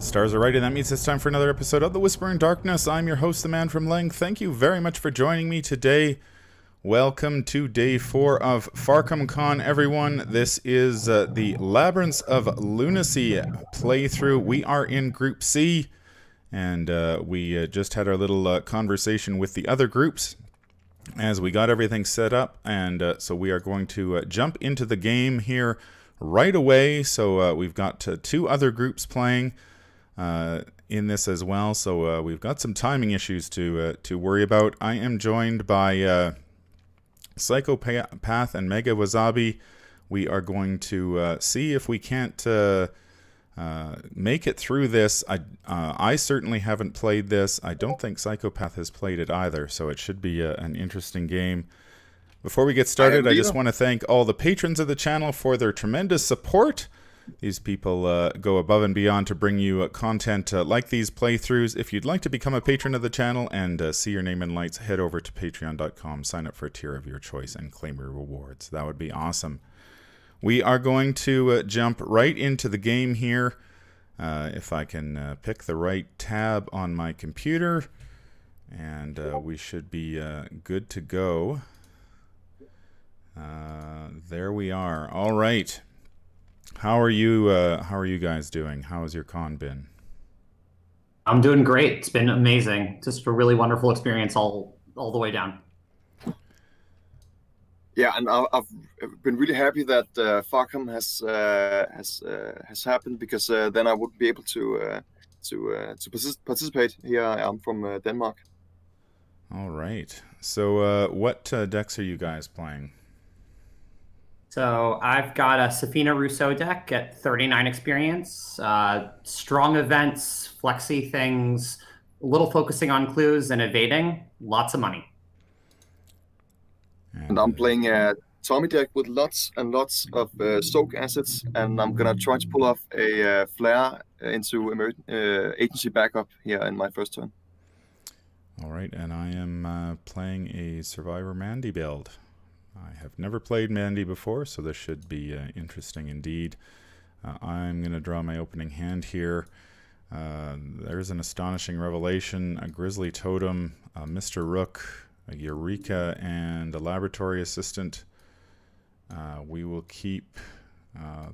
Stars are right, and that means it's time for another episode of The Whispering Darkness. I'm your host, the Man from Leng. Thank you very much for joining me today. Welcome to day 4 of Farcom Con, everyone. This is the Labyrinths of Lunacy playthrough. We are in Group C, and we just had our little conversation with the other groups as we got everything set up, and so we are going to jump into the game here right away. So we've got 2 other groups playing in this as well, so we've got some timing issues to worry about. I am joined by Psychopath and Mega Wasabi. We are going to see if we can't make it through this. I certainly haven't played this. I don't think Psychopath has played it either, so it should be an interesting game. Before we get started, I just want to thank all the patrons of the channel for their tremendous support. These people go above and beyond to bring you content like these playthroughs. If you'd like to become a patron of the channel and see your name in lights, head over to patreon.com, sign up for a tier of your choice, and claim your rewards. That would be awesome. We are going to jump right into the game here. If I can pick the right tab on my computer, and we should be good to go. There we are. All right. How are you guys doing? How has your con been? I'm doing great. It's been amazing. Just a really wonderful experience all the way down. Yeah, and I've been really happy that Farcom has happened, because then I would be able to participate. Here I am from Denmark. All right. So what decks are you guys playing? So I've got a Safina Rousseau deck at 39 experience, strong events, flexy things, a little focusing on clues and evading, lots of money. And I'm playing a Tommy deck with lots and lots of soak assets, and I'm gonna try to pull off a flare into agency backup here in my first turn. All right, and I am playing a Survivor Mandy build. I have never played Mandy before, so this should be interesting indeed. I'm going to draw my opening hand here. There's an Astonishing Revelation, a Grizzly Totem, a Mr. Rook, a Eureka, and a Laboratory Assistant. We will keep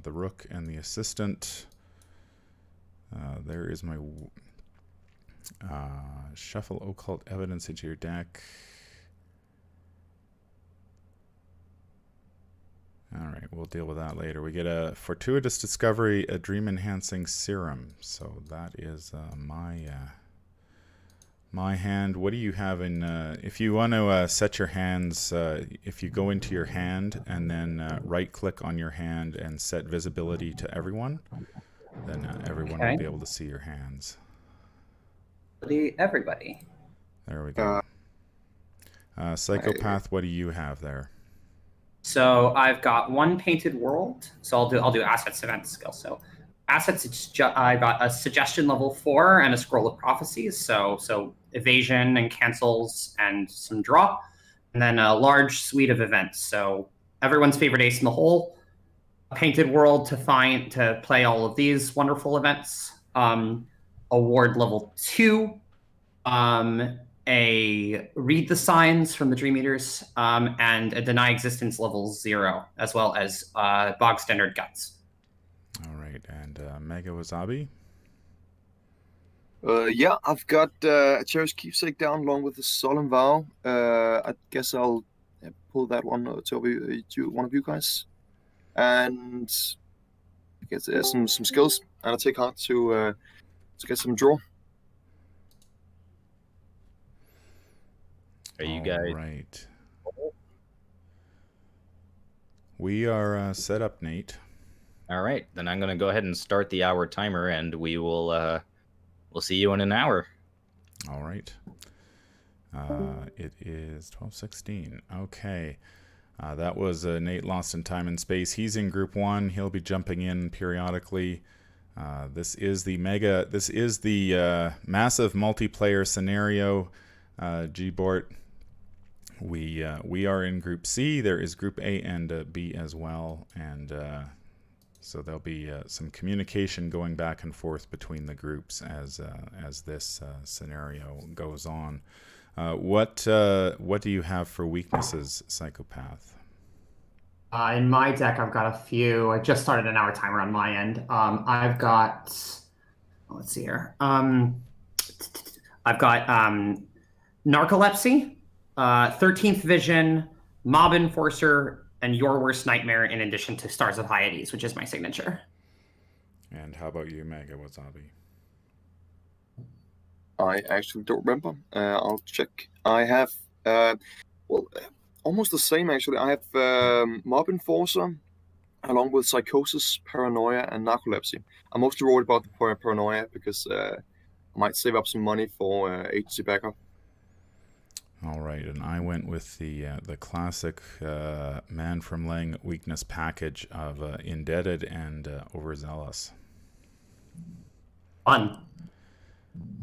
the Rook and the Assistant. There is my shuffle Occult Evidence into your deck. All right, we'll deal with that later. We get a Fortuitous Discovery, a Dream-Enhancing Serum. So that is my hand. What do you have in... if you want to set your hands, if you go into your hand and then right-click on your hand and set visibility to everyone, then everyone will be able to see your hands. Everybody. There we go. Psychopath, what do you have there? So I've got 1 Painted World. So I'll do assets, event skill. So assets, I got a Suggestion level 4 and a Scroll of Prophecies. So evasion and cancels and some draw, and then a large suite of events. So everyone's favorite ace in the hole. A Painted World to play all of these wonderful events. Award level 2. A Read the Signs from the Dream Eaters, and a Deny Existence level 0, as well as Bog Standard Guts. All right, and Mega Wasabi? Yeah, I've got a Cherished Keepsake down along with the Solemn Vow. I guess I'll pull that one to one of you guys. And I guess there's some skills, and I'll take heart to get some draw. Are you guys right? We are set up, Nate. all right? Then I'm going to go ahead and start the hour timer, and we will we'll see you in an hour. All right. It is 12:16. Okay. That was Nate Lost in Time and Space. He's in Group 1. He'll be jumping in periodically. This is the massive multiplayer scenario, Gbort. We are in Group C. There is Group A and B as well, and So there'll be some communication going back and forth between the groups as this scenario goes on. What do you have for weaknesses, Psychopath? In my deck, I've got a few. I just started an hour timer on my end. I've got, let's see here. I've got narcolepsy, 13th vision, mob enforcer, and your worst nightmare, in addition to Stars of Hyades, which is my signature. And how about you, Mega Wasabi? I actually don't remember. I'll check. I have, almost the same actually. I have Mob Enforcer, along with Psychosis, Paranoia, and Narcolepsy. I'm mostly worried about the Paranoia because I might save up some money for agency backup. All right, and I went with the classic Man from Lang weakness package of Indebted and Overzealous. Fun.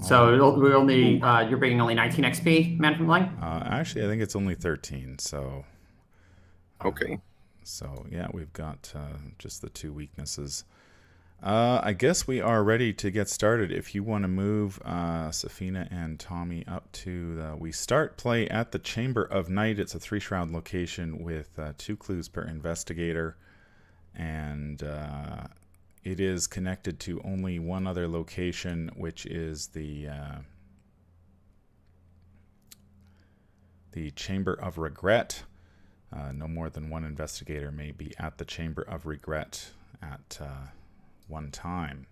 So we only you're bringing only 19 XP, Man from Lang? Actually, I think it's only 13. So. Okay. So yeah, we've got just the 2 weaknesses. I guess we are ready to get started. If you want to move Safina and Tommy up to we start play at the Chamber of Night. It's a 3-shroud location with 2 clues per investigator, and it is connected to only one other location, which is the Chamber of Regret. No more than one investigator may be at the Chamber of Regret at one time.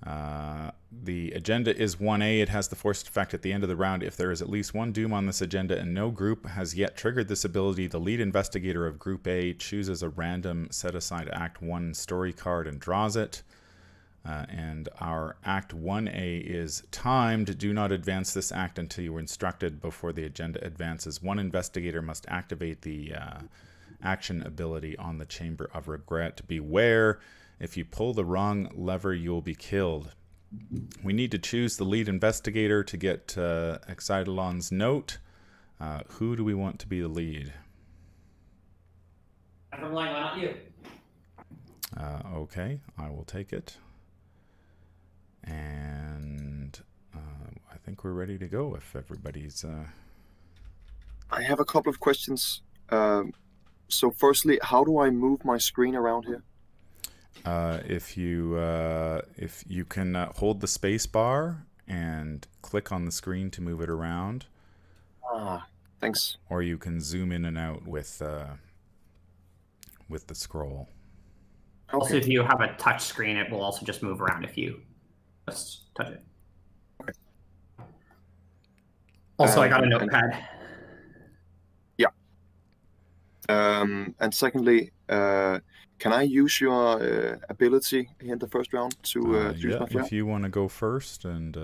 The agenda is 1A. It has the forced effect at the end of the round. If there is at least one doom on this agenda and no group has yet triggered this ability, the lead investigator of Group A chooses a random set-aside Act 1 story card and draws it. And our Act 1A is timed. Do not advance this act until you are instructed before the agenda advances. One investigator must activate the action ability on the Chamber of Regret. Beware, if you pull the wrong lever, you will be killed. We need to choose the lead investigator to get Excitolon's note. Who do we want to be the lead? From Lang, why not you? Okay, I will take it. And I think we're ready to go if everybody's... I have a couple of questions. So firstly, how do I move my screen around here? If you can hold the space bar and click on the screen to move it around. Thanks. Or you can zoom in and out with the scroll. Okay. Also, if you have a touch screen, it will also just move around if you just touch it. Okay. Also, I got a notepad. Yeah. And secondly, can I use your ability in the first round to use my flare? If you want to go first and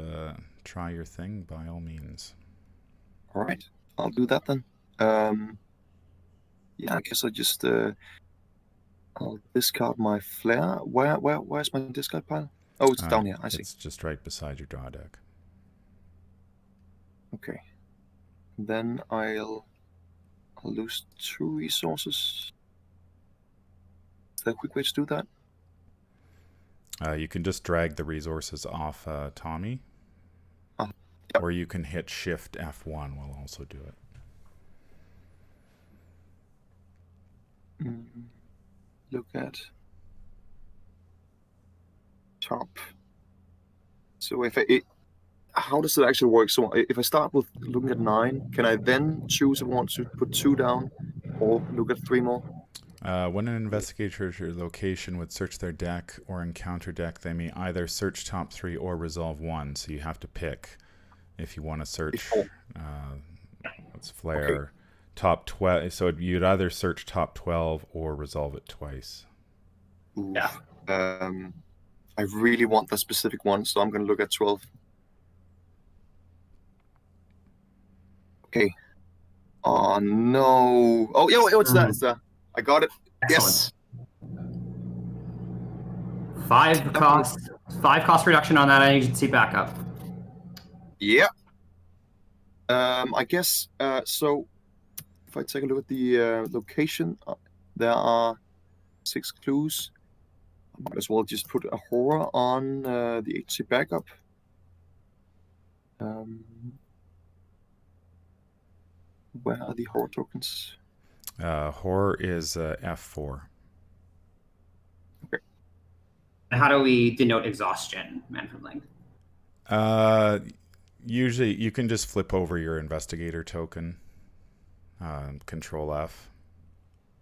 try your thing, by all means. All right, I'll do that then. Yeah, I guess I just I'll discard my flare. Where's my discard pile? Oh, it's down here. I see. It's just right beside your draw deck. Okay. Then I'll lose 2 resources. Is there a quick way to do that? You can just drag the resources off Tommy. Yep. Or you can hit Shift F1 will also do it. Look at top. So how does it actually work? So if I start with looking at 9, can I then choose if I want to put 2 down or look at 3 more? When an investigator at your location would search their deck or encounter deck, they may either search top 3 or resolve 1. So you have to pick if you want to search. Let's flare. Okay. Top 12. So you'd either search top 12 or resolve it twice. Ooh. Yeah. I really want that specific one, so I'm going to look at 12. Okay. Oh no! Oh, it's there. It's there. I got it. Excellent. Yes. 5 cost reduction on that agency backup. Yeah. I guess so. If I take a look at the location, there are 6 clues. might as well just put a horror on the agency backup. Where are the horror tokens? Horror is F4. And how do we denote exhaustion, Manfred Lang? Usually you can just flip over your investigator token. Control F.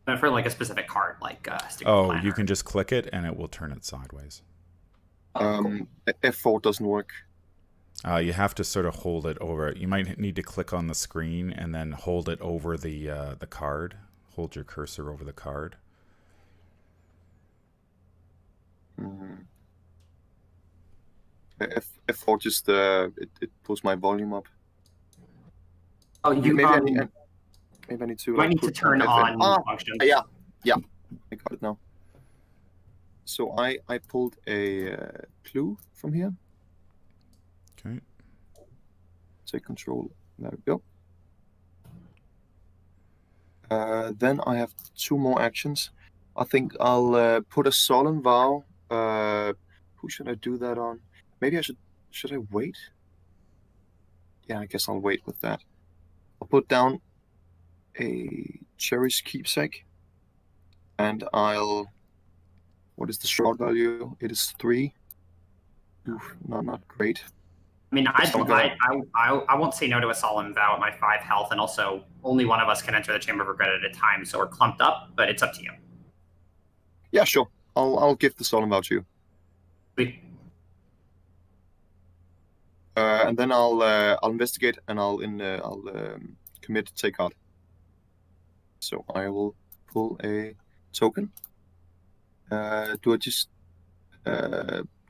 But for like a specific card, like Oh, planner. you can just click it and it will turn it sideways. F4 doesn't work. You have to sort of hold it over. You might need to click on the screen and then hold it over the card. Hold your cursor over the card. F4 just it pulls my volume up. Oh, you maybe I need to. You might need to turn on functions. Yeah, I got it now. So I pulled a clue from here. Okay. Take control. There we go. Then I have 2 more actions. I think I'll put a solemn vow. Who should I do that on? Maybe I should I wait? Yeah, I guess I'll wait with that. I'll put down a cherished keepsake, and I'll. What is the shroud value? It is 3. Oof, not great. I mean, I won't say no to a solemn vow at my 5 health, and also only one of us can enter the Chamber of Regret at a time, so we're clumped up. But it's up to you. Yeah, sure. I'll give the solemn vow to you. Sweet. And then I'll investigate, and I'll commit to take card. So I will pull a token. Do I just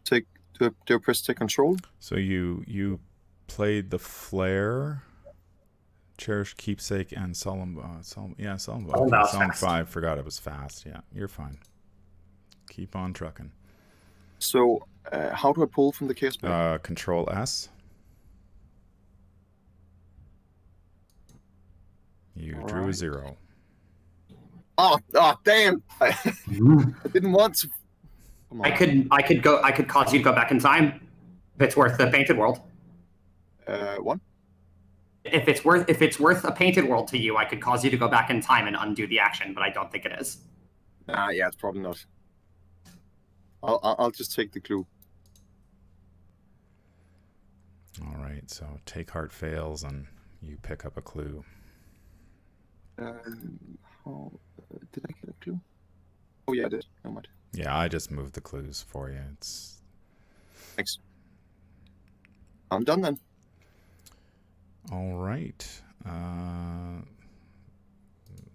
take? Do I press take control? So you played the flare, cherished keepsake, and solemn vow. Solemn Vow's 5. Forgot it was fast. Yeah, you're fine. Keep on trucking. So how do I pull from the chaos blade? Control S. You drew a 0. Oh damn! I didn't want to. Come on. I could cause you to go back in time if it's worth the painted world. What? If it's worth a painted world to you, I could cause you to go back in time and undo the action, but I don't think it is. Yeah, it's probably not. I'll just take the clue. All right, so take heart fails and you pick up a clue. Did I get a clue? Oh yeah, I did. Never mind. Yeah, I just moved the clues for you. Thanks. I'm done then. All right.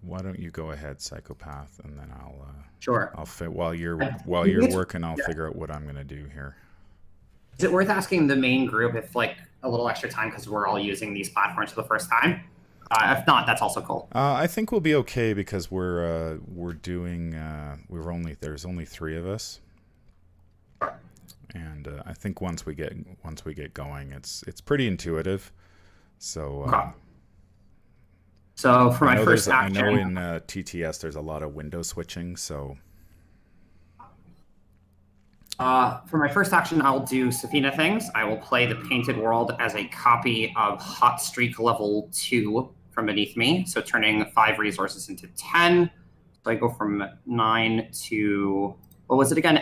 Why don't you go ahead, Psychopath, and then I'll Sure. I'll fit while you're working. I'll figure out what I'm gonna do here. Is it worth asking the main group if like a little extra time because we're all using these platforms for the first time? If not, that's also cool. I think we'll be okay because we're doing there's only 3 of us, and I think once we get going, it's pretty intuitive. So. Okay. So for my first action, I know in TTS there's a lot of window switching. So. For my first action, I'll do Safina things. I will play the Painted World as a copy of Hot Streak level 2 from beneath me, so turning 5 resources into 10. So I go from 9 to, what was it again?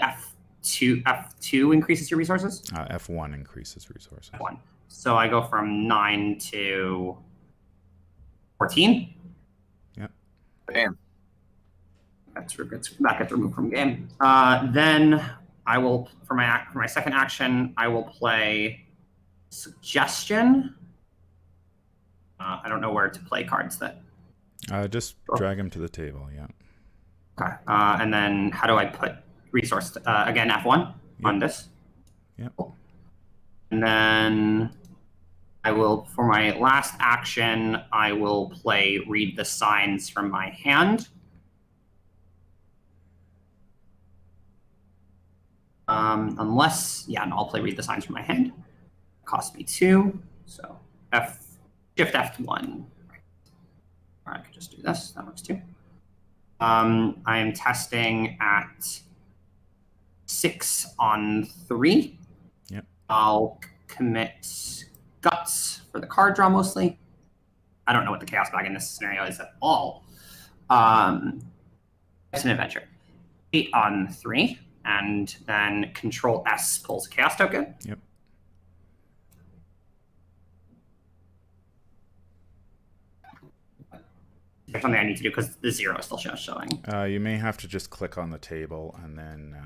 F2 increases your resources? F1 increases resources. F1. So I go from 9 to 14. Yep. Damn. That gets removed from game. Then I will, for my second action, I will play Suggestion. I don't know where to play cards that. Just drag him to the table, yeah. Okay. And then how do I put resource? Again, F1 on this. Yep. And then I will, for my last action, I will play Read the Signs from my hand. No, I'll play Read the Signs from my hand. Cost me 2, so Shift F1. Or I could just do this. That works too. I am testing at 6 on 3. Yep. I'll commit guts for the card draw mostly. I don't know what the chaos bag in this scenario is at all. It's an adventure. 8 on 3, and then Control S pulls a chaos token. Yep. There's something I need to do because the 0 is still showing. You may have to just click on the table and then.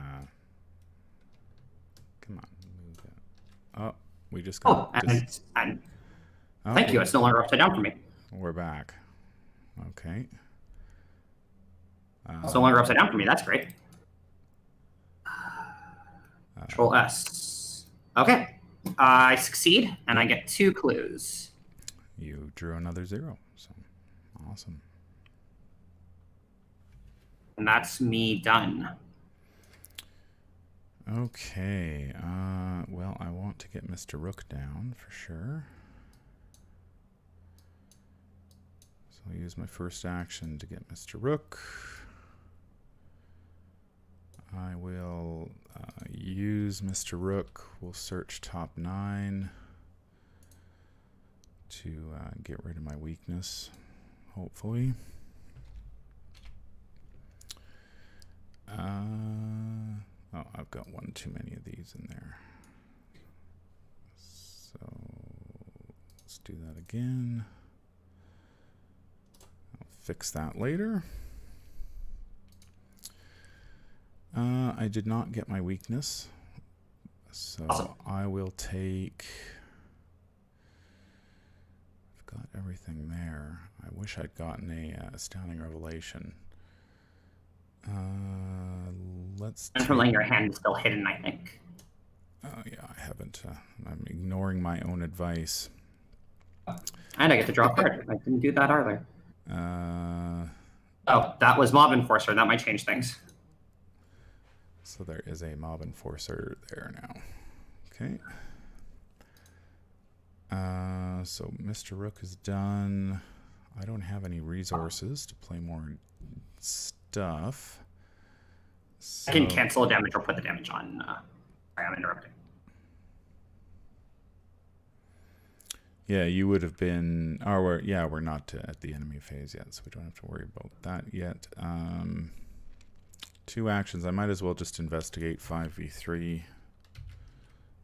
Come on, move that. Oh, we just got. And thank you. It's no longer upside down for me. We're back. Okay. It's no longer upside down for me. That's great. Control S. Okay. I succeed, and I get 2 clues. You drew another 0. So awesome. And that's me done. Okay. Well, I want to get Mr. Rook down for sure. So I'll use my first action to get Mr. Rook. I will use Mr. Rook. We'll search top 9 to get rid of my weakness, hopefully. Oh, I've got one too many of these in there. So let's do that again. I'll fix that later. I did not get my weakness, so Awesome. I will take. I've got everything there. I wish I'd gotten a astounding revelation. Let's. Controlling your hand is still hidden, I think. Oh yeah, I haven't. I'm ignoring my own advice. And I get to draw a card. I didn't do that either. Uh, Oh, that was Mob Enforcer. That might change things. so there is a mob enforcer there now. Okay. So Mr. Rook is done. I don't have any resources to play more stuff. So, I can cancel a damage or put the damage on. Sorry, I'm interrupting. yeah, you would have been. Oh, we're not at the enemy phase yet, so we don't have to worry about that yet. 2 actions. I might as well just investigate 5v3.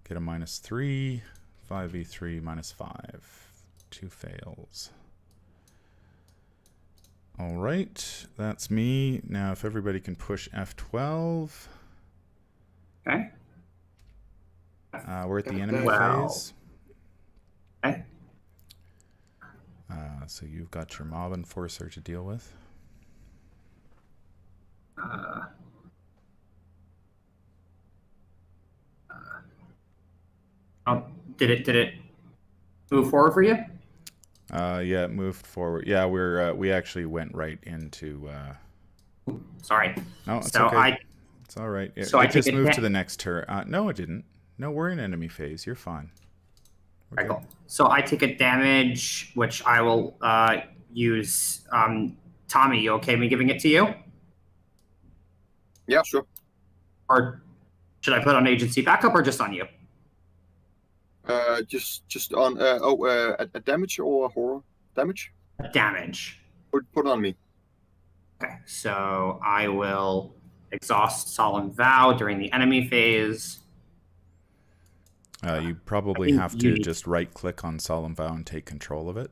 Get a -3. 5v3 -5. 2 fails. All right, that's me. Now, if everybody can push F12. Okay. We're at the enemy Wow. phase. Okay. So you've got your mob enforcer to deal with. Oh, did it move forward for you? Yeah, it moved forward. Yeah, we actually went right into. Sorry. No, it's So okay. It's all right. It I just take moved it- to the next turn. No, it didn't. No, we're in enemy phase. You're fine. We're Very good. cool. So I take a damage, which I will use. Tommy, you okay me giving it to you? Yeah, sure. Or should I put on agency backup or just on you? Just on a damage or a horror damage? Damage. Put it on me. Okay, so I will exhaust Solemn Vow during the enemy phase. You probably think have you to need- just right-click on Solemn Vow and take control of it.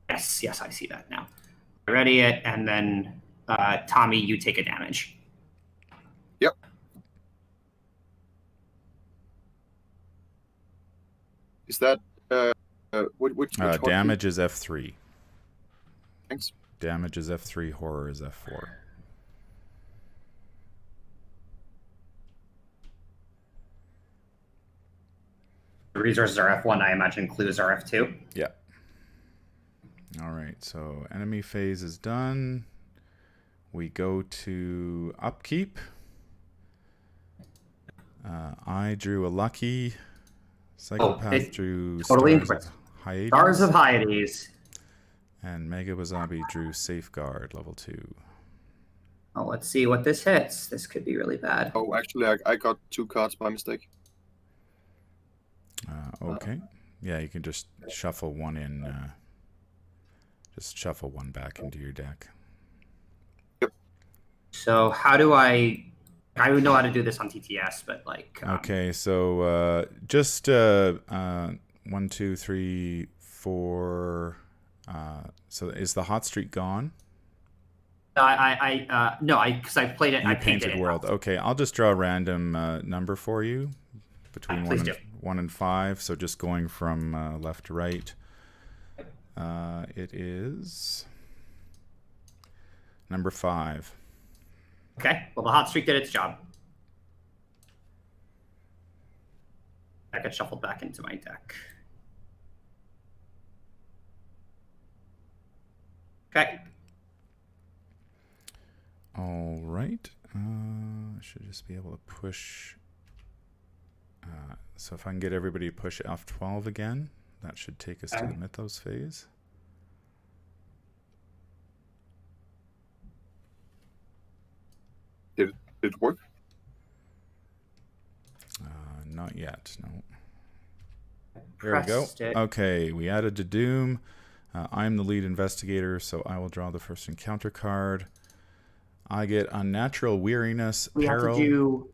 Yes, I see that now. Ready it, and then Tommy, you take a damage. Yep. Is that which one? Damage is F3. Thanks. Damage is F3. Horror is F4. The resources are F1. I imagine clues are F2. Yeah. All right. So enemy phase is done. We go to upkeep. I drew a lucky. Psychopath it drew totally Stars incorrect. of Hyades. Stars of Hyades. And Mega Wasabi drew Safeguard level 2. Oh, let's see what this hits. This could be really bad. Oh, actually, I got 2 cards by mistake. Okay. Yeah, you can just shuffle one in. Just shuffle one back into your deck. So how do I would know how to do this on TTS, but like. Okay, so just 1, 2, 3, 4. So is the hot streak gone? No, because I played it. You I painted painted it. world. Okay, I'll just draw a random number for you between Please 1 and 5. So just going from left to right. It is number 5. Okay. Well, the hot streak did its job. That got shuffled back into my deck. Okay. All right. I should just be able to push. So if I can get everybody to push F12 again, that should take us to the Mythos phase. Did it work? Not yet, no. There we go. Okay, we added to Doom. I'm the lead investigator, so I will draw the first encounter card. I get Unnatural Weariness, We Peril. have to do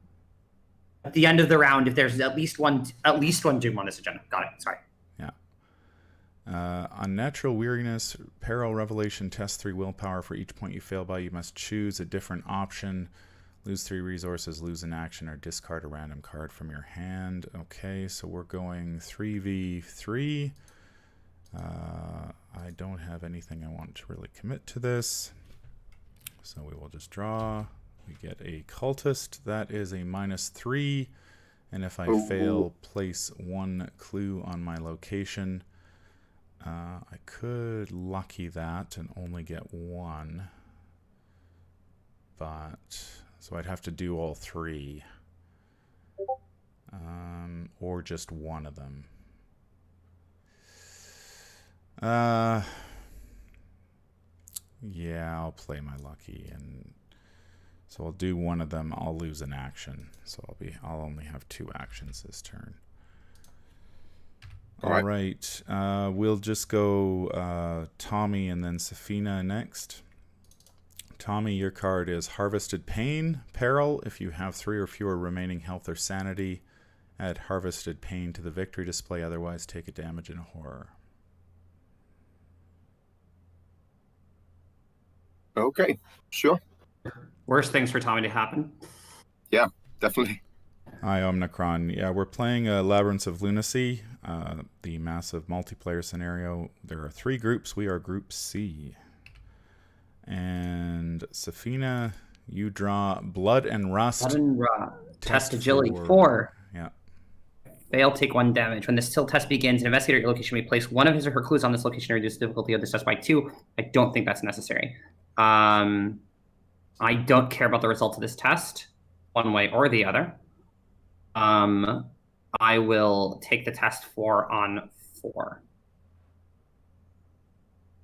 at the end of the round if there's at least one Doom on this agenda. Got it. Sorry. Yeah. Unnatural Weariness, Peril, Revelation, test 3 willpower. For each point you fail by, you must choose a different option. Lose 3 resources, lose an action, or discard a random card from your hand. Okay, so we're going 3v3. I don't have anything I want to really commit to this. So we will just draw. We get a cultist. That is a -3. And if I fail, place 1 clue on my location. I could lucky that and only get 1. But, so I'd have to do all 3. Or just one of them. Yeah, I'll play my lucky, and so I'll do one of them. I'll lose an action, so I'll only have 2 actions this turn. All right. We'll just go Tommy and then Safina next. Tommy, your card is Harvested Pain, Peril. If you have 3 or fewer remaining health or sanity, add Harvested Pain to the victory display. Otherwise, take a damage in horror. Okay, sure. Worst things for Tommy to happen. Yeah, definitely. Hi, Omnicron. Yeah, we're playing Labyrinths of Lunacy, the massive multiplayer scenario. There are 3 groups. We are Group C. And Safina, you draw Blood and Rust. Blood and Rust. Test agility 4. Yeah. Fail, take 1 damage. When the still test begins, an investigator at your location may place one of his or her clues on this location or reduce the difficulty of this test by 2. I don't think that's necessary. I don't care about the results of this test, one way or the other. I will take the test 4 on 4.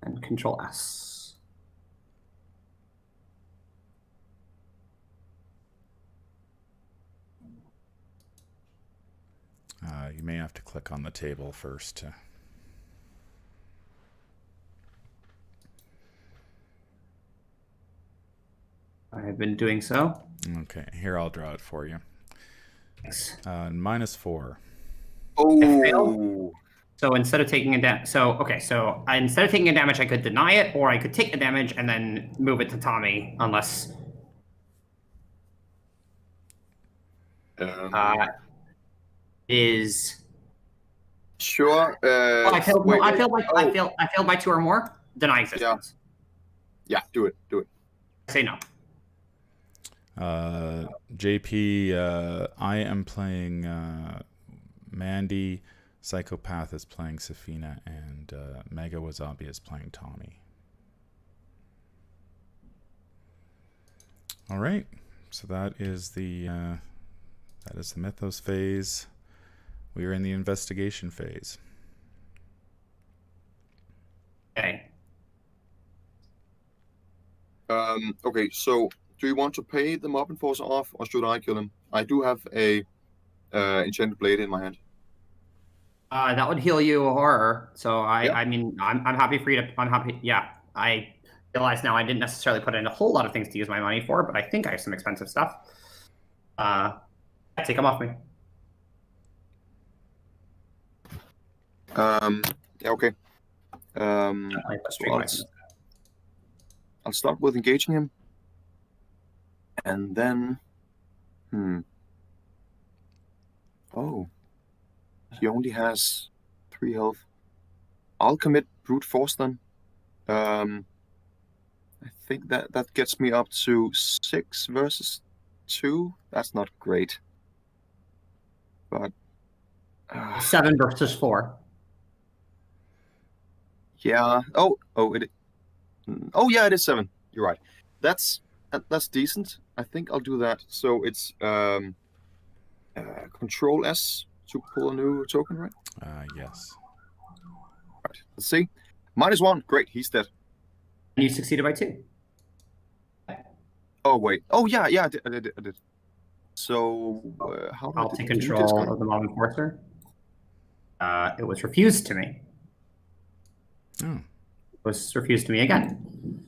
And Control S. You may have to click on the table first. I've been doing so. Okay, here I'll draw it for you. Thanks. -4. Oh. So instead of taking a damage, instead of taking a damage, I could deny it, or I could take the damage and then move it to Tommy, unless. Is. Sure. I failed by 2 or more. Deny existence. Yeah. Do it. I say no. JP, I am playing Mandy. Psychopath is playing Safina, and Mega Wasabi is playing Tommy. All right, so that is the Mythos phase. We are in the investigation phase. Okay. Okay, so Do you want to pay the mob enforcer off, or should I kill him? I do have a enchanted blade in my hand. That would heal you a horror. So Yeah. I mean, I'm happy for you to. I'm happy. Yeah, I realize now I didn't necessarily put in a whole lot of things to use my money for, but I think I have some expensive stuff. Take them off me. Yeah, okay. So I'll start with engaging him, and then, oh, he only has 3 health. I'll commit brute force then. I think that gets me up to 6 versus 2. That's not great, but 7 versus 4. Yeah. Oh, yeah, it is 7. You're right. That's decent. I think I'll do that. So it's Control S to pull a new token, right? Yes. Right. Let's see. -1. Great. He's dead. And you succeeded by 2. Oh wait. Oh yeah. I did. So how do I'll I take do control discard? of the mob enforcer. It was refused to me. Oh. It was refused to me again.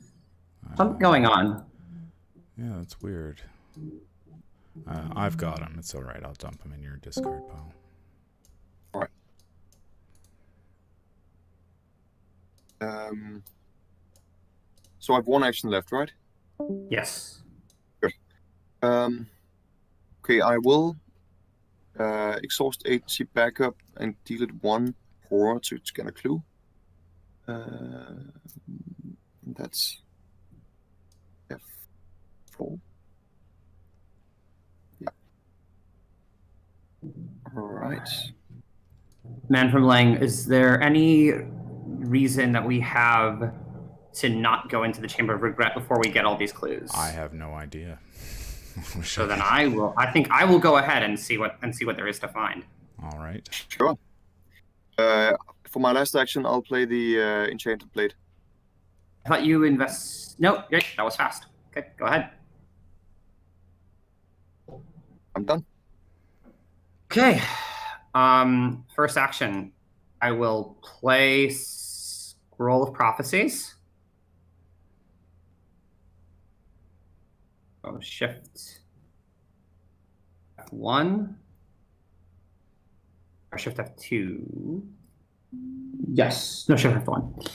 Something going on. Yeah, that's weird. I've got him. It's all right. I'll dump him in your discard pile. All right. So I have 1 action left, right? Yes. Good. Okay, I will exhaust HP backup and deal it 1 horror to get a clue. That's F4. Yeah. All right. Man from Lang, is there any reason that we have to not go into the Chamber of Regret before we get all these clues? I have no idea. So then I think I will go ahead and see what there is to find. All right. Sure. For my last action, I'll play the enchanted blade. I thought you invest. No, that was fast. Okay, go ahead. I'm done. Okay. First action, I will play Scroll of Prophecies. Oh, shift F1 or shift F2. Yes, no, shift F1.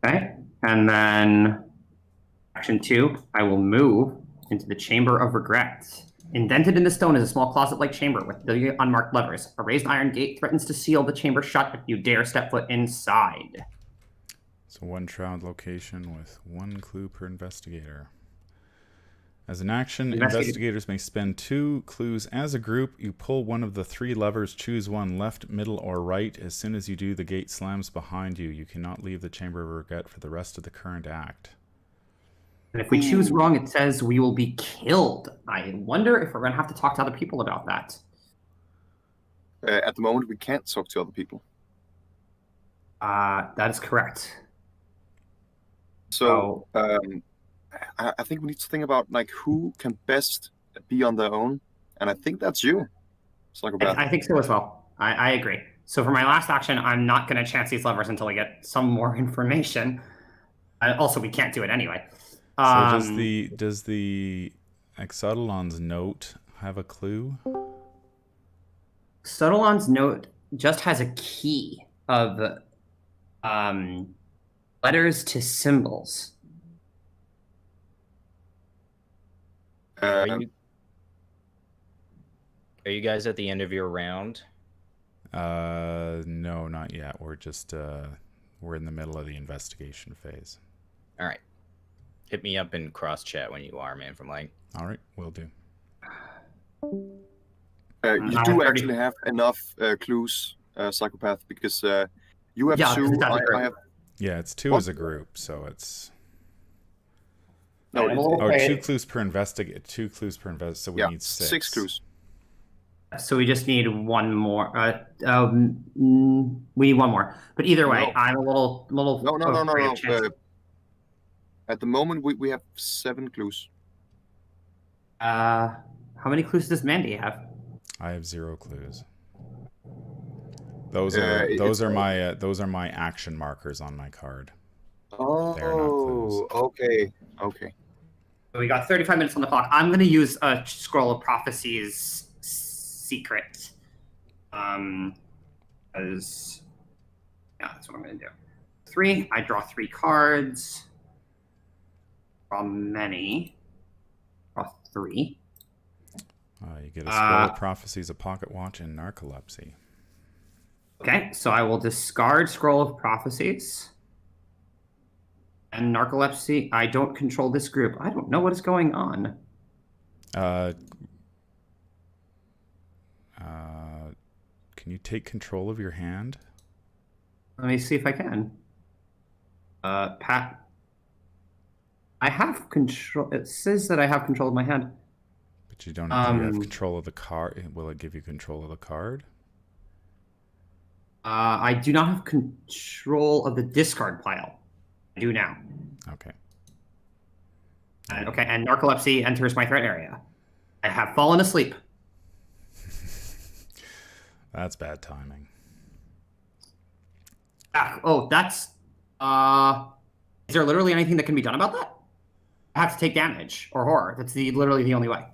Okay, and then action 2, I will move into the Chamber of Regret. Indented in the stone is a small closet-like chamber with the unmarked levers. A raised iron gate threatens to seal the chamber shut if you dare step foot inside. So 1 shroud location with 1 clue per investigator. As an action, investigators may spend 2 clues as a group. You pull one of the 3 levers, choose one, left, middle, or right. As soon as you do, the gate slams behind you. You cannot leave the Chamber of Regret for the rest of the current act. And if we choose wrong, it says we will be killed. I wonder if we're going to have to talk to other people about that. At the moment, we can't talk to other people. That is correct. So I think we need to think about like who can best be on their own, and I think that's you. Psychopath. I think so as well. I agree. So for my last action, I'm not going to chance these levers until I get some more information. Also, we can't do it anyway. So does the Exodalon's note have a clue? Exodalon's note just has a key of letters to symbols. Are you guys at the end of your round? No, not yet. We're just we're in the middle of the investigation phase. All right. Hit me up in cross chat when you are, man from Lang. All right, will do. You do actually have enough clues, Psychopath, because you have 2. I have. Yeah, it's 2 as a group, so it's. No, it's 2 clues per investigate. 2 clues per investigate. So we need 6. 6 clues. So we just need 1 more. We need 1 more. But either way, I'm a little. No. At the moment, we have 7 clues. How many clues does Mandy have? I have 0 clues. Those It's are my action markers on my card. Oh, They're not clues. okay. We got 35 minutes on the clock. I'm going to use a Scroll of Prophecies secret. As yeah, that's what I'm going to do. 3. I draw 3 cards. Draw many. Draw 3. You get a Scroll of Prophecies, a pocket watch, and narcolepsy. Okay, so I will discard Scroll of Prophecies. And narcolepsy. I don't control this group. I don't know what is going on. Can you take control of your hand? Let me see if I can. Pat. I have control. It says that I have control of my hand. But you don't. Do you have control of the card? Will it give you control of the card? I do not have control of the discard pile. I do now. Okay. And narcolepsy enters my threat area. I have fallen asleep. That's bad timing. That's. Is there literally anything that can be done about that? I have to take damage or horror. That's literally the only way.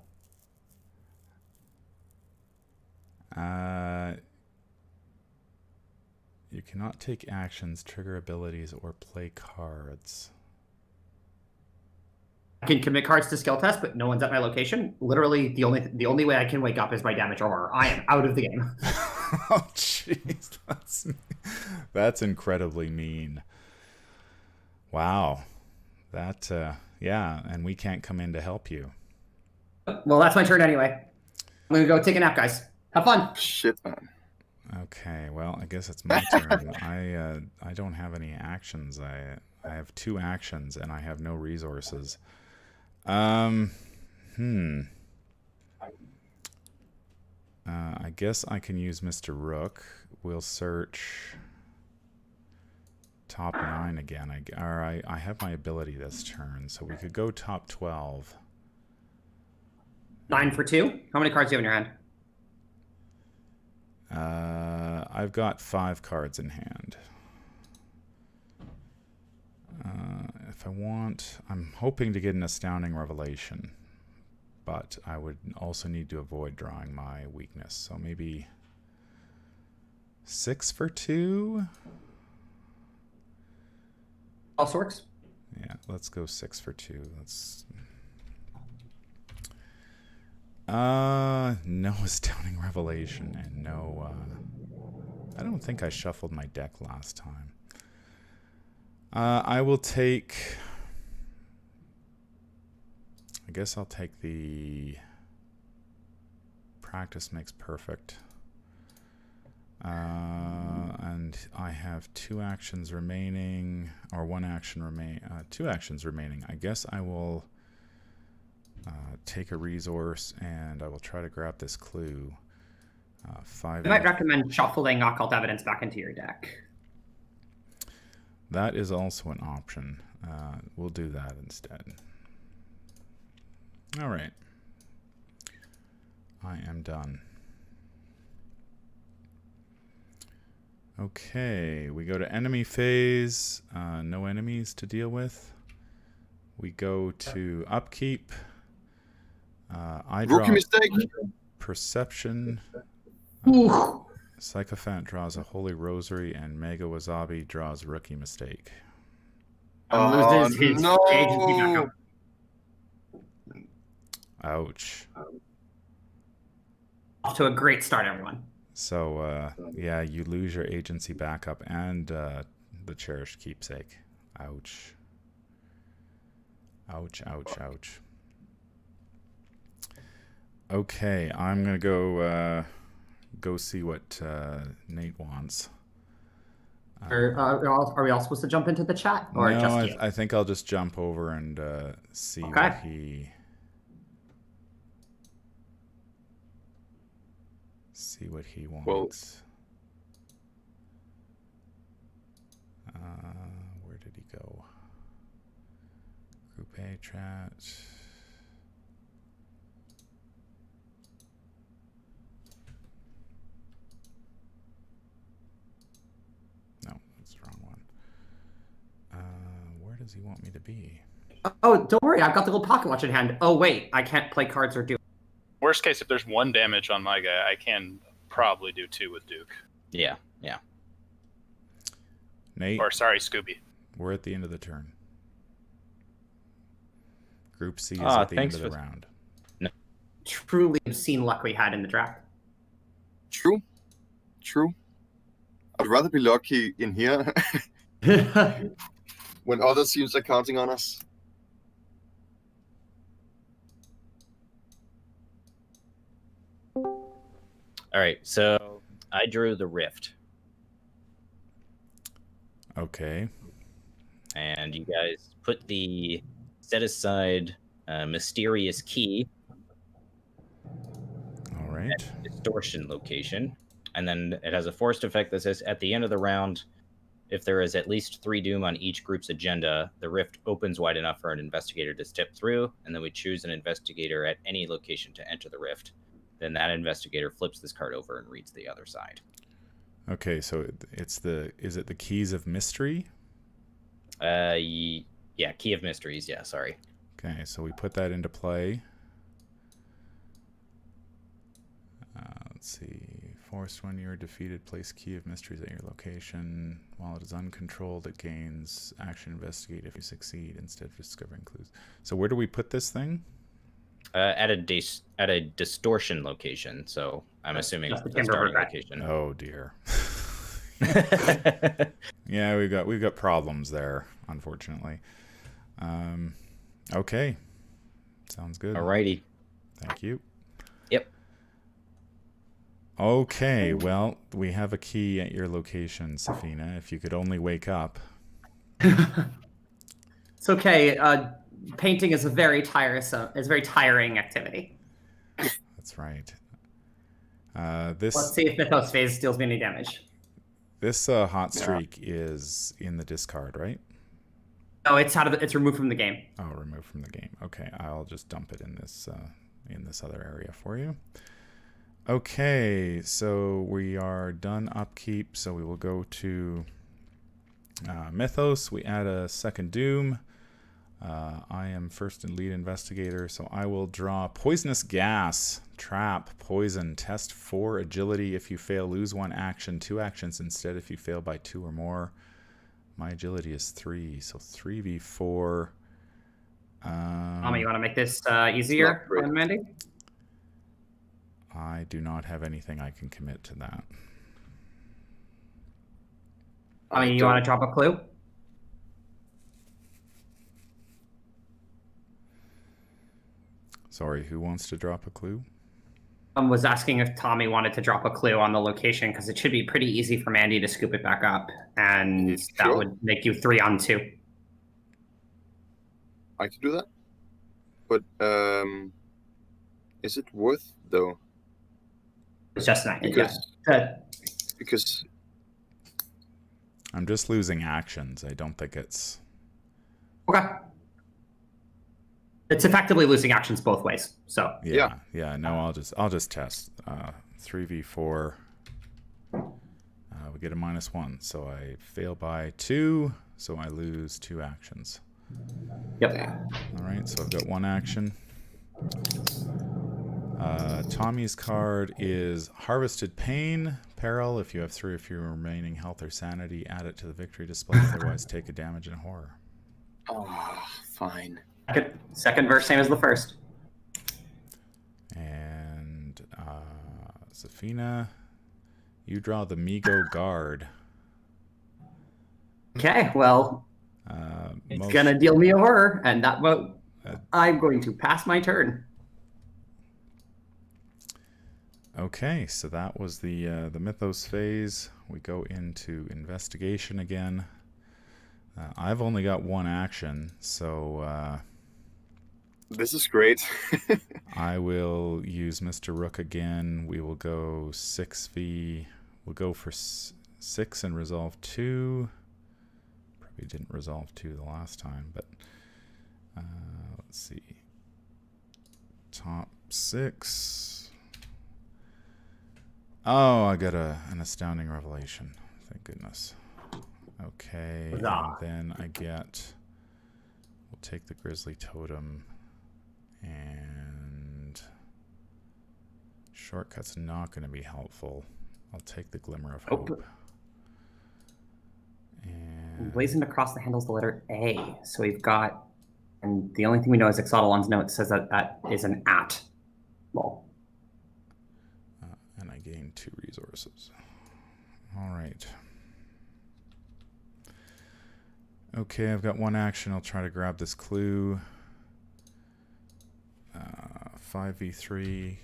You cannot take actions, trigger abilities, or play cards. I can commit cards to skill test, but no one's at my location. Literally, the only way I can wake up is by damage or horror. I am out of the game. Oh, jeez, that's incredibly mean. Wow, that yeah, and we can't come in to help you. Well, that's my turn anyway. I'm gonna go take a nap, guys. Have fun. Shit, man. Okay, well, I guess it's my turn. I don't have any actions. I have 2 actions and I have no resources. I guess I can use Mr. Rook. We'll search top 9 again. I have my ability this turn, so we could go top 12. 9 for 2. How many cards do you have in your hand? I've got 5 cards in hand. If I want, I'm hoping to get an astounding revelation, but I would also need to avoid drawing my weakness. So maybe 6 for 2. Also works. Yeah, let's go 6 for 2. Let's. No astounding revelation and no. I don't think I shuffled my deck last time. I will take. I guess I'll take the practice makes perfect. And I have 2 actions remaining, or 1 action remain. 2 actions remaining. I guess I will take a resource and I will try to grab this clue. 5. I might recommend shuffling occult evidence back into your deck. That is also an option. We'll do that instead. All right. I am done. Okay, we go to enemy phase. No enemies to deal with. We go to upkeep. I draw Rookie mistake. perception. Sycophant draws a holy rosary, and Mega Wasabi draws rookie mistake. Loses his no. agency back up. Ouch. Off to a great start, everyone. So, yeah, you lose your agency backup and the cherished keepsake. Ouch. Ouch, ouch, ouch. Okay, I'm going to go see what Nate wants. Are we all supposed to jump into the chat? Or no, just I think I'll just jump over and see what he wants. Where did he go? Okay, chat. No, that's the wrong one. Where does he want me to be? Oh, don't worry. I've got the little pocket watch in hand. Oh, wait. I can't play cards or do. Worst case, if there's 1 damage on my guy, I can probably do 2 with Duke. Yeah. Nate, Or, sorry, Scooby. we're at the end of the turn. Group C is at the end thanks of the for- round. Truly obscene luck we had in the draft. True. I'd rather be lucky in here when other teams are counting on us. All right, so I drew the rift, Okay. and you guys put the set aside mysterious key All right. distortion location, and then it has a forced effect that says at the end of the round, if there is at least 3 doom on each group's agenda, the rift opens wide enough for an investigator to step through, and then we choose an investigator at any location to enter the rift. Then that investigator flips this card over and reads the other side. Okay, so is it the Keys of Mystery? Yeah, Key of Mysteries. Yeah, sorry. Okay, so we put that into play. Let's see. Forced when you are defeated, place Key of Mysteries at your location. While it is uncontrolled, it gains action investigate if you succeed instead of discovering clues. So where do we put this thing? At a distortion location. So I'm assuming That's the the Timber starting River. location. Oh dear. Yeah, we've got problems there, unfortunately. Okay. Sounds good. Alrighty. Thank you. Yep. Okay, well, we have a key at your location, Safina. If you could only wake up. It's okay. Painting is a very tiring activity. That's right. Let's This see if Mythos phase deals me any damage. hot streak is in the discard, right? No, it's removed from the game. Oh, removed from the game. Okay, I'll just dump it in this other area for you. Okay, so we are done upkeep, so we will go to Mythos. We add a second Doom. I am first and lead investigator, so I will draw Poisonous Gas, Trap, Poison, Test 4 Agility. If you fail, lose 1 action, 2 actions instead if you fail by 2 or more. My agility is 3, so 3v4. Tommy, you want to make this easier great. on Mandy? I do not have anything I can commit to that. Tommy, you want to drop a clue? Sorry, who wants to drop a clue? Was asking if Tommy wanted to drop a clue on the location because it should be pretty easy for Mandy to scoop it back up, and that Sure. would make you 3-on-2. I can do that. But is it worth though? It's just not. Because I'm just losing actions. I don't think it's... Okay. It's effectively losing actions both ways. So Yeah. No, I'll just test. 3v4. We get a -1, so I fail by 2, so I lose 2 actions. yep. All right, so I've got 1 action. Tommy's card is Harvested Pain, Peril. If you have 3 of your remaining health or sanity, add it to the victory display. Otherwise, take a damage in horror. oh, fine. Second verse, same as the first. And Safina, you draw the Migo Guard. Okay, well, it's Most- gonna deal me a horror, and that vote, Uh, I'm going to pass my turn. Okay, so that was the Mythos phase. We go into investigation again. I've only got 1 action, so This is great. I will use Mr. Rook again. We will go 6v. We'll go for 6 and resolve 2. Probably didn't resolve 2 the last time, but let's see. Top 6. Oh, I got an astounding revelation. Thank goodness. Okay, Huzzah. and then I get... We'll take the Grizzly Totem, and... Shortcut's not going to be helpful. I'll take the Glimmer of Hope. And Blazoned across the handles the letter A. So we've got, and the only thing we know is Exodalon's note says that that is an at roll. and I gain 2 resources. All right. Okay, I've got 1 action. I'll try to grab this clue. 5v3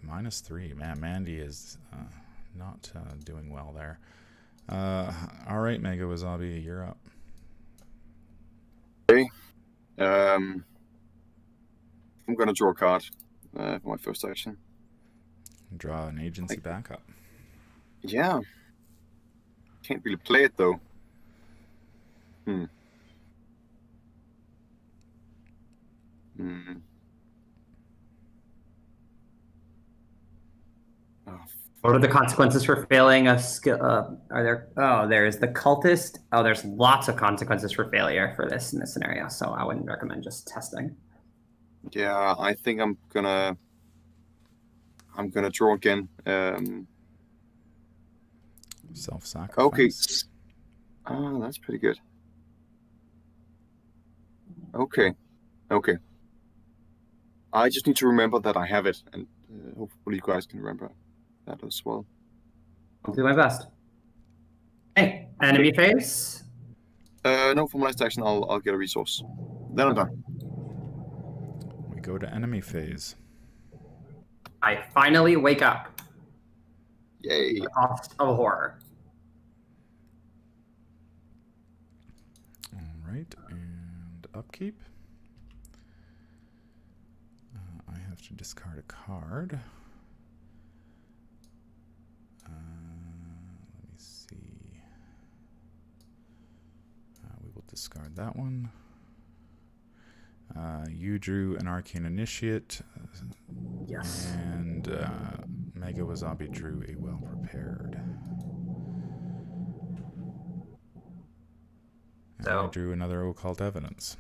-3. Man, Mandy is not doing well there. All right, Mega Wasabi, you're up. Okay. I'm gonna draw a card for my first action. Draw an agency backup. Yeah. Can't really play it though. Oh, What are the consequences for failing a skill? Are there? Oh, there's the cultist. Oh, there's lots of consequences for failure for this in this scenario. So I wouldn't recommend just testing. yeah, I think I'm gonna draw again. Self-sacrifice. Okay. Ah, that's pretty good. Okay. I just need to remember that I have it, and hopefully you guys can remember that as well. I'll do my best. Hey, enemy phase. No, for my last action, I'll get a resource. Then I'm done. We go to enemy phase. I finally wake up. Yay. The cost of horror. All right, and upkeep. I have to discard a card. Let me see. We will discard that one. You drew an Arcane Initiate. Yes. And Mega Wasabi drew a Well Prepared. And I drew another Occult Evidence.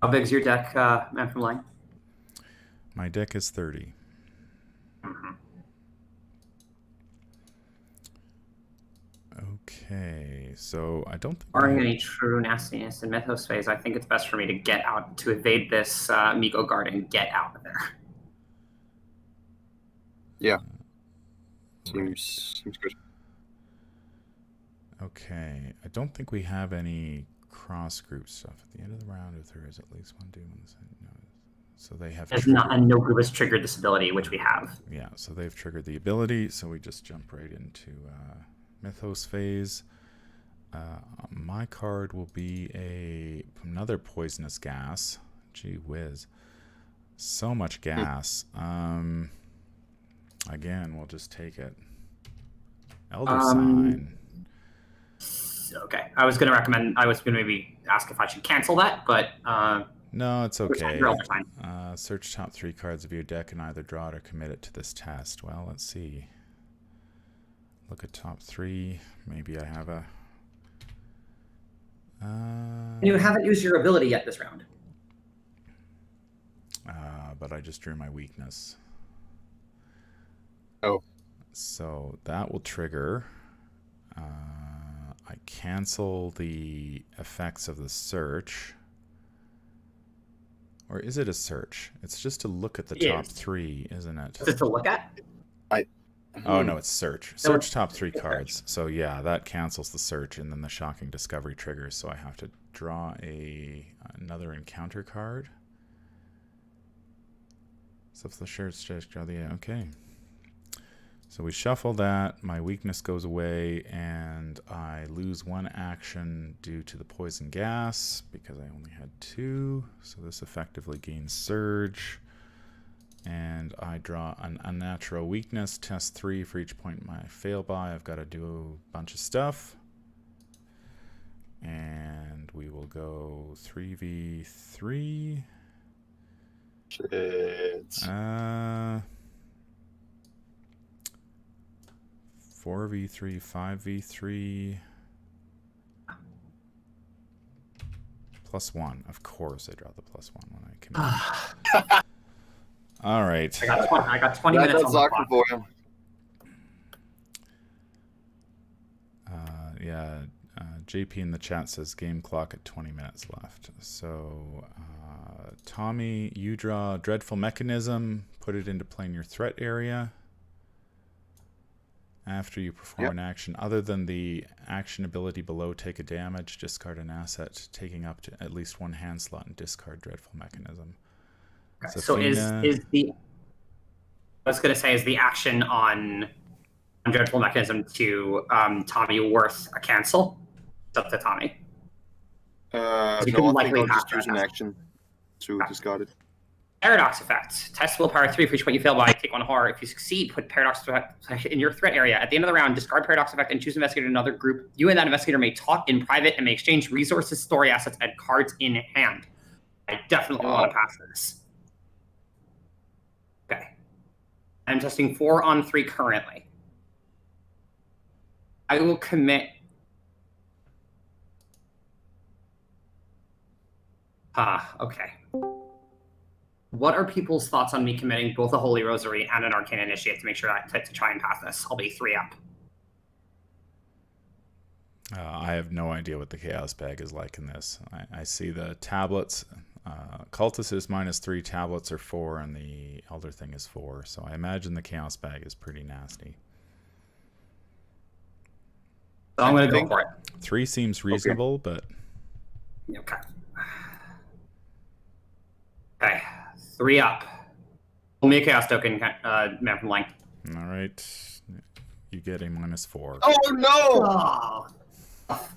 How big's your deck, Man from Line? My deck is 30. Okay, so I don't think... Barring any true nastiness in Mythos phase, I think it's best for me to get out, to evade this Migo Guard and get out of there. Yeah. Seems good. Okay, I don't think we have any cross-group stuff. At the end of the round, if there is at least one doom on the side, no. So they have... There's not, and no group has triggered this ability, which we have. Yeah, so they've triggered the ability, so we just jump right into Mythos phase. My card will be another poisonous gas. Gee whiz. So much gas. Again, we'll just take it. Elder Sign. Okay, I was going to maybe ask if I should cancel that, but... no, it's okay. Elder Sign. Search top 3 cards of your deck and either draw it or commit it to this test. Well, let's see. Look at top 3. Maybe I have a... You haven't used your ability yet this round. But I just drew my weakness. Oh. So that will trigger. I cancel the effects of the search. Or is it a search? It's just to look at the top 3, isn't it? Is it to look at? Oh, no, it's search. Search top 3 cards. So, yeah, that cancels the search, and then the shocking discovery triggers. So I have to draw another encounter card. So if the shirt's just draw the... Okay. So we shuffle that. My weakness goes away, and I lose 1 action due to the poison gas because I only had 2. So this effectively gains surge. And I draw an unnatural weakness, test 3 for each point I fail by. I've got to do a bunch of stuff. And we will go 3v3. Shit. 4v3, 5v3. +1. Of course I draw the +1 when I commit. All right. I got 20 minutes on the clock. For you. Yeah, JP in the chat says game clock at 20 minutes left. So, Tommy, you draw Dreadful Mechanism, put it into play in your threat area. After you perform an action, other than the action ability below, take a damage, discard an asset, taking up to at least 1 hand slot, and discard Dreadful Mechanism. Okay, so is the I was going to say, is the action on Dreadful Mechanism to Tommy worth a cancel? It's up to Tommy. No, I think I'll just use an action to discard it. Paradox effect. Test willpower 3 for each point you fail by. Take 1 horror. If you succeed, put paradox effect in your threat area. At the end of the round, discard paradox effect and choose investigator in another group. You and that investigator may talk in private and may exchange resources, story assets, and cards in hand. I definitely want to pass this. Okay. I'm testing 4 on 3 currently. I will commit. Okay. What are people's thoughts on me committing both a Holy Rosary and an Arcane Initiate to make sure that to try and pass this? I'll be 3 up. I have no idea what the Chaos Bag is like in this. I see the tablets. Cultist is -3, tablets are 4, and the Elder thing is 4. So I imagine the Chaos Bag is pretty nasty. So I'm going to go for it. 3 seems reasonable, but... Okay. Okay. 3 up. Only a Chaos token, man from length. All right. You get a -4. Oh, no! Oh.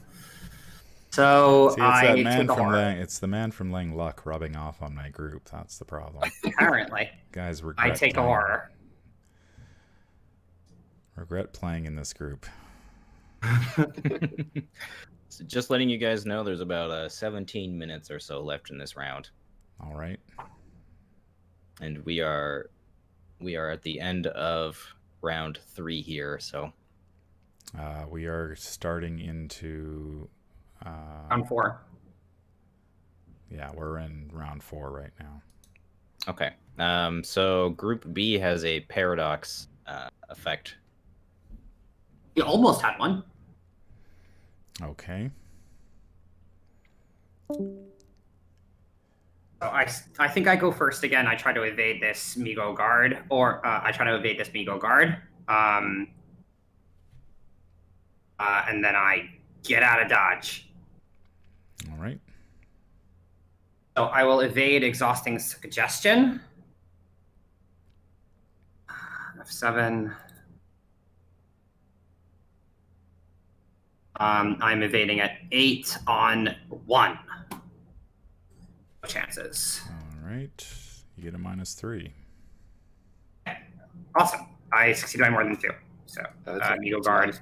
So See, it's the man from Lang Luck rubbing off on my group. That's the problem. Apparently. Guys, I take a horror. Regret playing in this group. So just letting you guys know, there's about 17 minutes or so left in this round. All right. And we are at the end of round 3 here, so we are starting into Round 4. Yeah, we're in round 4 right now. Okay. So Group B has a paradox effect. You almost had one. Okay. So I think I go first again. I try to evade this Migo guard, or I try to evade this Migo guard. And then I get out of dodge. All right. So I will evade exhausting suggestion. F7. I'm evading at 8 on 1. No chances. All right. You get a -3. Okay. Awesome. I succeeded by more than 2. So Migo guard.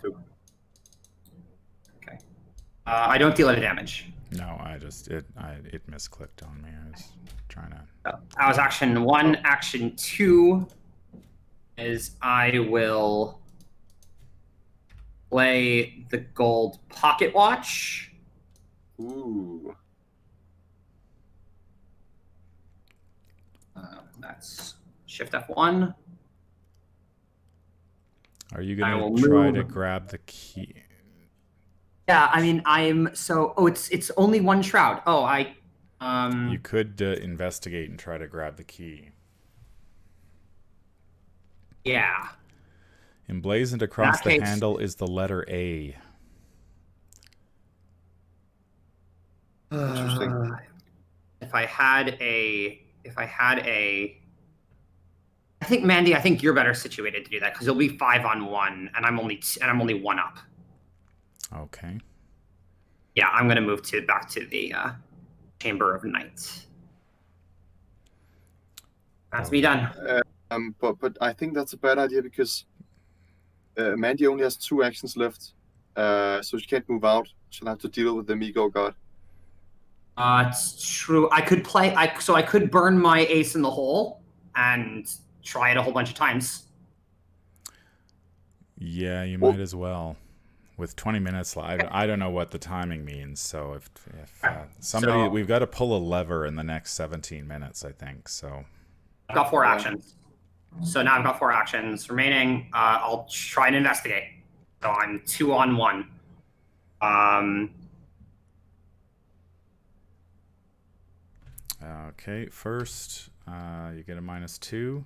Okay. I don't deal any damage. No, it misclicked on me. I was trying to. So that was action 1. Action 2 is I will play the gold pocket watch. Ooh. That's Shift F1. Are you going to try to grab the key? Yeah, I mean, it's only 1 shroud. Oh, You could investigate and try to grab the key. Yeah. Emblazoned across the handle is the letter A. Interesting. If I had a, I think Mandy, I think you're better situated to do that because it'll be 5 on 1, and I'm only 1 up. Okay. Yeah, I'm gonna move back to the Chamber of Night. That's me done. But I think that's a bad idea because Mandy only has 2 actions left, so she can't move out. She'll have to deal with the Migo god. It's true. I could play. So I could burn my ace in the hole and try it a whole bunch of times. Yeah, you might as well. With 20 minutes live, I don't know what the timing means. So if somebody, we've got to pull a lever in the next 17 minutes, I think. So I've got 4 actions. So now I've got 4 actions remaining. I'll try and investigate. So I'm 2 on 1. Okay, first you get a -2.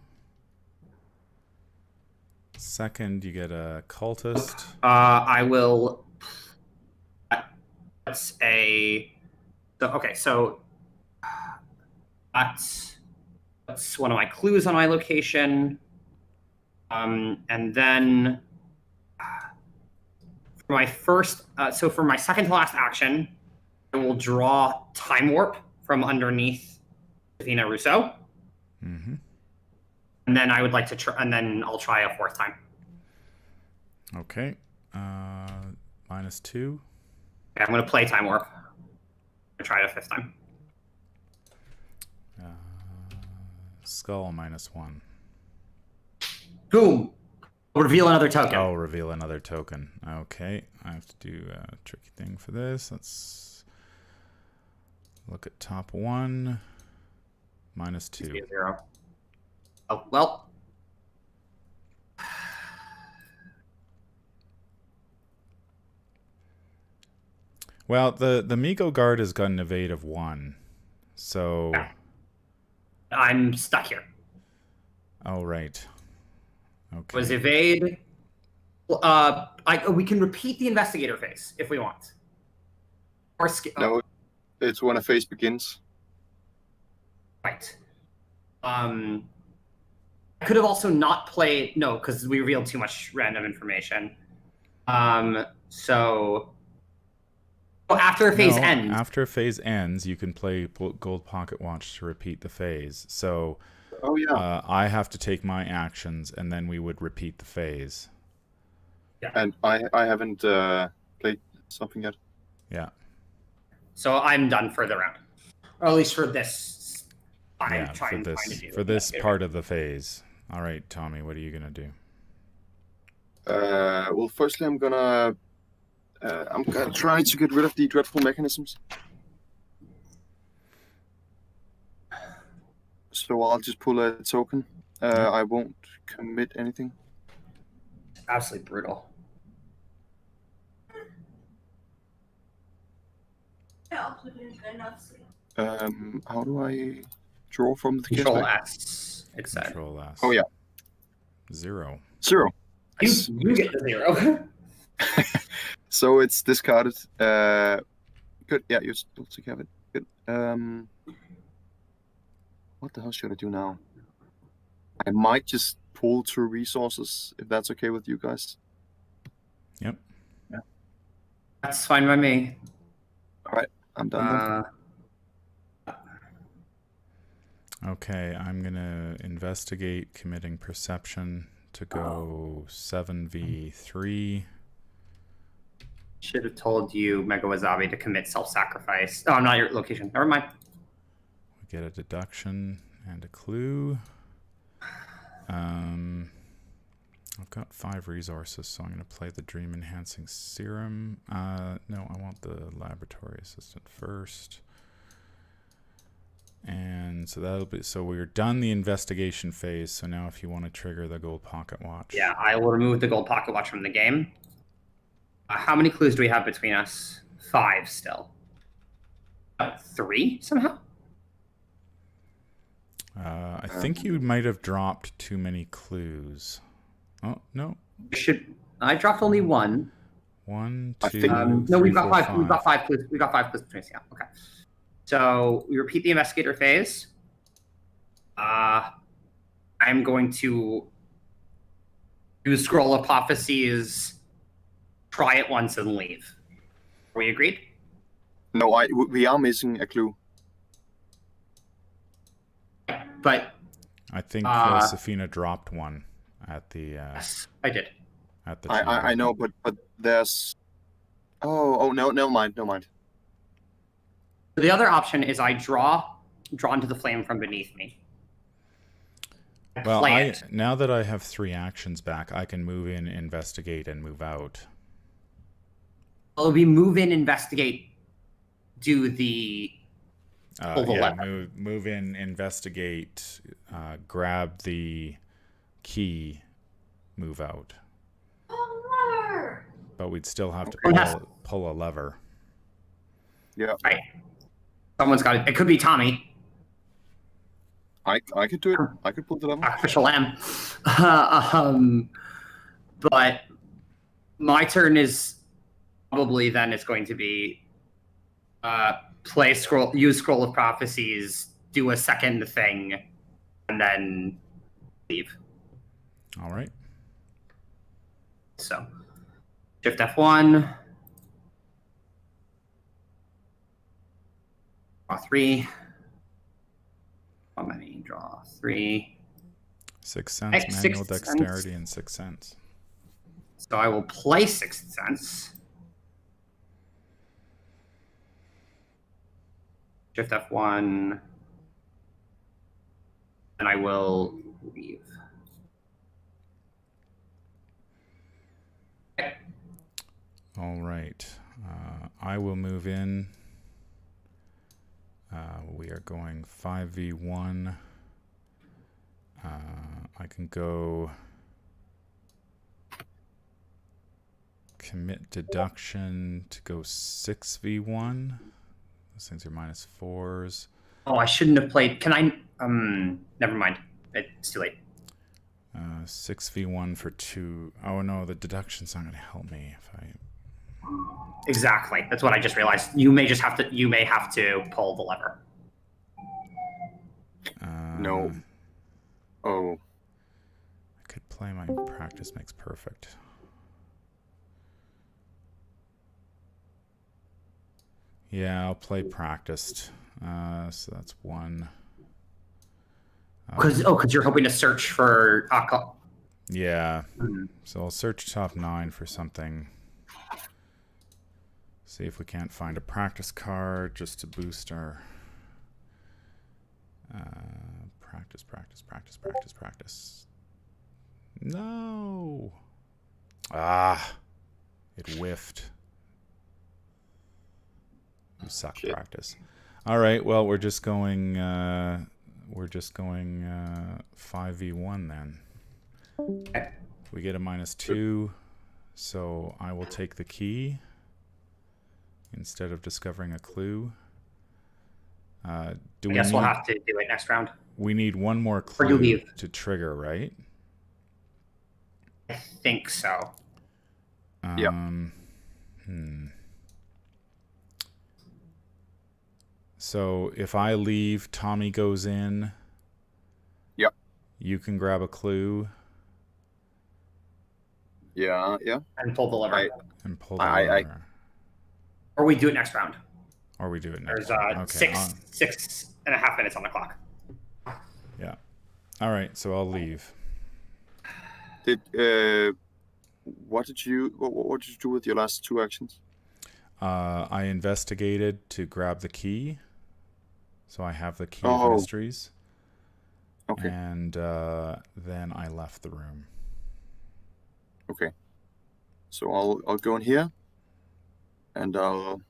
Second, you get a cultist. I will. That's a. So, okay, so that's one of my clues on my location. And then for my first, so for my second to last action, I will draw Time Warp from underneath Athena Rousseau. Mm-hmm. And then I would like to try, and then I'll try a 4th time. Okay. -2. Okay, I'm going to play Time Warp. I'm going to try it a 5th time. Skull -1. Boom! Reveal another token. Oh, reveal another token. Okay, I have to do a tricky thing for this. Let's look at top 1. -2. 0. Oh, well. Well, the Migo guard has got an evade of 1. So I'm stuck here. oh, right. Okay. Was evade. We can repeat the investigator phase if we want. Or No, it's when a phase begins. Right. I could have also not played. No, because we revealed too much random information. So after a phase ends. After a phase ends, you can play Gold Pocket Watch to repeat the phase. So Oh yeah. I have to take my actions, and then we would repeat the phase. Yeah. And I haven't played something yet. Yeah. So I'm done for the round, or at least for this. Yeah, for this part of the phase. All right, Tommy, what are you gonna do? Well, firstly, I'm gonna try to get rid of the dreadful mechanisms. So I'll just pull a token. I won't commit anything. Absolutely brutal. How do I draw from the Control case? S. It said. Control S. Oh yeah, 0. 0. You get the 0. So it's discarded. Good. Yeah, you still take care of it. Good. What the hell should I do now? I might just pull 2 resources if that's okay with you guys. Yep. Yeah. That's fine by me. All right, I'm done. Okay, I'm gonna investigate committing perception to go 7v3. Should have told you, Mega Wasabi, to commit self-sacrifice. Oh, not your location. Never mind. We get a deduction and a clue. I've got 5 resources, so I'm going to play the Dream Enhancing Serum. No, I want the Laboratory Assistant first. And so that'll be, so we're done the investigation phase. So now if you want to trigger the Gold Pocket Watch. Yeah, I will remove the Gold Pocket Watch from the game. How many clues do we have between us? 5 still. 3 somehow? I think you might have dropped too many clues. Oh, no. I dropped only 1. 1, I 2, think- No, 3, we've got 4, 5. We've got 5 clues. We've got 5 clues between us. Yeah, okay. So we repeat the investigator phase. I'm going to use Scroll of Prophecies, try it once, and leave. Are we agreed? No, we are missing a clue. But I think Safina dropped one at the yes, I did. at the. I know, but there's. Oh no, never mind. The other option is I draw into the flame from beneath me. Well, Play it. now that I have 3 actions back, I can move in, investigate, and move out. It'll be move in, investigate, do the pull the lever. Move in, investigate, grab the key, move out. But we'd still have to pull a lever. Yeah. Right. Someone's got it. It could be Tommy. I could do it. I could pull the lever. Artificial lamb. But my turn is probably then it's going to be use Scroll of Prophecies, do a second thing, and then leave. All right. So Shift F1. Draw 3. How many? Draw 3. 6 Sense, manual dexterity, and 6 Sense. So I will play Sixth Sense. Shift F1. And I will leave. Okay. All right. I will move in. We are going 5v1. I can go commit deduction to go 6v1. Those things are -4s. Oh, I shouldn't have played. Can I? Never mind. It's too late. 6v1 for 2. Oh no, the deduction's not going to help me if I. Exactly. That's what I just realized. You may have to pull the lever. No. Oh. I could play my practice makes perfect. Yeah, I'll play practiced. So that's 1. Because you're hoping to search for Yeah. So I'll search top 9 for something. See if we can't find a practice card just to boost our practice. No. It whiffed. You suck. Shit. Practice. All right. Well, we're just going 5v1 then. Okay. We get a -2, so I will take the key instead of discovering a clue. I guess we'll have to do it next round. We need one more Or you clue leave. to trigger, right? I think so. So if I leave, Tommy goes in. Yep. You can grab a clue. Yeah. And pull the lever. And pull the lever. Or we do it next round. Or we do it next There's round. Okay. 6.5 minutes on the clock. Yeah. All right. So I'll leave. What did you do with your last 2 actions? I investigated to grab the key. So I have the key of mysteries. Okay. And then I left the room. Okay. So I'll go in here, and I'll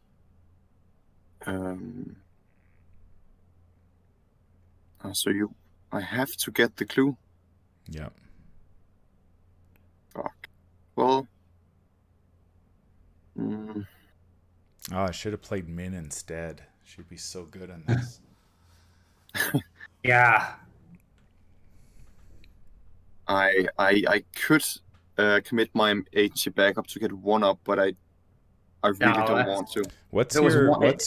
I have to get the clue. Yep. Fuck. Well. Oh, I should have played Min instead. She'd be so good in this. Yeah. I could commit my agency back up to get 1 up, but I really don't want to. What's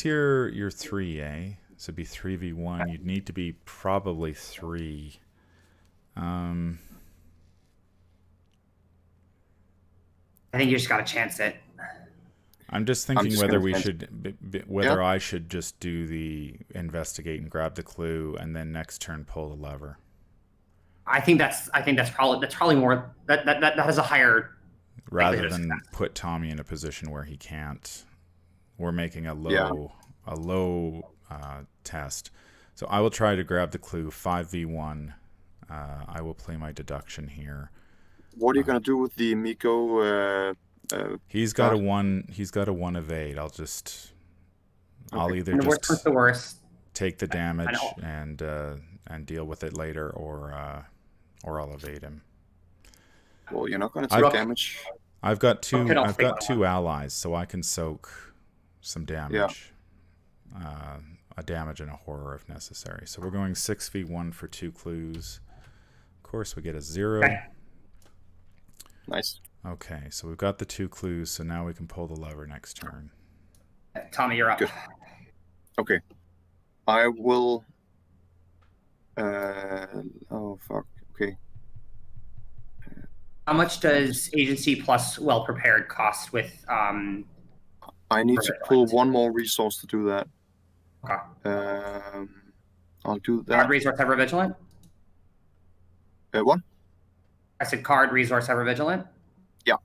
your 3, eh? So it'd be 3v1. You'd need to be probably 3. I think you just gotta chance it. I'm just thinking whether we should, Yeah. I should just do the investigate and grab the clue, and then next turn pull the lever. I think that's probably more that has a higher Rather likelihood of than success. put Tommy in a position where he can't. We're making a low low test. So I will try to grab the clue 5v1. I will play my deduction here. What are you gonna do with the Miko? He's got a God. one. He's got a 1 evade. I'll either And the worst comes just to worst. take the damage know. and deal with it later, or I'll evade him. Well, you're not gonna I've take got- damage. I've got two. Okay, I'll I've take got one. 2 allies, so I can soak some damage. A damage and a horror if necessary. So we're going 6v1 for 2 clues. Of course, we get a 0. Okay. Nice. Okay, so we've got the 2 clues. So now we can pull the lever next turn. Tommy, you're up. Good. Okay. I will. Oh fuck. Okay. How much does agency plus well prepared cost with I need to pull one more resource to do that. Okay. I'll do card that. resource ever vigilant? What? I said card resource ever vigilant. Yeah.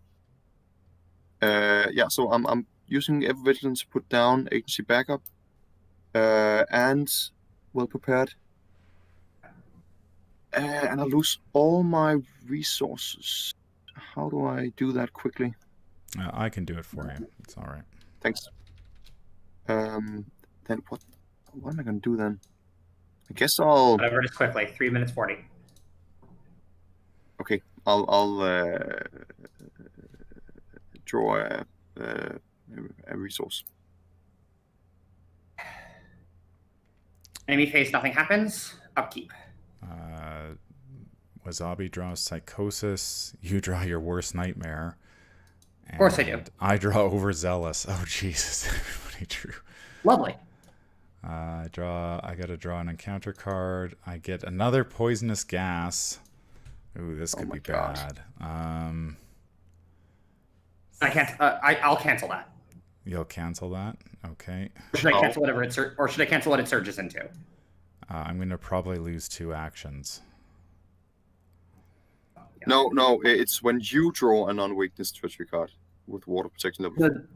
So I'm using Ever Vigilance to put down agency backup, and well prepared. And I lose all my resources. How do I do that quickly? I can do it for you. It's all right. Thanks. Then what am I gonna do then? I guess I'll. Whatever it is quickly. 3 minutes 40. Okay, I'll draw a resource. Enemy phase, nothing happens. Upkeep. Wasabi draws Psychosis. You draw your worst nightmare. Of course I do. I draw Overzealous. Oh Jesus! Everybody drew. Lovely. I gotta draw an encounter card. I get another poisonous gas. Ooh, this could my be God. bad. I can't. I'll cancel that. You'll cancel that. Okay. Or should I Oh. cancel whatever it or should I cancel what it surges into? I'm gonna probably lose 2 actions. No, it's when you draw a non-weakness treachery card with water protection level.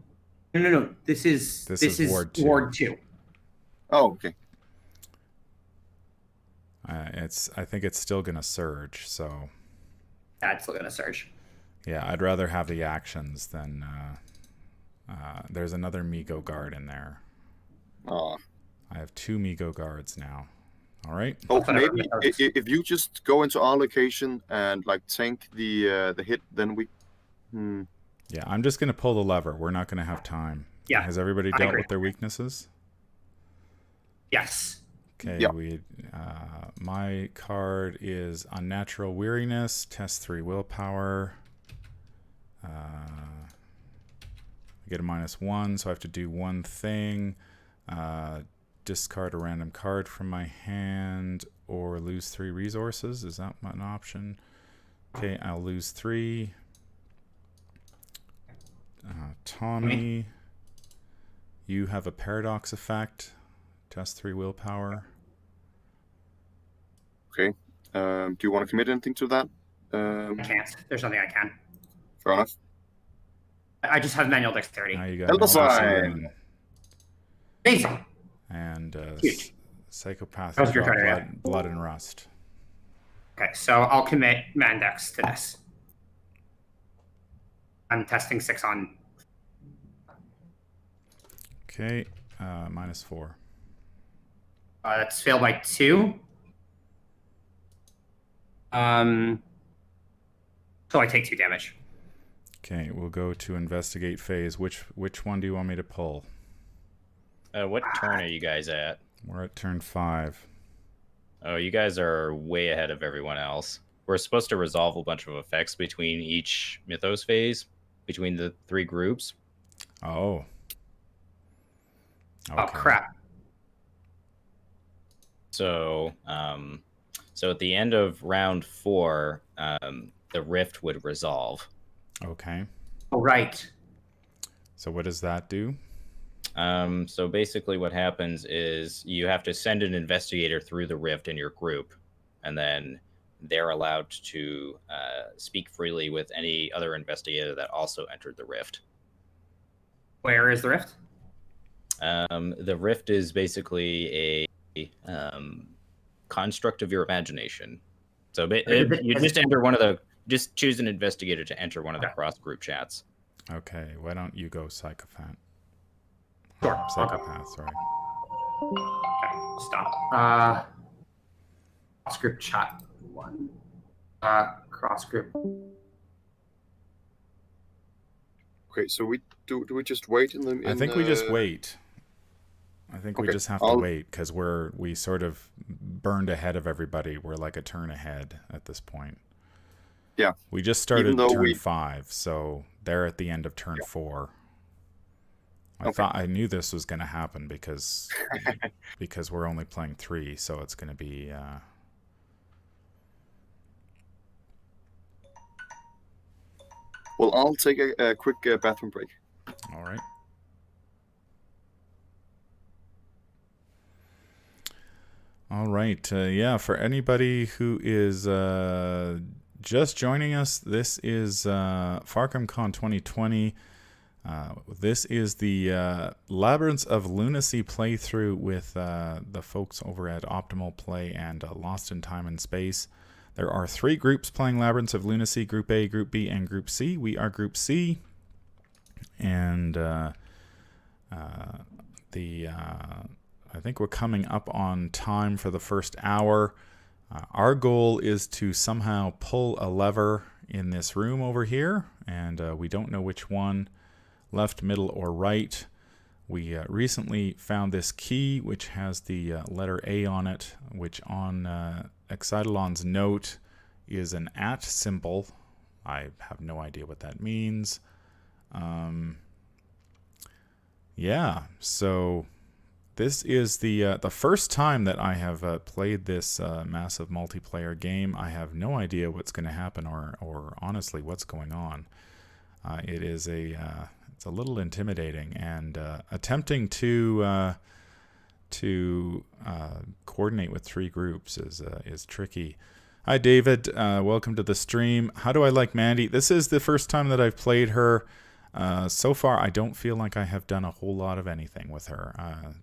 No. This is Ward 2. Ward 2. Oh, okay. I think it's still gonna surge. So That's still gonna surge. yeah, I'd rather have the actions than. There's another Migo guard in there. Oh, I have 2 Migo guards now. All right. oh Whatever. maybe if you just go into our location and like tank the hit, then we. Yeah, I'm just gonna pull the lever. We're not gonna have time. Yeah, Has everybody I dealt agree. with their weaknesses? Yes. Okay. Yeah. My card is Unnatural Weariness. Test 3 Willpower. I get a -1, so I have to do one thing. Discard a random card from my hand or lose 3 resources. Is that an option? Okay, I'll lose 3. Tommy, you have a paradox effect. Test 3 willpower. Okay. Do you want to commit anything to that? I can't. There's nothing I can. Fair enough. I just have manual dexterity. Now you got Elder Elder sign. Sign Amazing. and Huge. Psychopath. How's your draw turn again? blood and Rust. Okay, so I'll commit Mandex to this. I'm testing 6 on. Okay, -4. That's failed by 2. So I take 2 damage. Okay, we'll go to investigate phase. Which one do you want me to pull? What turn are you guys at? We're at turn 5. Oh, you guys are way ahead of everyone else. We're supposed to resolve a bunch of effects between each Mythos phase, between the 3 groups. Oh. Oh, Okay. crap. So, so at the end of round 4, the rift would resolve. Okay. Oh, right. So what does that do? So basically what happens is you have to send an investigator through the rift in your group, and then they're allowed to speak freely with any other investigator that also entered the rift. Where is the rift? The rift is basically a construct of your imagination. So you just enter one of the. Just choose an investigator to enter one of the cross group chats. Okay, why don't you go psychopath? Sure. Psychopath, sorry. Okay, stop. Cross group chat 1. Cross group. Okay, so do we just wait in the? I think we just wait. I think we Okay, just have to wait because we sort of burned ahead of everybody. We're like a turn ahead at this point. Yeah. We just started turn we- 5, so they're at the end of turn 4. Okay. I knew this was going to happen because we're only playing 3, so it's going to be. Well, I'll take a quick bathroom break. All right. All right. Yeah, for anybody who is just joining us, this is FarcomCon 2020. This is the Labyrinths of Lunacy playthrough with the folks over at Optimal Play and Lost in Time and Space. There are 3 groups playing Labyrinths of Lunacy, Group A, Group B, and Group C. We are Group C, and I think we're coming up on time for the first hour. Our goal is to somehow pull a lever in this room over here, and we don't know which one, left, middle, or right. We recently found this key, which has the letter A on it, which on Excitolon's note is an @ symbol. I have no idea what that means. Yeah, so this is the first time that I have played this massive multiplayer game. I have no idea what's going to happen or honestly what's going on. It is it's a little intimidating, and attempting to coordinate with 3 groups is tricky. Hi David, welcome to the stream. How do I like Mandy? This is the first time that I've played her. So far, I don't feel like I have done a whole lot of anything with her.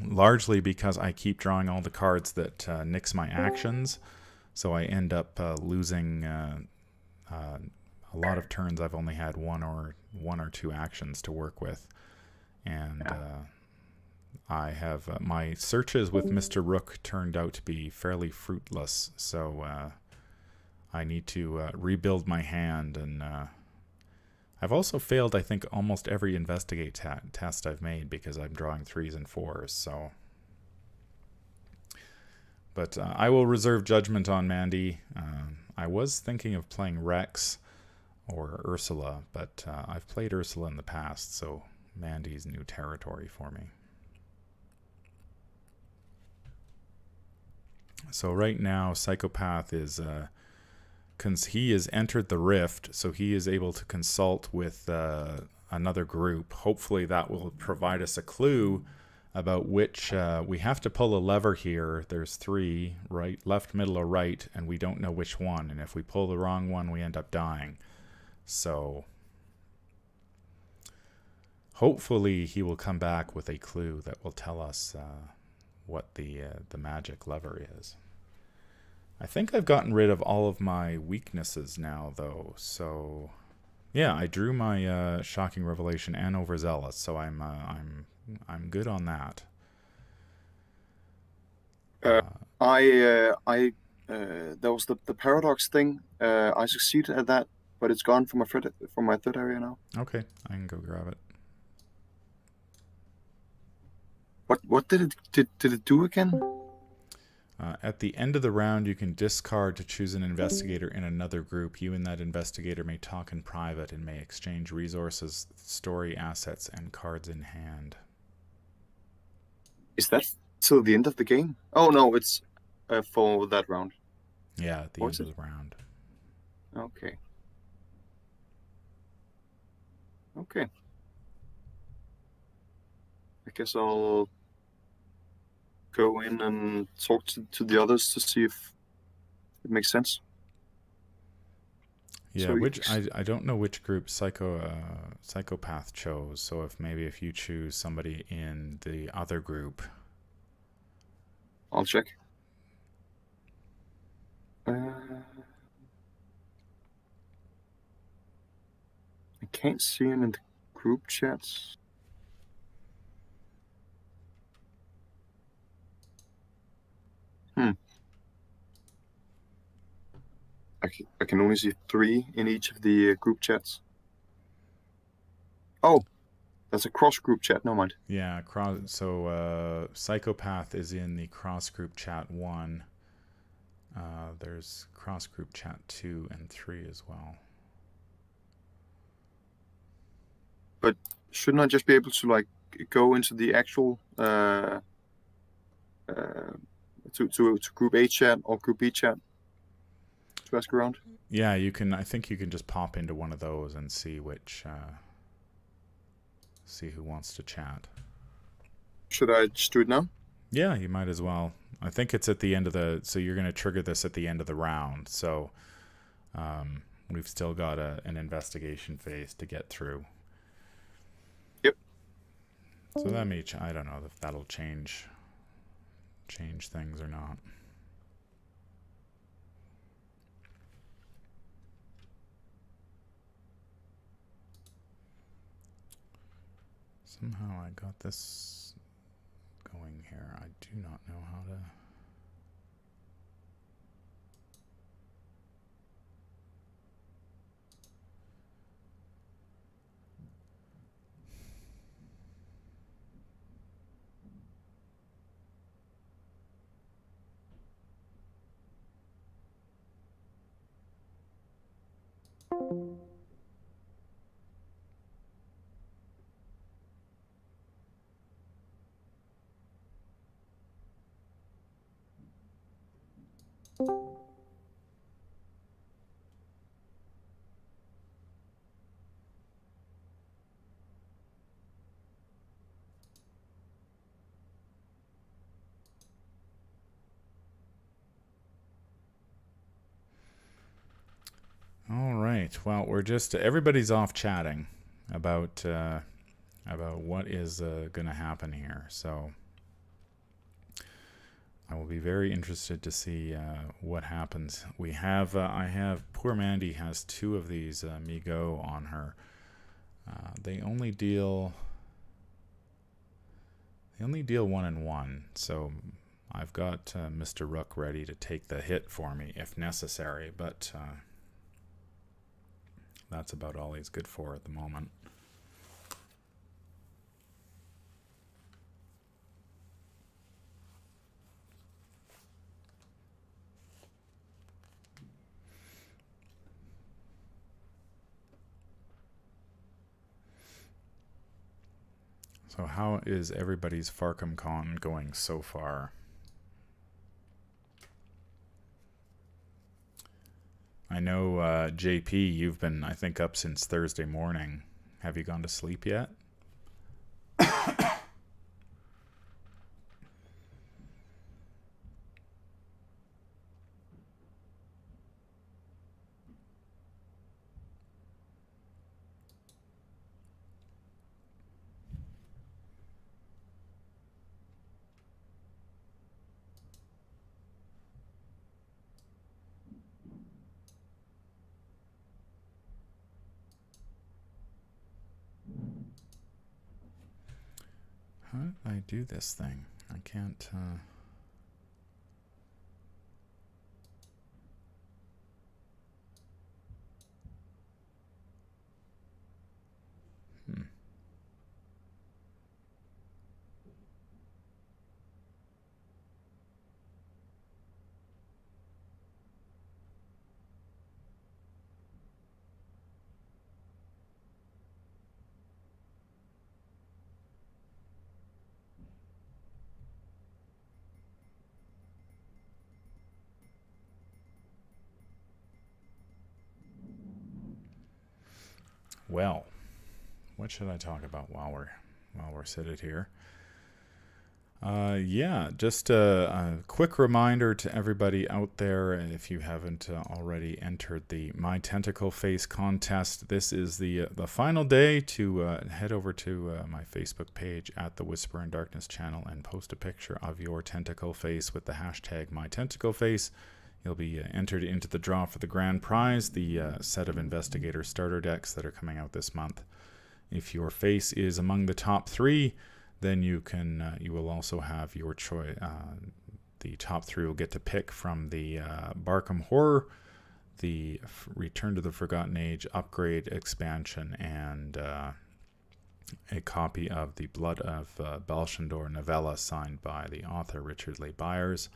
Largely because I keep drawing all the cards that nix my actions, so I end up losing a lot of turns. I've only had one or 2 actions to work with, and I have my searches with Mr. Rook turned out to be fairly fruitless, so I need to rebuild my hand, and I've also failed, I think, almost every investigate test I've made because I'm drawing 3s and 4s, so. But I will reserve judgment on Mandy. I was thinking of playing Rex or Ursula, but I've played Ursula in the past, so Mandy's new territory for me. So right now, Psychopath is... he has entered the rift, so he is able to consult with another group. Hopefully that will provide us a clue about which we have to pull a lever here. There's 3, right, left, middle, or right, and we don't know which one, and if we pull the wrong one we end up dying. So hopefully he will come back with a clue that will tell us what the magic lever is. I think I've gotten rid of all of my weaknesses now, though. So, yeah, I drew my shocking revelation and overzealous, so I'm good on that. There was the paradox thing. I succeeded at that, but it's gone from my third area now. Okay, I can go grab it. What did it do again? At the end of the round, you can discard to choose an investigator in another group. You and that investigator may talk in private and may exchange resources, story assets, and cards in hand. Is that till the end of the game? Oh no, it's for that round. Yeah, at the end of the round. Okay. Okay. I guess I'll go in and talk to the others to see if it makes sense. Yeah, So which I don't know which group psychopath chose. So if you choose somebody in the other group, I'll check. I can't see him in the group chats. I can only see 3 in each of the group chats. Oh, that's a cross group chat. No mind. yeah, psychopath is in the cross group chat 1. There's cross group chat 2 and 3 as well. But shouldn't I just be able to like go into the actual to group A chat or group B chat to ask around? Yeah, you can. I think you can just pop into one of those and see see who wants to chat. Should I just do it now? Yeah, you might as well. I think it's at the end of so you're going to trigger this at the end of the round. So we've still got an investigation phase to get through. Yep. So that may, I don't know if that'll change things or not. Somehow I got this going here. I do not know how to... All right. Well, everybody's off chatting about what is going to happen here. So I will be very interested to see what happens. Poor Mandy has 2 of these Migo on her. They only deal 1 and 1. So I've got Mr. Rook ready to take the hit for me if necessary, but that's about all he's good for at the moment. So how is everybody's Farcom Con going so far? I know, JP, you've been, I think, up since Thursday morning. Have you gone to sleep yet? How did I do this thing? I can't... Well, what should I talk about while we're seated here? Yeah, just a quick reminder to everybody out there, if you haven't already entered the My Tentacle Face contest, this is the final day to head over to my Facebook page at the Whisper in Darkness channel and post a picture of your tentacle face with the hashtag My Tentacle Face. You'll be entered into the draw for the grand prize, the set of Investigator starter decks that are coming out this month. If your face is among the top 3, then you will also have your choice. The top 3 will get to pick from the Barkham Horror, the Return to the Forgotten Age upgrade expansion, and a copy of the Blood of Balshandor novella signed by the author Richard Lee Byers.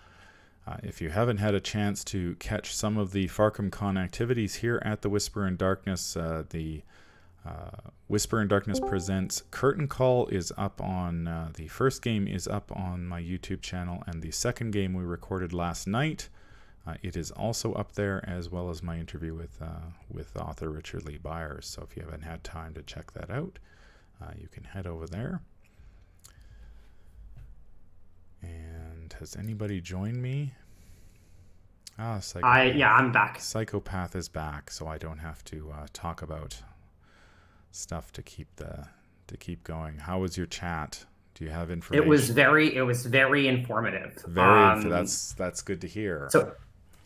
If you haven't had a chance to catch some of the FarcomCon activities here at the Whisper in Darkness, the Whisper in Darkness Presents Curtain Call is up on, the first game is up on my YouTube channel, and the second game we recorded last night, it is also up there, as well as my interview with author Richard Lee Byers. So if you haven't had time to check that out, you can head over there. And has anybody joined me? Yeah, I'm back. Psychopath is back, so I don't have to talk about stuff to keep going. How was your chat? Do you have information? It was very informative. That's good to hear. So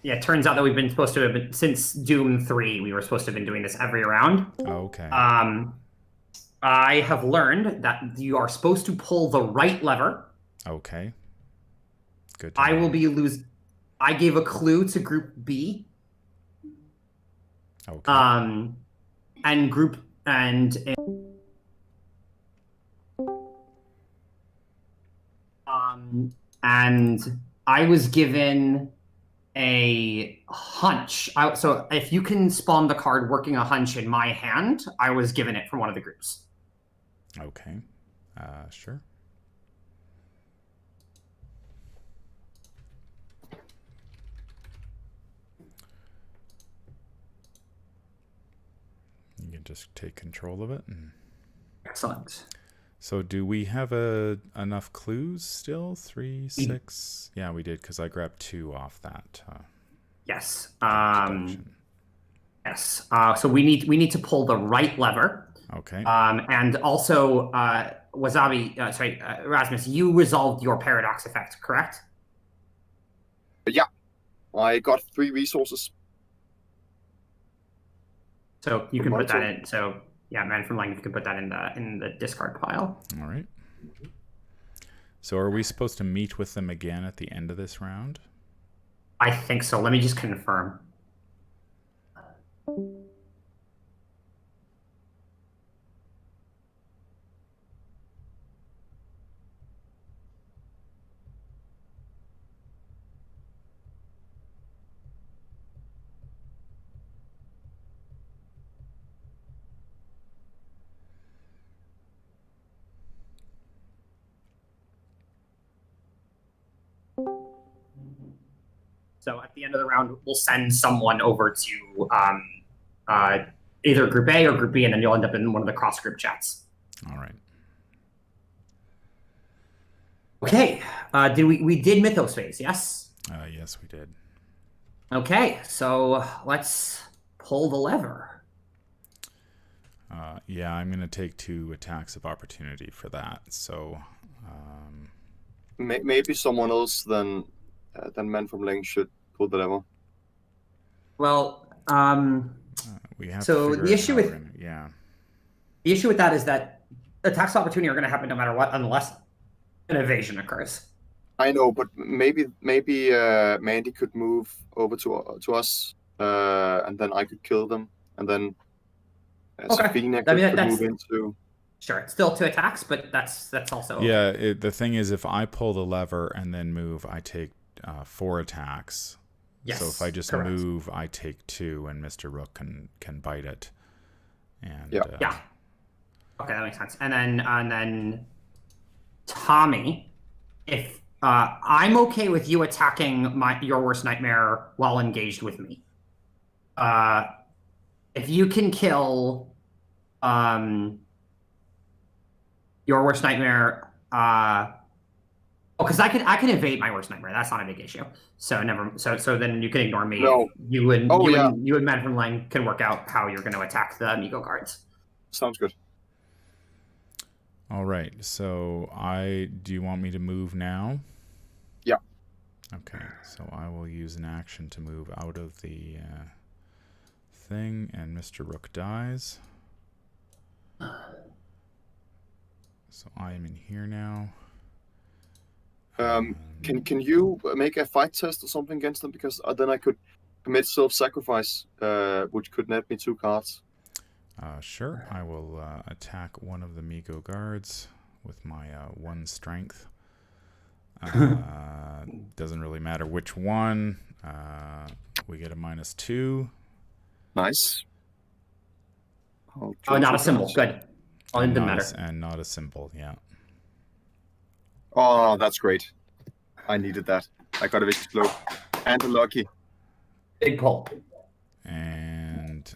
yeah, it turns out that we've been supposed to have been, since Doom 3, we were supposed to have been doing this every round. Okay. I have learned that you are supposed to pull the right lever. Okay. Good. I gave a clue to Group B. Okay. And I was given a hunch. So if you can spawn the card working a hunch in my hand, I was given it from one of the groups. Okay. Sure. You can just take control of it. Excellent. So do we have enough clues still? 3, 6? Yeah, we did, because I grabbed 2 off that. Yes. Deduction. Yes. So we need to pull the right lever. Okay. And also, Rasmus, you resolved your paradox effect, correct? Yeah. I got 3 resources. So you can put that in. So yeah, Man from Lang, you can put that in the discard pile. All right. So are we supposed to meet with them again at the end of this round? I think so. Let me just confirm. So at the end of the round, we'll send someone over to either Group A or Group B, and then you'll end up in one of the cross-group chats. All right. Okay. We did Mythos phase, yes? Yes, we did. Okay, so let's pull the lever. Yeah, I'm going to take 2 attacks of opportunity for that. So maybe someone else than Man from Lang should pull the lever. Well, we have so to the issue with the issue with that is that attacks of opportunity are going to happen no matter what, unless an evasion occurs. I know, but maybe Mandy could move over to us, and then I could kill them, and then Safina could move into. Sure, it's still 2 attacks, but that's also yeah. The thing is, if I pull the lever and then move, I take 4 attacks. Yes, so if I just move, I take 2, and Mr. Rook can bite it. And yeah. Okay, that makes sense. And then Tommy, if I'm okay with you attacking your worst nightmare while engaged with me. If you can kill your worst nightmare, because I can evade my worst nightmare. That's not a big issue. So so then you can ignore me. No. You and Oh, yeah. you and Man from Lang can work out how you're going to attack the Amigo guards. Sounds good. All right. So do you want me to move now? Yeah. Okay. So I will use an action to move out of the thing, and Mr. Rook dies. So I am in here now. Can you make a fight test or something against them? Because then I could commit self-sacrifice, which could net me 2 cards. Sure. I will attack one of the Migo guards with my 1 strength. Doesn't really matter which one. We get a -2. Nice. Oh, not a symbol. Good. Oh, it didn't matter. And not a symbol, yeah. Oh, that's great. I needed that. I got a vicious blow. And a lucky. Big pull. And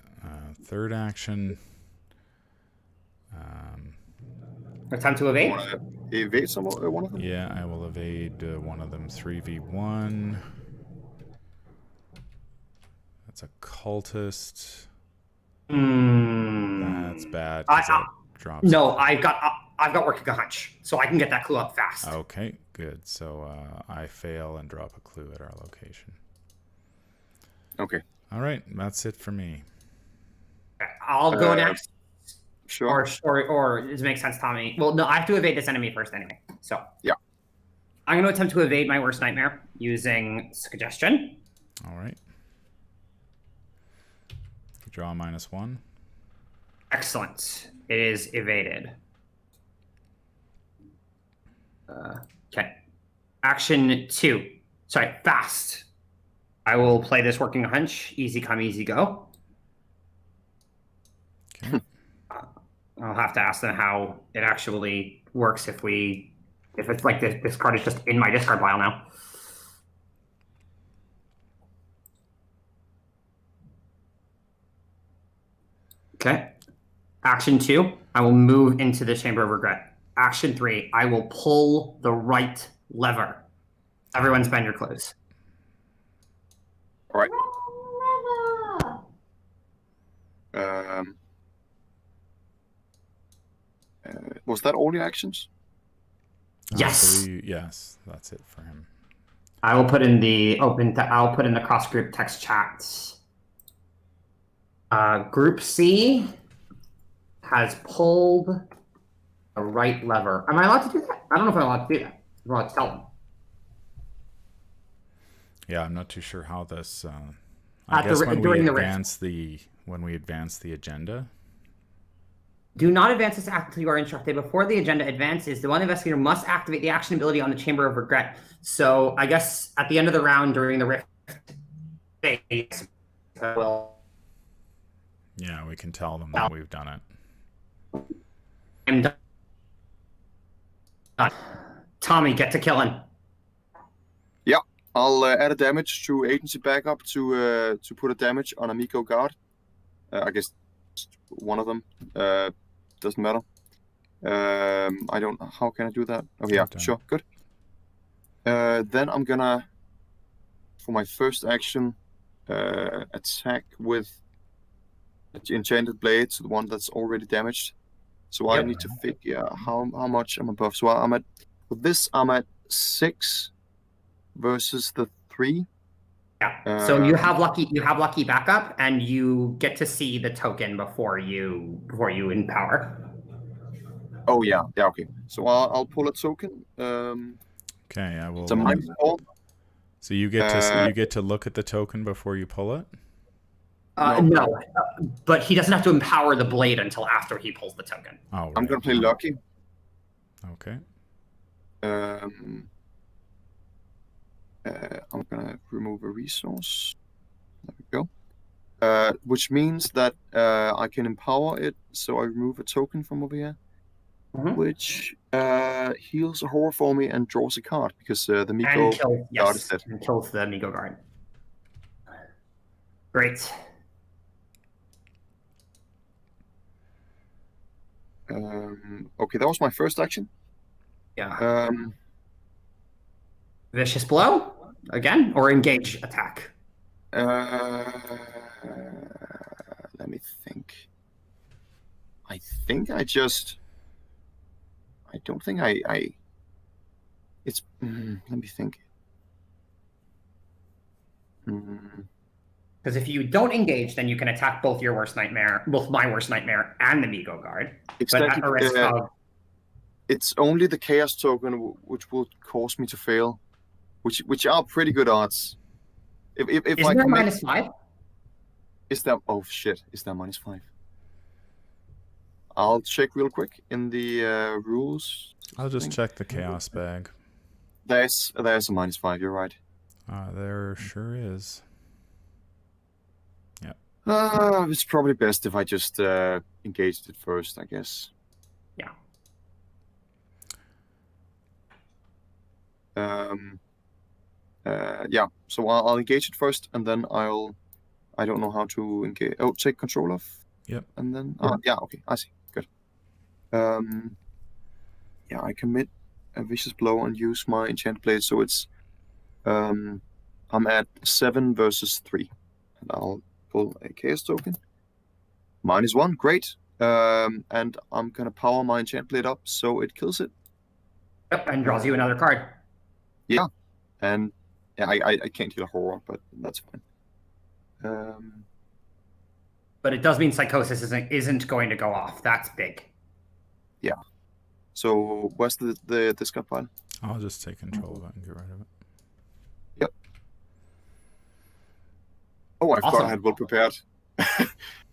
third action. Time to evade? Evade one of them? Yeah, I will evade one of them. 3v1. That's a cultist. That's bad. Drops. No, I've got working a hunch, so I can get that clue up fast. Okay, good. So I fail and drop a clue at our location. Okay. All right, that's it for me. I'll go next. Sure. Or does it make sense, Tommy? Well, no, I have to evade this enemy first anyway. So yeah, I'm going to attempt to evade my worst nightmare using suggestion. All right. Draw -1. Excellent. It is evaded. Okay. Action 2. Sorry, fast. I will play this working a hunch. Easy come, easy go. Okay. I'll have to ask them how it actually works if it's like this card is just in my discard pile now. Okay. Action 2, I will move into the Chamber of Regret. Action 3, I will pull the right lever. Everyone spend your clues. All right. Was that all your actions? Yes. Yes, that's it for him. I will put in the I'll put in the cross group text chats. Group C has pulled the right lever. Am I allowed to do that? I don't know if I'm allowed to do that. I'm allowed to tell them. Yeah, I'm not too sure how this. I guess when we advance the agenda. Do not advance this act until you are instructed. Before the agenda advances, the one investigator must activate the action ability on the Chamber of Regret. So I guess at the end of the round during the rift phase, yeah, we can tell them that we've done it. I'm done. Tommy, get to killing. Yeah, I'll add a damage to agency backup to put a damage on Amigo guard. I guess one of them. Doesn't matter. I don't. How can I do that? Oh yeah, sure, good. Then I'm gonna, for my first action, attack with the enchanted blade, so the one that's already damaged. So I need to figure how much I'm above. So I'm at with this. I'm at 6 versus the 3. Yeah. So you have lucky backup, and you get to see the token before you empower. Oh yeah. Okay. So I'll pull a token. Okay, I will. It's a -4. So you get to look at the token before you pull it. No, but he doesn't have to empower the blade until after he pulls the token. Oh, right. I'm gonna play lucky. Okay. I'm gonna remove a resource. There we go. Which means that I can empower it. So I remove a token from over here, which heals a horror for me and draws a card because the Migo guard is dead. And kills the Migo guard. Great. Okay, that was my first action. Yeah. Vicious blow again, or engage attack. Let me think. I think I just. I don't think I. It's. Let me think. Because if you don't engage, then you can attack both your worst nightmare, both my worst nightmare and the Migo guard. Exactly. But at a risk of. It's only the chaos token which will cause me to fail, which are pretty good odds. If Isn't I there commit, -5? is that? Oh shit! Is that -5? I'll check real quick in the rules. I'll just check the chaos bag. There's a -5. You're right. There sure is. Yeah. It's probably best if I just engaged it first, I guess. Yeah. Yeah. So I'll engage it first, and then I don't know how to engage. Oh, take control of. Yep. And then yeah. Okay, I see. Good. Yeah, I commit a vicious blow and use my enchant blade, so it's I'm at 7 versus 3, and I'll pull a chaos token. -1, great. And I'm gonna power my enchant blade up so it kills it. Yep, and draws you another card. Yeah, and yeah, I can't heal a horror, but that's fine. But it does mean psychosis isn't going to go off. That's big. Yeah. So where's the discard pile? I'll just take control of it and get rid of it. Yep. Oh, I thought I had well prepared.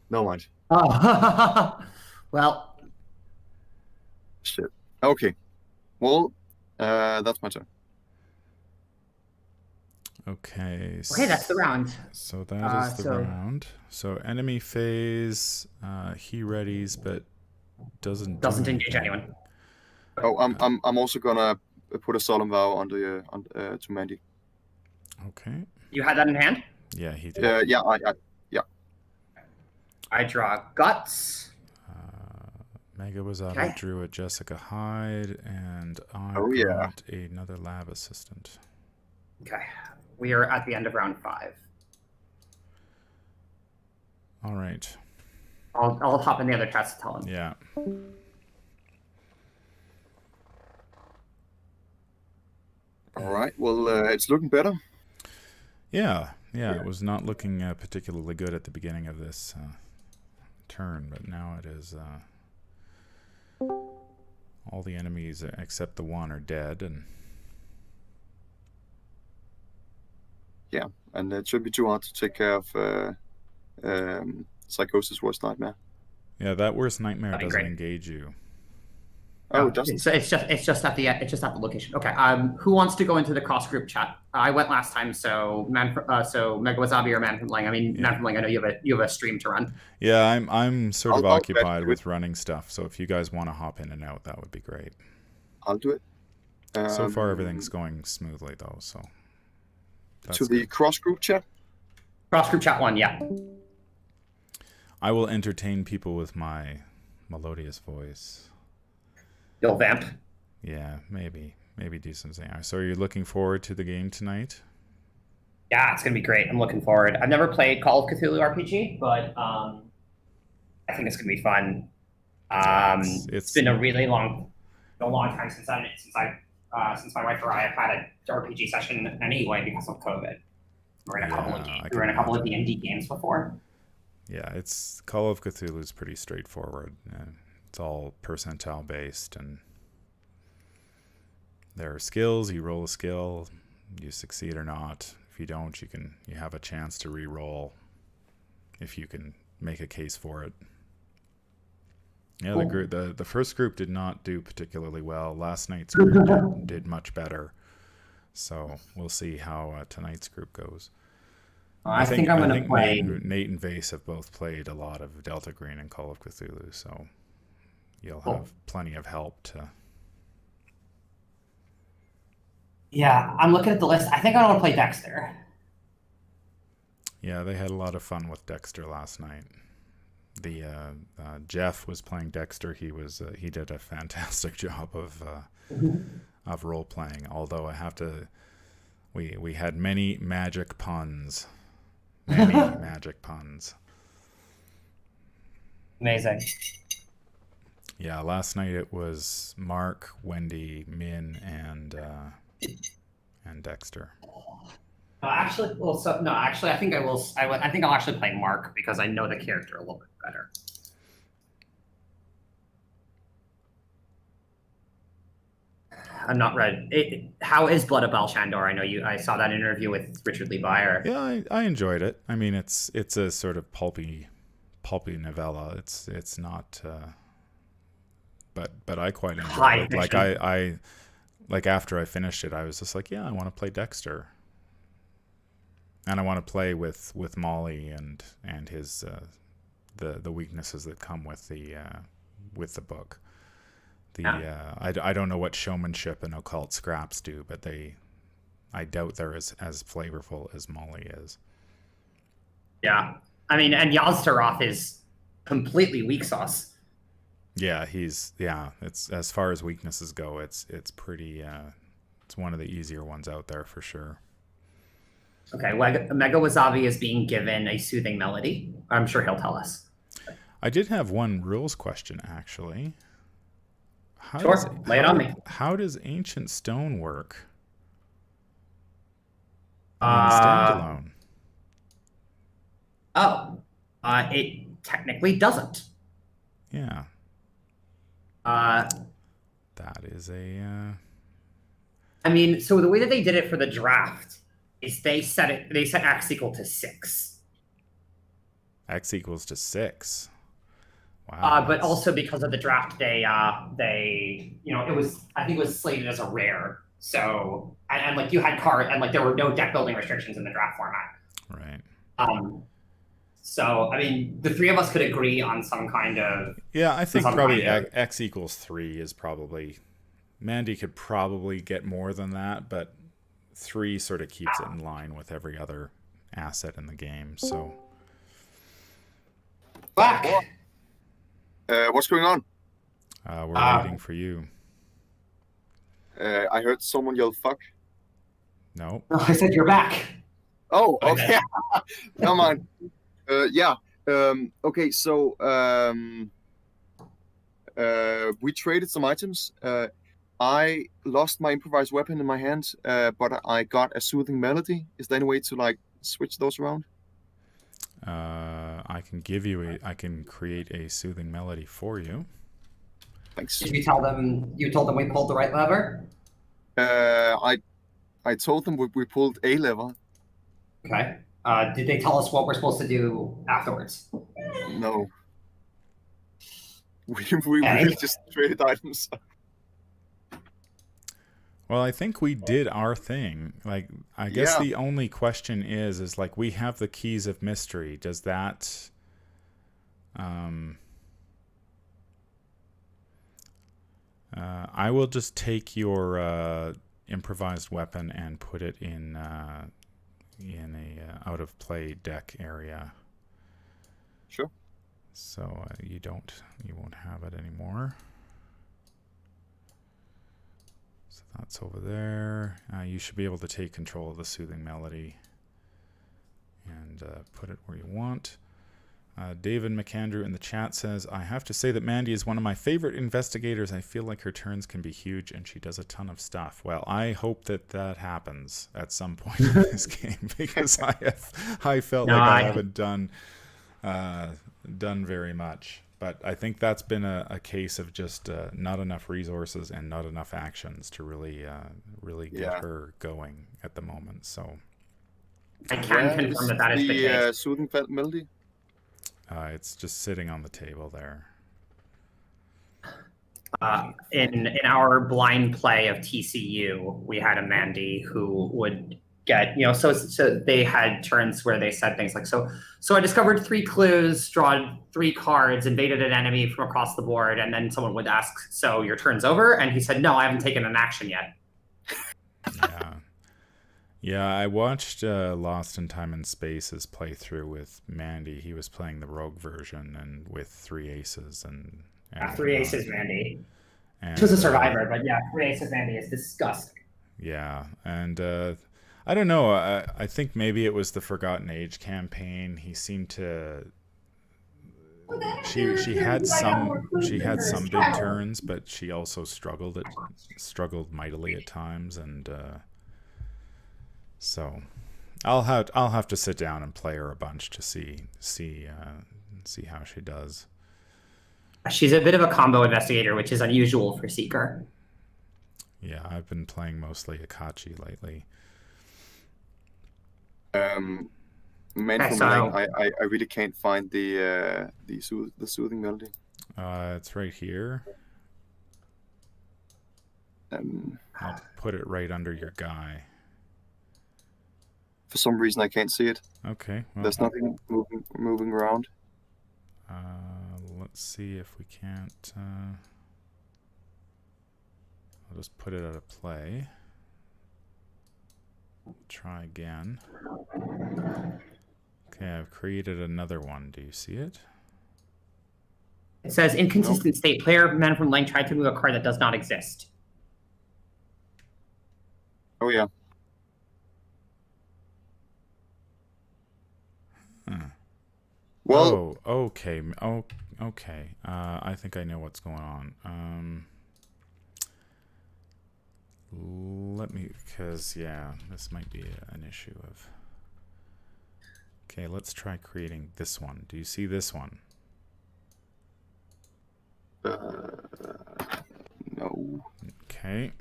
No mind. Oh. Well. Shit. Okay. Well, that's my turn. Okay. Okay, that's the round. So that is the round. So enemy phase, he readies, but doesn't engage anyone. Oh, I'm also gonna put a solemn vow onto to Mandy. Okay. You had that in hand? Yeah, he did. Yeah, I draw Guts. Mega was out Okay. of Drew at Jessica Hyde, and I got another lab assistant. Okay. We are at the end of round 5. All right. I'll hop in the other chats to tell him. Yeah. All right. Well, it's looking better. Yeah. It was not looking particularly good at the beginning of this turn, but now it is. All the enemies except the one are dead, and yeah, and it should be too hard to take care of Psychosis Worst Nightmare. Yeah, that Worst Nightmare doesn't great. engage you. Oh, it doesn't. It's just at the location. Okay. Who wants to go into the cross group chat? I went last time, so Mega Wasabi or Man from Lang. I mean, Man from Lang. I know you have a stream to run. Yeah, I'm sort of I'll occupied with running stuff. So if you guys want to hop in and out, that would be great. I'll do it. So far, everything's going smoothly, though. So to the cross group chat. Cross group chat 1, yeah. I will entertain people with my melodious voice. You'll vamp. Yeah, maybe do something. So are you looking forward to the game tonight? Yeah, it's gonna be great. I'm looking forward. I've never played Call of Cthulhu RPG, but I think it's gonna be fun. It's been a really long time since my wife or I have had an RPG session anyway because of COVID. We're in a couple of D&D games before. Yeah, it's Call of Cthulhu is pretty straightforward. It's all percentile based, and there are skills. You roll a skill, you succeed or not. If you don't, you have a chance to re-roll if you can make a case for it. Yeah, cool. The first group did not do particularly well. Last night's group did much better. So we'll see how tonight's group goes. I think I'm going to play. Nate and Vase have both played a lot of Delta Green and Call of Cthulhu, so you'll have plenty of help to. Yeah, I'm looking at the list. I think I want to play Dexter. Yeah, they had a lot of fun with Dexter last night. The Jeff was playing Dexter. He did a fantastic job of role playing. Although I have to We had many magic puns. Many magic puns. Amazing. Yeah, last night it was Mark, Wendy, Min, and Dexter. Actually, well, so no, actually, I think I will. I think I'll actually play Mark because I know the character a little bit better. I'm not ready. How is Blood of Belshandor? I know you. I saw that interview with Richard Lee Beyer. Yeah, I enjoyed it. I mean, it's a sort of pulpy novella. It's not, but I quite enjoyed it. Like I like after I finished it, I was just like, yeah, I want to play Dexter, and I want to play with Molly and his the weaknesses that come with the book. I don't know what showmanship and occult scraps do, but I doubt they're as flavorful as Molly is. Yeah, I mean, and Yazdaroth is completely weak sauce. Yeah, it's as far as weaknesses go, it's pretty it's one of the easier ones out there for sure. Okay, Mega Wasabi is being given a soothing melody. I'm sure he'll tell us. I did have one rules question actually. Lay it on me. How does Ancient Stone work? Standalone. It technically doesn't. Yeah. That is a. I mean, so the way that they did it for the draft is they set X equal to 6. X equals to 6. Wow. But also because of the draft, they I think it was slated as a rare. So and like you had card and like there were no deck building restrictions in the draft format. Right. So I mean, the three of us could agree on some kind of. Yeah, I think probably X equals 3 is probably. Mandy could probably get more than that, but 3 sort of keeps it in line with every other asset in the game. So. Back. What's going on? We're waiting for you. I heard someone yell "fuck." No. Oh, I said you're back. Oh, okay. Come on. Yeah. Okay. So we traded some items. I lost my improvised weapon in my hand, but I got a soothing melody. Is there any way to like switch those around? I can create a soothing melody for you. Thanks. Did you told them we pulled the right lever? I told them we pulled a lever. Okay. Did they tell us what we're supposed to do afterwards? No. We really just traded items. Well, I think we did our thing. Like, I guess the only question is like, we have the keys of mystery. Does that, I will just take your improvised weapon and put it in a out of play deck area. Sure. So you won't have it anymore. So that's over there. You should be able to take control of the soothing melody and put it where you want. David McAndrew in the chat says, I have to say that Mandy is one of my favorite investigators. I feel like her turns can be huge and she does a ton of stuff. Well, I hope that happens at some point in this game, because I felt like I haven't done very much. But I think that's been a case of just not enough resources and not enough actions to really get her going at the moment. So I can confirm that is the case. Soothing melody? It's just sitting on the table there. In our blind play of TCU, we had a Mandy who would get, so they had turns where they said things like, so I discovered 3 clues, drawn 3 cards, invaded an enemy from across the board, and then someone would ask, so your turn's over? And he said, no, I haven't taken an action yet. Yeah, I watched Lost in Time and Space's playthrough with Mandy. He was playing the rogue version and with 3 aces and 3 aces Mandy. And, She was a survivor, but yeah, 3 aces Mandy is disgusting. Yeah, and I don't know. I think maybe it was the Forgotten Age campaign. He seemed to. She had some big turns, but she also struggled mightily at times, and so I'll have to sit down and play her a bunch to see how she does. She's a bit of a combo investigator, which is unusual for Seeker. Yeah, I've been playing mostly Akachi lately. Man Okay, from so- Lang, I really can't find the soothing melody. It's right here. I'll put it right under your guy. For some reason, I can't see it. Okay. Well, There's nothing moving around. let's see if we can't. I'll just put it out of play. Try again. Okay, I've created another one. Do you see it? It says inconsistent state. Player Man from Lang tried to move a card that does not exist. Oh yeah. Well, Oh, okay. Oh, okay. I think I know what's going on. Let me, because yeah, this might be an issue of. Okay, let's try creating this one. Do you see this one? no. Okay.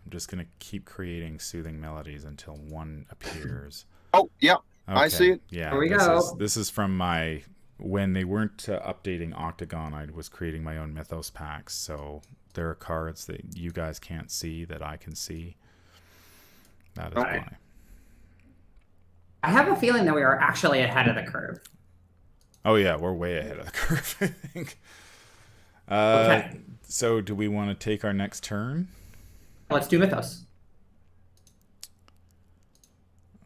I'm just gonna keep creating soothing melodies until one appears. Oh yeah, Okay. I see it. Yeah, Here we go. This is from my when they weren't updating Octagon. I was creating my own Mythos packs, so there are cards that you guys can't see that I can see. That is Right. why. I have a feeling that we are actually ahead of the curve. Oh yeah, we're way ahead of the curve, I think. Okay. So do we want to take our next turn? Let's do Mythos.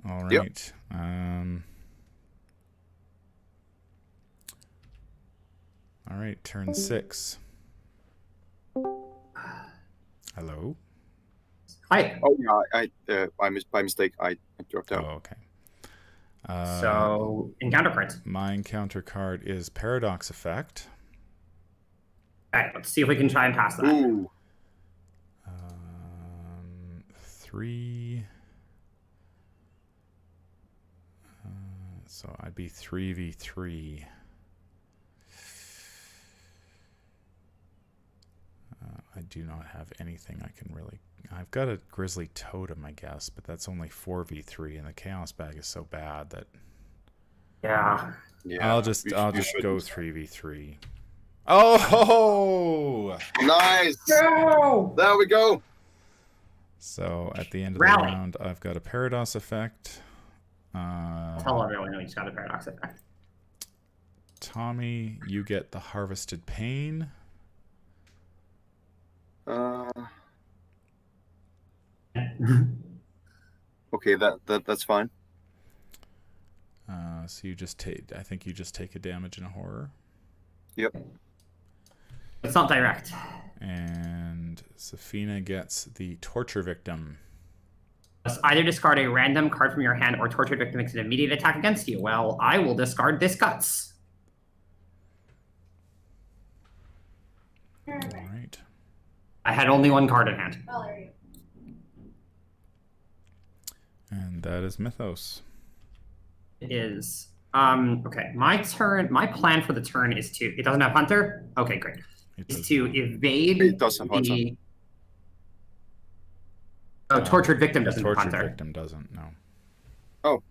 All right. Yep. All right, turn 6. Hello? Hi. Oh yeah, by mistake I dropped Oh, out. okay. So, encounter cards. My encounter card is Paradox Effect. All right, let's see if we can try and pass that. Ooh. 3. So I'd be 3v3. I do not have anything I can really. I've got a Grizzly Totem, I guess, but that's only 4v3, and the Chaos Bag is so bad that Yeah. Yeah. I'll just you go shouldn't. 3v3. Oh! Nice. No! There we go. So at the end of Rally. the round, I've got a Paradox Effect. Tell everyone we just got a paradox effect. Tommy, you get the Harvested Pain. Okay, that's fine. So you just take. I think you just take a damage and a horror. Yep. It's not direct. And Safina gets the Torture Victim. Must either discard a random card from your hand or tortured victim makes an immediate attack against you. Well, I will discard this guts. All right. I had only one card in hand. And that is Mythos. It is. Okay, my turn. My plan for the turn is to. It doesn't have Hunter? Okay, great. It Is does to not. evade It does have Hunter. the. Oh, tortured victim doesn't have Tortured Hunter. Victim doesn't. No. Oh,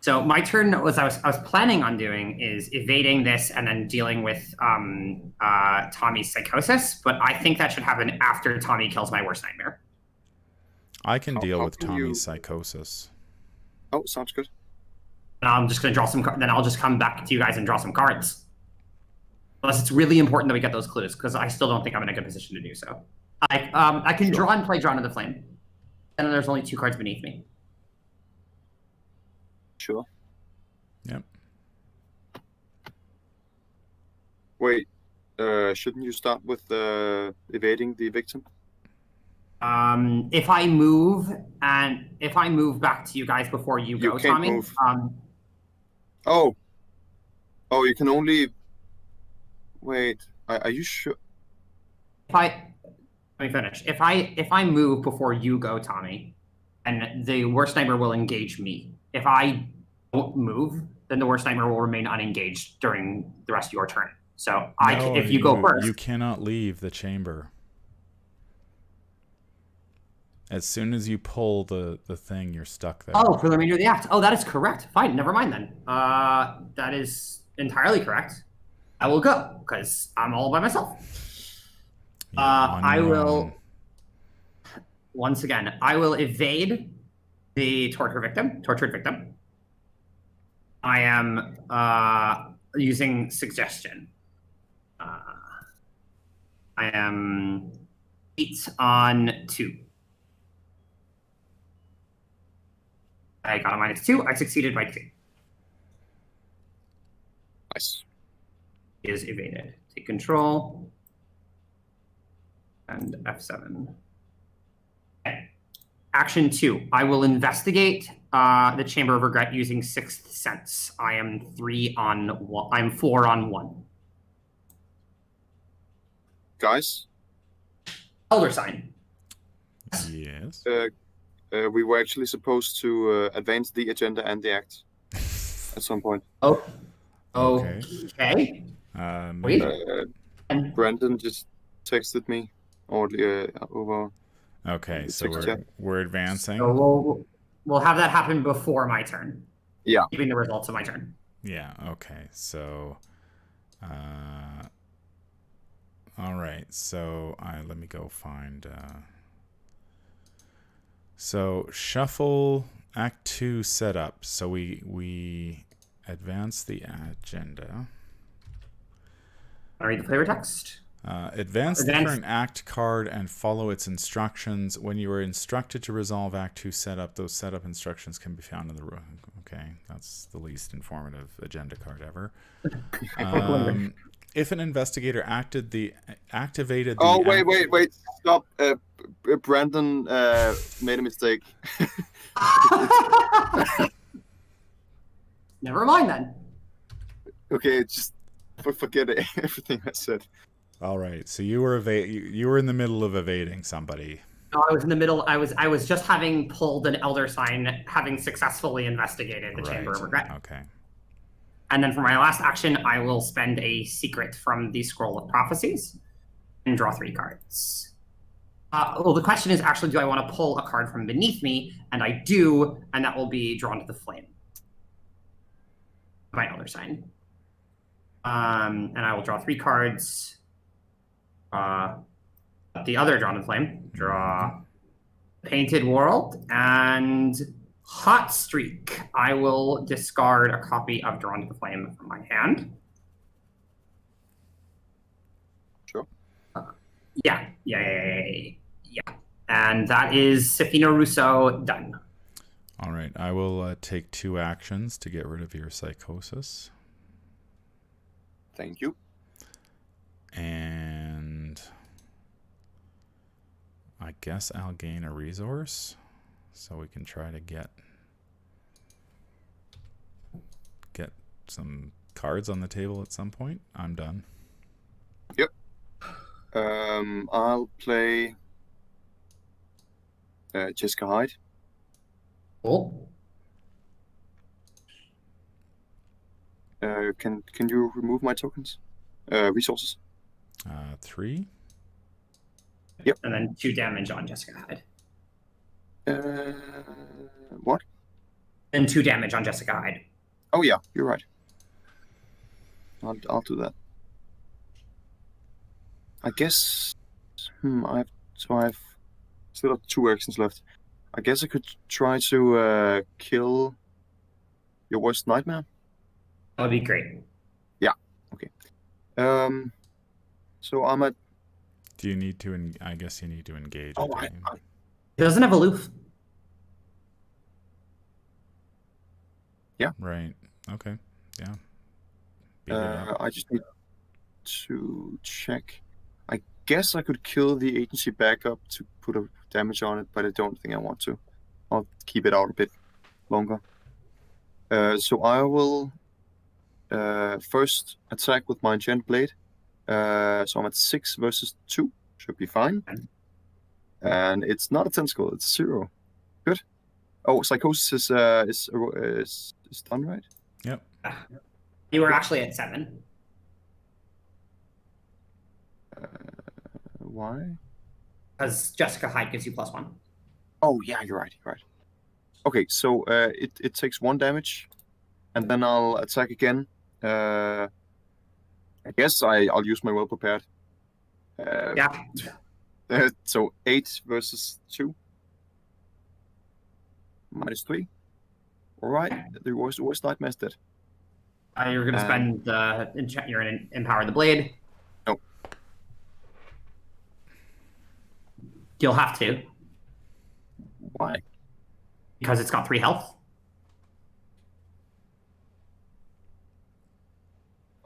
So my turn was I was planning on doing is evading this and then dealing with Tommy's psychosis, but I think that should happen after Tommy kills my worst nightmare. I can deal how with can Tommy's you- psychosis. oh, sounds good. And I'm just gonna draw some. Then I'll just come back to you guys and draw some cards. Unless it's really important that we get those clues, because I still don't think I'm in a good position to do so. I can draw and play Drawn to the Flame. And then there's only 2 cards beneath me. Sure. Yep. Wait, shouldn't you start with evading the victim? If I move back to you guys before you go, can't Tommy. move. Oh, you can only. Wait, are you sure? Let me finish. If I move before you go, Tommy, and the worst nightmare will engage me. If I don't move, then the worst nightmare will remain unengaged during the rest of your turn. So if you go first, you cannot leave the chamber. As soon as you pull the thing, you're stuck there. Oh, for the remainder of the act. Oh, that is correct. Fine, never mind then. That is entirely correct. I will go because I'm all by myself. I will. Once again, I will evade the tortured victim. I am using suggestion. I am 8 on 2. I got a -2. I succeeded by 2. Nice. Is evaded. Take control. And F7. Okay. Action 2. I will investigate the Chamber of Regret using Sixth Sense. I am 3 on 1. I'm 4 on 1. Guys? Elder sign. Yes. We were actually supposed to advance the agenda and the act at some point. Oh. Okay. Okay. Wait. Brandon just texted me over. Okay, so text chat. we're advancing. So we'll have that happen before my turn. Yeah. Keeping the results of my turn. Yeah. Okay. So, all right. So let me go find. So shuffle Act 2 setup. So we advance the agenda. I'll read the flavor text. Advance the current act card and follow its instructions. When you are instructed to resolve Act 2 setup, those setup instructions can be found in the room. Okay, that's the least informative agenda card ever. If an investigator activated the... Oh, wait. Stop. Brandon made a mistake. Never mind then. Okay, just forget it. Everything I said. All right, so you were you were in the middle of evading somebody. No, I was in the middle. I was just having pulled an elder sign, having successfully investigated the Chamber of Regret. Okay. And then for my last action, I will spend a secret from the Scroll of Prophecies and draw 3 cards. Well, the question is actually, do I want to pull a card from beneath me? And I do, and that will be drawn to the flame. My elder sign. And I will draw 3 cards. The other drawn to the flame. Draw Painted World and Hot Streak. I will discard a copy of Drawn to the Flame from my hand. Sure. Yeah. And that is Sefino Russo done. All right, I will take 2 actions to get rid of your psychosis. Thank you. And I guess I'll gain a resource so we can try to get some cards on the table at some point. I'm done. Yep. I'll play Jessica Hyde. Cool. Can you remove my tokens? Resources. 3. Yep. And then 2 damage on Jessica Hyde. What? And 2 damage on Jessica Hyde. Oh yeah, you're right. I'll do that. I guess. I've still have 2 actions left. I guess I could try to kill your worst nightmare. That would be great. Yeah. Okay. So I'm at. Do you need to? I guess you need to engage. Oh, with It doesn't have aloof. Yeah. Right. Okay. Yeah. Beat it up. I just need to check. I guess I could kill the agency backup to put a damage on it, but I don't think I want to. I'll keep it out a bit longer. So I will first attack with my Enchant Blade. So I'm at 6 versus 2. Should be fine. And it's not a tentacle, it's 0. Good. Oh, Psychosis is done, right? Yep. You were actually at 7. Why? Because Jessica Hyde gives you +1. Oh, yeah, you're right. Okay, so it takes 1 damage, and then I'll attack again. I guess I'll use my well prepared. Yeah. So 8 versus 2. -3. All right. The worst nightmare's dead. You're going to spend you're going to empower the blade. No. You'll have to. Why? Because it's got 3 health.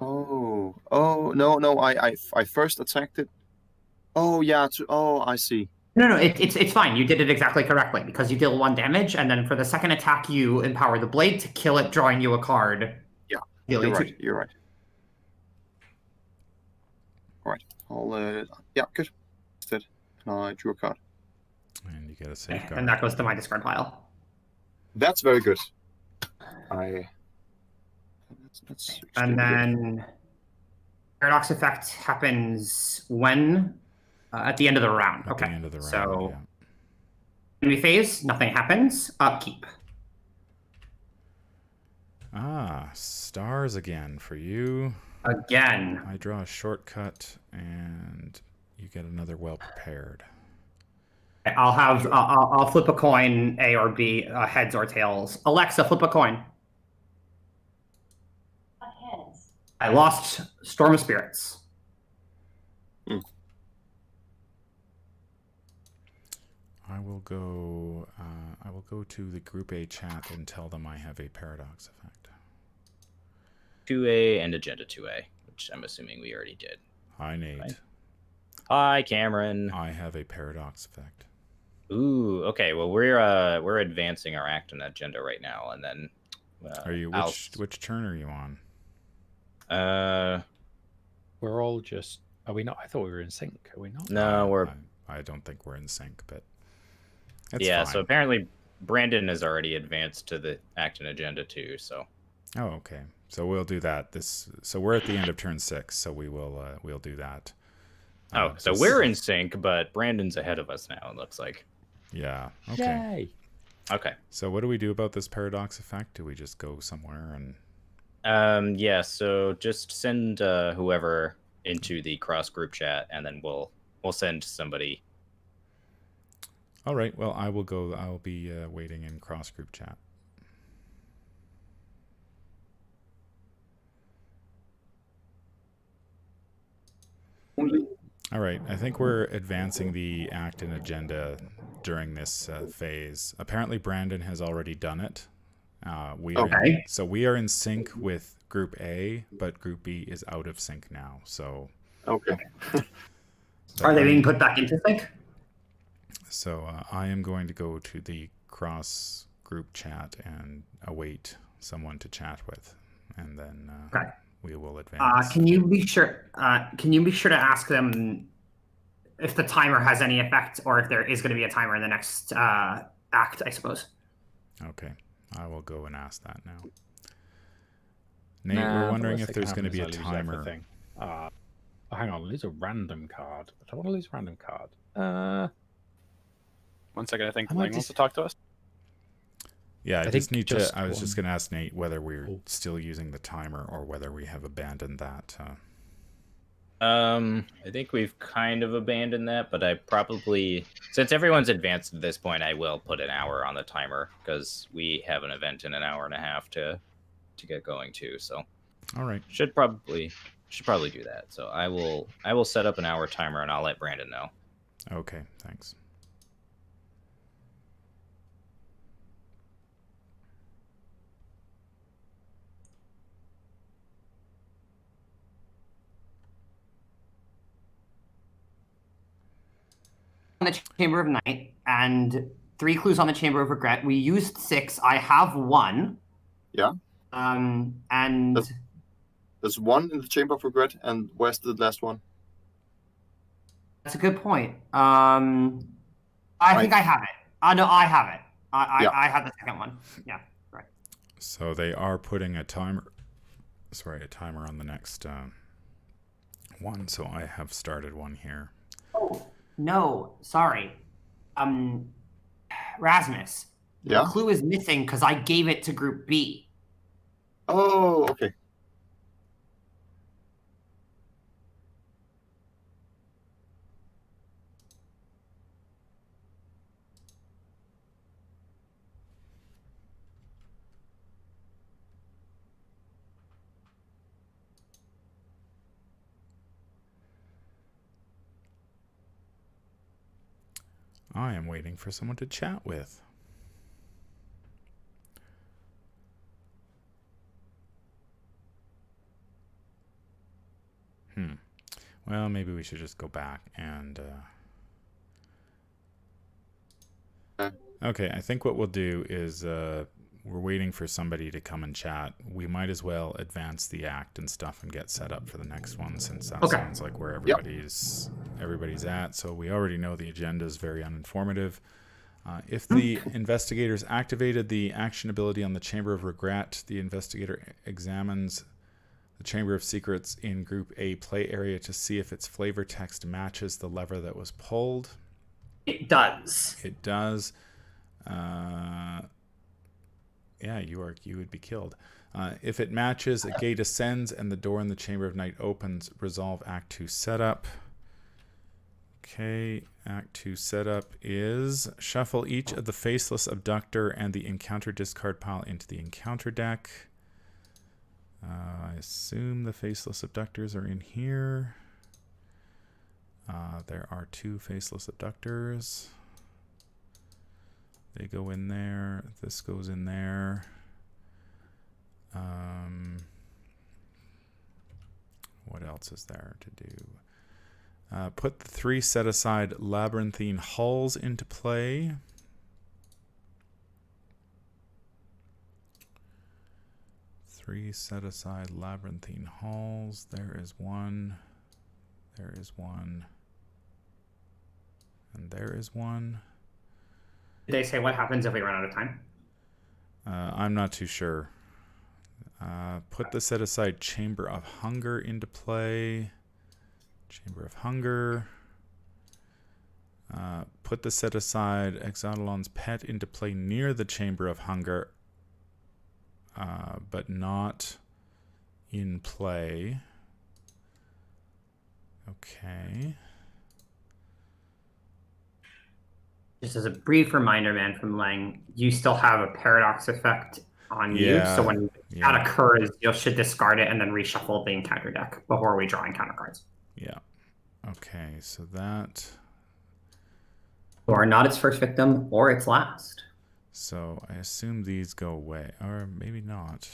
Oh no! I first attacked it. Oh yeah. I see. No, it's fine. You did it exactly correctly because you deal 1 damage, and then for the second attack, you empower the blade to kill it, drawing you a card. Yeah, Dealing you're 2. right. You're right. All right. I'll yeah, good. Instead, I drew a card. And you get a safeguard. And that goes to my discard pile. That's very good. That's And then paradox effect happens when at the end of the round. At Okay. the end of the round, So yeah. enemy phase, nothing happens. Upkeep. Ah, stars again for you. Again. I draw a shortcut, and you get another well prepared. I'll flip a coin, A or B, heads or tails. Alexa, flip a coin. Heads. I lost Storm of Spirits. I will go. I will go to the Group A chat and tell them I have a paradox effect. 2A and Agenda 2A, which I'm assuming we already did. Hi, Nate. Right. Hi, Cameron. I have a paradox effect. Ooh, okay. Well, we're advancing our act and agenda right now, and then. Are you which turn are you on? We're all just. Are we not? I thought we were in sync. Are we not? No, I don't think we're in sync, but. Yeah. Fine. So apparently, Brandon has already advanced to the act and agenda too. So. Oh, okay. So we'll do that. So we're at the end of turn 6, so we'll do that. So we're in sync, but Brandon's ahead of us now. It looks like. Yeah. Okay. Yay. Okay. So what do we do about this paradox effect? Do we just go somewhere and? Yeah. So just send whoever into the cross group chat, and then we'll send somebody. All right. Well, I will go. I'll be waiting in cross group chat. All right. I think we're advancing the act and agenda during this phase. Apparently, Brandon has already done it. So we are in sync with Group A, but Group B is out of sync now. So. Okay. Are they being put back into sync? So I am going to go to the cross group chat and await someone to chat with, and then we will advance. Can you be sure? Can you be sure to ask them if the timer has any effect, or if there is going to be a timer in the next act? I suppose. Okay, I will go and ask that now. Nate, we're wondering if there's going to be a timer. Hang on, lose a random card. I don't want to lose a random card. 1 second, I think Lang wants to talk to us. Yeah, I just need to. I was one. just going to ask Nate whether we're still using the timer or whether we have abandoned that. I think we've kind of abandoned that, but I probably, since everyone's advanced at this point, I will put an hour on the timer because we have an event in an hour and a half to get going too. So, all right, should probably do that. So I will set up an hour timer and I'll let Brandon know. Okay, thanks. the Chamber of Night and 3 clues on the Chamber of Regret. We used 6. I have 1. Yeah. And There's 1 in the Chamber of Regret, and where's the last one? that's a good point. I think I have it. No, I have it. I have the second one. Yeah, right. So they are putting a timer on the next one. So I have started one here. Oh, no, sorry. Rasmus. Yeah. The clue is missing because I gave it to Group B. Oh, okay. I am waiting for someone to chat with. Well, maybe we should just go back and... Okay, I think what we'll do is we're waiting for somebody to come and chat. We might as well advance the act and stuff and get set up for the next one, since that sounds like where everybody's at. So we already know the agenda is very uninformative. If the investigators activated the action ability on the Chamber of Regret, the investigator examines the Chamber of Secrets in Group A play area to see if its flavor text matches the lever that was pulled. It does. It does. Yeah, you would be killed. If it matches, a gate ascends and the door in the Chamber of Night opens. Resolve Act 2 setup. Okay, Act 2 setup is shuffle each of the Faceless Abductor and the Encounter discard pile into the Encounter deck. I assume the Faceless Abductors are in here. There are 2 Faceless Abductors. They go in there. This goes in there. What else is there to do? Put the 3 set-aside labyrinthine hulls into play. Three set-aside labyrinthine hulls. There is one. There is one. And there is one. Did they say what happens if we run out of time? I'm not too sure. Put the set-aside Chamber of Hunger into play. Chamber of Hunger. Put the set-aside Exodalon's Pet into play near the Chamber of Hunger, but not in play. Okay. Just as a brief reminder, man, from Lang, you still have a paradox effect on you. So when that occurs, you should discard it and then reshuffle the encounter deck before we draw encounter cards. Yeah. Okay, so that... Or not its first victim, or its last. So I assume these go away. Or maybe not.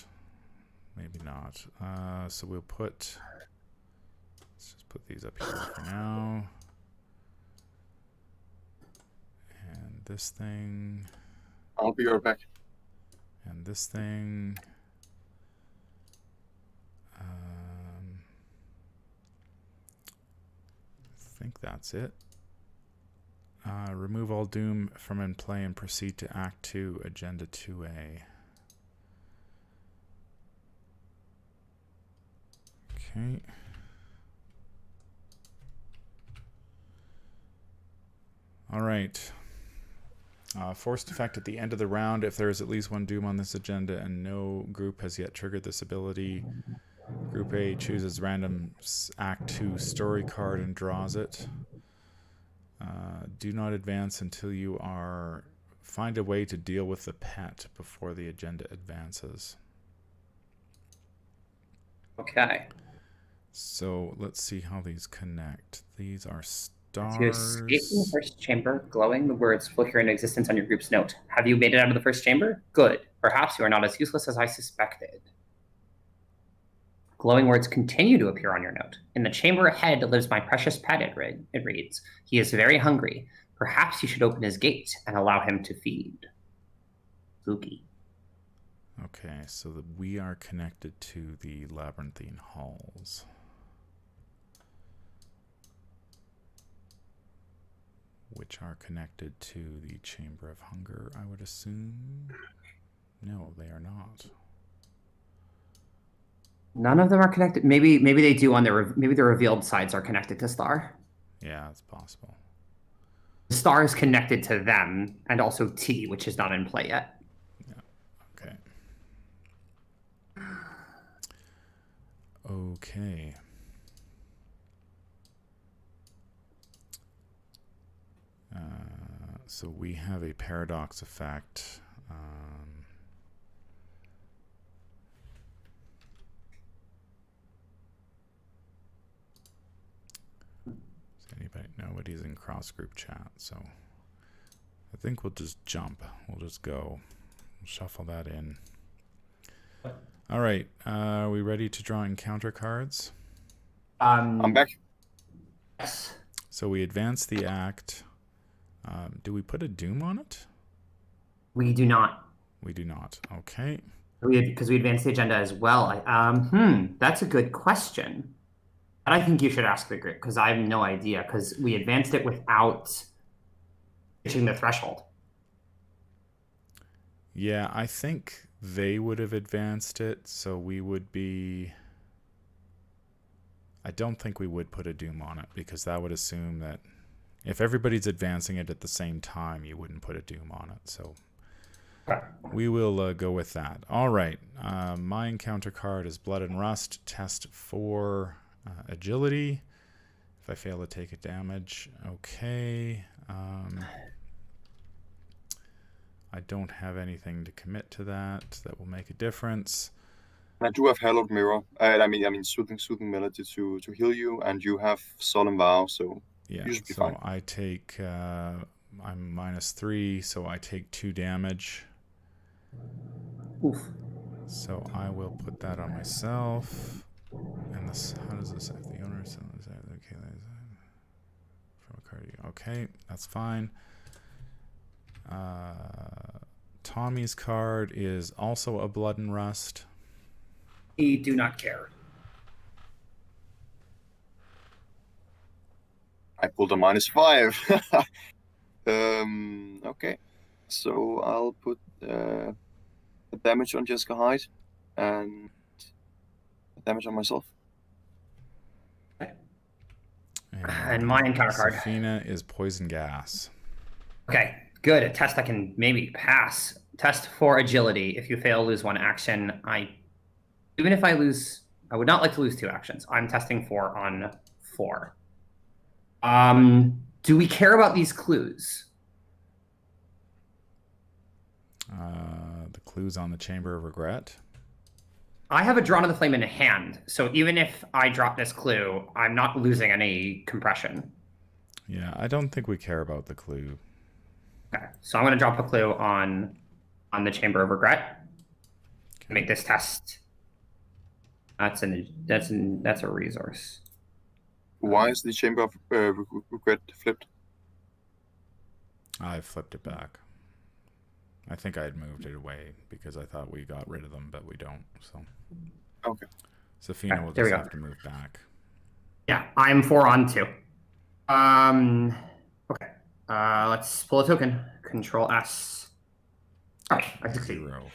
Maybe not. So we'll put... Let's just put these up here for now. And this thing. I'll be right back. And this thing. I think that's it. Remove all doom from in play and proceed to Act 2, Agenda 2A. Okay. All right. Forced effect at the end of the round. If there is at least one doom on this agenda and no group has yet triggered this ability, Group A chooses random Act 2 story card and draws it. Do not advance until you find a way to deal with the pet before the agenda advances. Okay. So let's see how these connect. These are stars. You escape from the first chamber, glowing the words flicker into existence on your group's note. Have you made it out of the first chamber? Good. Perhaps you are not as useless as I suspected. Glowing words continue to appear on your note. In the chamber ahead lives my precious pet, it reads. He is very hungry. Perhaps you should open his gate and allow him to feed. Spooky. Okay, so we are connected to the labyrinthine halls. Which are connected to the Chamber of Hunger, I would assume. No, they are not. None of them are connected. Maybe they do on maybe the revealed sides are connected to Star. Yeah, it's possible. Star is connected to them, and also T, which is not in play yet. Yeah. Okay. Okay. So we have a paradox effect. Does anybody? Nobody's in cross group chat, so I think we'll just jump. We'll just go. We'll shuffle that in. All right. Are we ready to draw encounter cards? I'm back. Yes. So we advance the act. Do we put a doom on it? We do not. We do not. Okay. Because we advanced the agenda as well. That's a good question. And I think you should ask the group, because I have no idea, because we advanced it without reaching the threshold. Yeah, I think they would have advanced it, so we would be... I don't think we would put a doom on it, because that would assume that if everybody's advancing it at the same time, you wouldn't put a doom on it. So we will go with that. All right. My encounter card is Blood and Rust. Test for agility. If I fail to take a damage. Okay. I don't have anything to commit to that. That will make a difference. I do have Hallowed Mirror. I mean, soothing melody to heal you, and you have Solemn Vow, so yeah. you should be So fine. I take. I'm -3, so I take 2 damage. Oof. So I will put that on myself. And this, how does this affect the owner? Okay, from a card. Okay, that's fine. Tommy's card is also a Blood and Rust. We do not care. I pulled a -5. Okay, so I'll put the damage on Jessica Hyde and damage on myself. And my encounter card. Safina is poison gas. Okay, good. A test I can maybe pass. Test for agility. If you fail, lose 1 action. Even if I lose, I would not like to lose 2 actions. I'm testing 4 on 4. Do we care about these clues? The clues on the Chamber of Regret. I have a Drawn to the Flame in hand, so even if I drop this clue, I'm not losing any compression. Yeah, I don't think we care about the clue. Okay, so I'm going to drop a clue on the Chamber of Regret. Okay. Make this test. That's a resource. Why is the Chamber of Regret flipped? I flipped it back. I think I had moved it away because I thought we got rid of them, but we don't. So Okay. Safina will there we just go. have to move back. Yeah, I'm 4 on 2. Okay. Let's pull a token. Control S. Oh, I succeed. 0.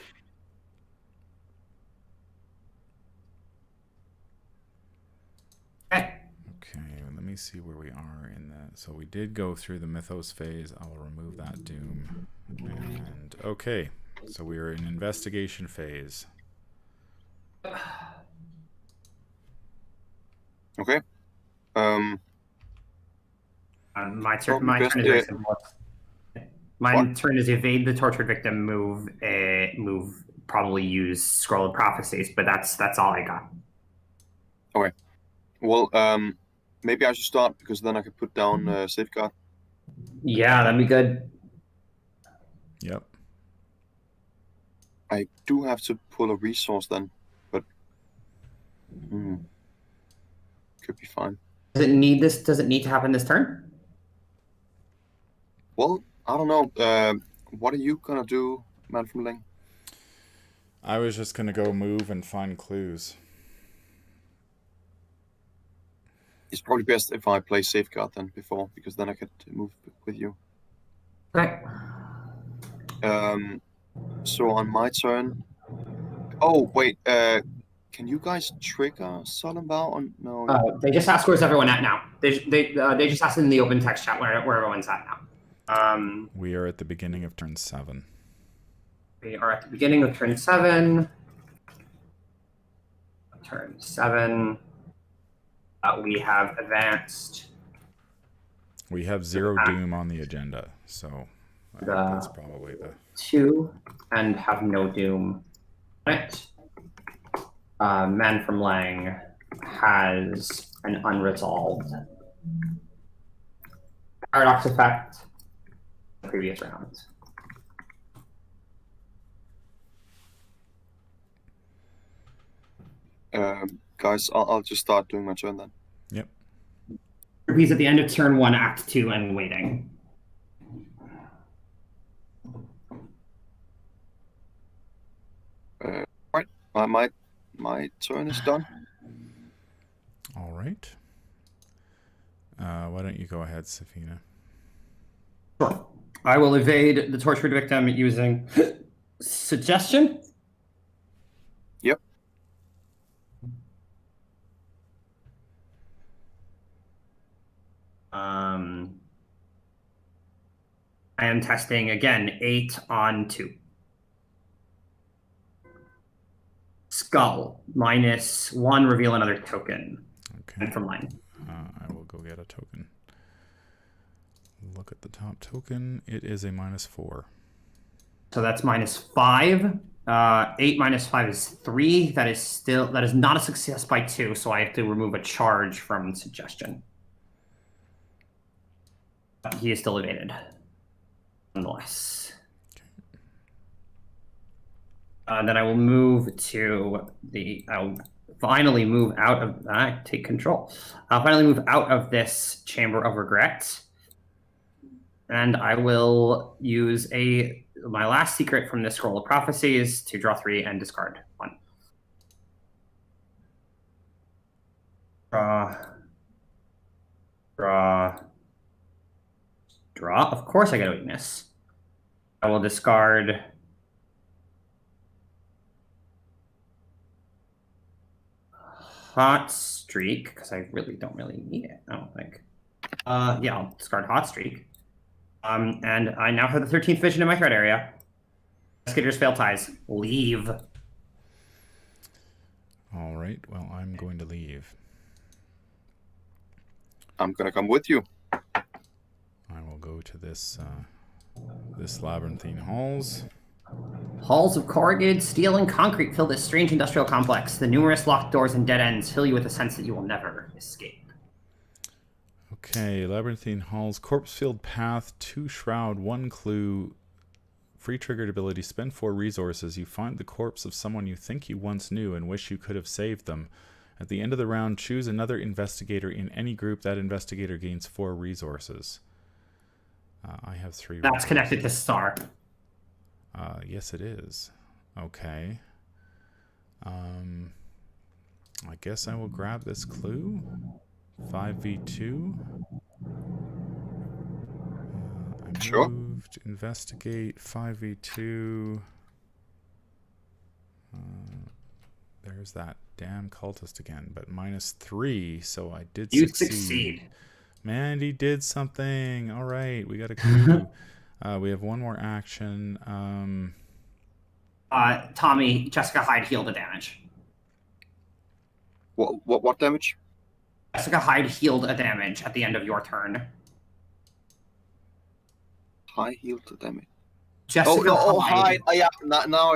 Okay. Okay, let me see where we are in that. So we did go through the Mythos phase. I will remove that doom. And okay, so we are in investigation phase. Okay. My turn. Probably My best turn is to- very simple. My turn is evade the tortured victim. Move. Probably use Scroll of Prophecies, but that's all I got. Well, maybe I should start because then I could put down Safeguard. Yeah, that'd be good. Yep. I do have to pull a resource then, but could be fine. Does it need this? Does it need to happen this turn? Well, I don't know. What are you gonna do, Man from Ling? I was just going to go move and find clues. It's probably best if I play safeguard then before, because then I could move with you. Okay. So on my turn. Oh wait. Can you guys trigger Solemn Vow? On no. They just asked where's everyone at now. They just asked in the open text chat where everyone's at now. We are at the beginning of turn 7. We are at the beginning of turn 7. Turn 7. We have advanced. We have 0 doom on the agenda, so that's probably the 2 and have no doom. Right. Man from Lang has an unresolved paradox effect. Previous round. Guys, I'll just start doing my turn then. Yep. He's at the end of turn 1, act 2, and waiting. Right. My turn is done. All right. Why don't you go ahead, Safina? Sure. I will evade the tortured victim using suggestion. Yep. I am testing again 8 on 2. Skull -1. Reveal another token. Okay. And from line. I will go get a token. Look at the top token. It is a -4. So that's -5. 8 minus 5 is 3. That is not a success by 2. So I have to remove a charge from suggestion. He is still evaded, nonetheless. Then I will move to the. I'll finally move out of. I take control. I'll finally move out of this chamber of regret, and I will use my last secret from this scroll of prophecies to draw 3 and discard 1. Draw. Of course I get a weakness. I will discard Hot Streak, because I really don't need it, I don't think. Yeah, I'll discard Hot Streak. And I now have the 13th vision in my threat area. Investigators fail ties. Leave. All right. Well, I'm going to leave. I'm gonna come with you. I will go to this labyrinthine halls. Halls of corrugated steel and concrete fill this strange industrial complex. The numerous locked doors and dead ends fill you with a sense that you will never escape. Okay, labyrinthine halls, corpse-filled path, 2 shroud, 1 clue, free triggered ability, spend 4 resources. You find the corpse of someone you think you once knew and wish you could have saved them. At the end of the round, choose another investigator in any group. That investigator gains 4 resources. I have 3 That's resources. connected to Star. Yes, it is. Okay. I guess I will grab this clue. 5v2. I Sure. moved. Investigate. 5v2. There's that damn cultist again, but -3, so I did You succeed. succeed. Mandy did something. All right, we got a clue. We have 1 more action. Tommy, Jessica Hyde healed the damage. What damage? Jessica Hyde healed a damage at the end of your turn. High heal to damage. Jessica Hyde. Yeah, now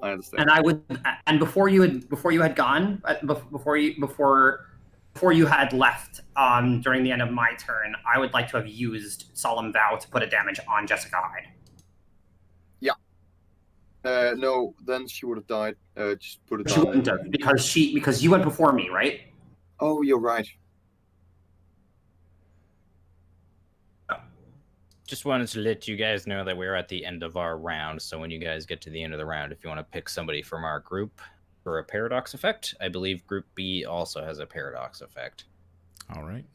I understand. And before you had gone, before you had left during the end of my turn, I would like to have used Solemn Vow to put a damage on Jessica Hyde. Yeah. No, then she would have died. Just put it She down. wouldn't have, because you went before me, right? Oh, you're right. Just wanted to let you guys know that we're at the end of our round. So when you guys get to the end of the round, if you want to pick somebody from our group for a paradox effect, I believe Group B also has a paradox effect. All right.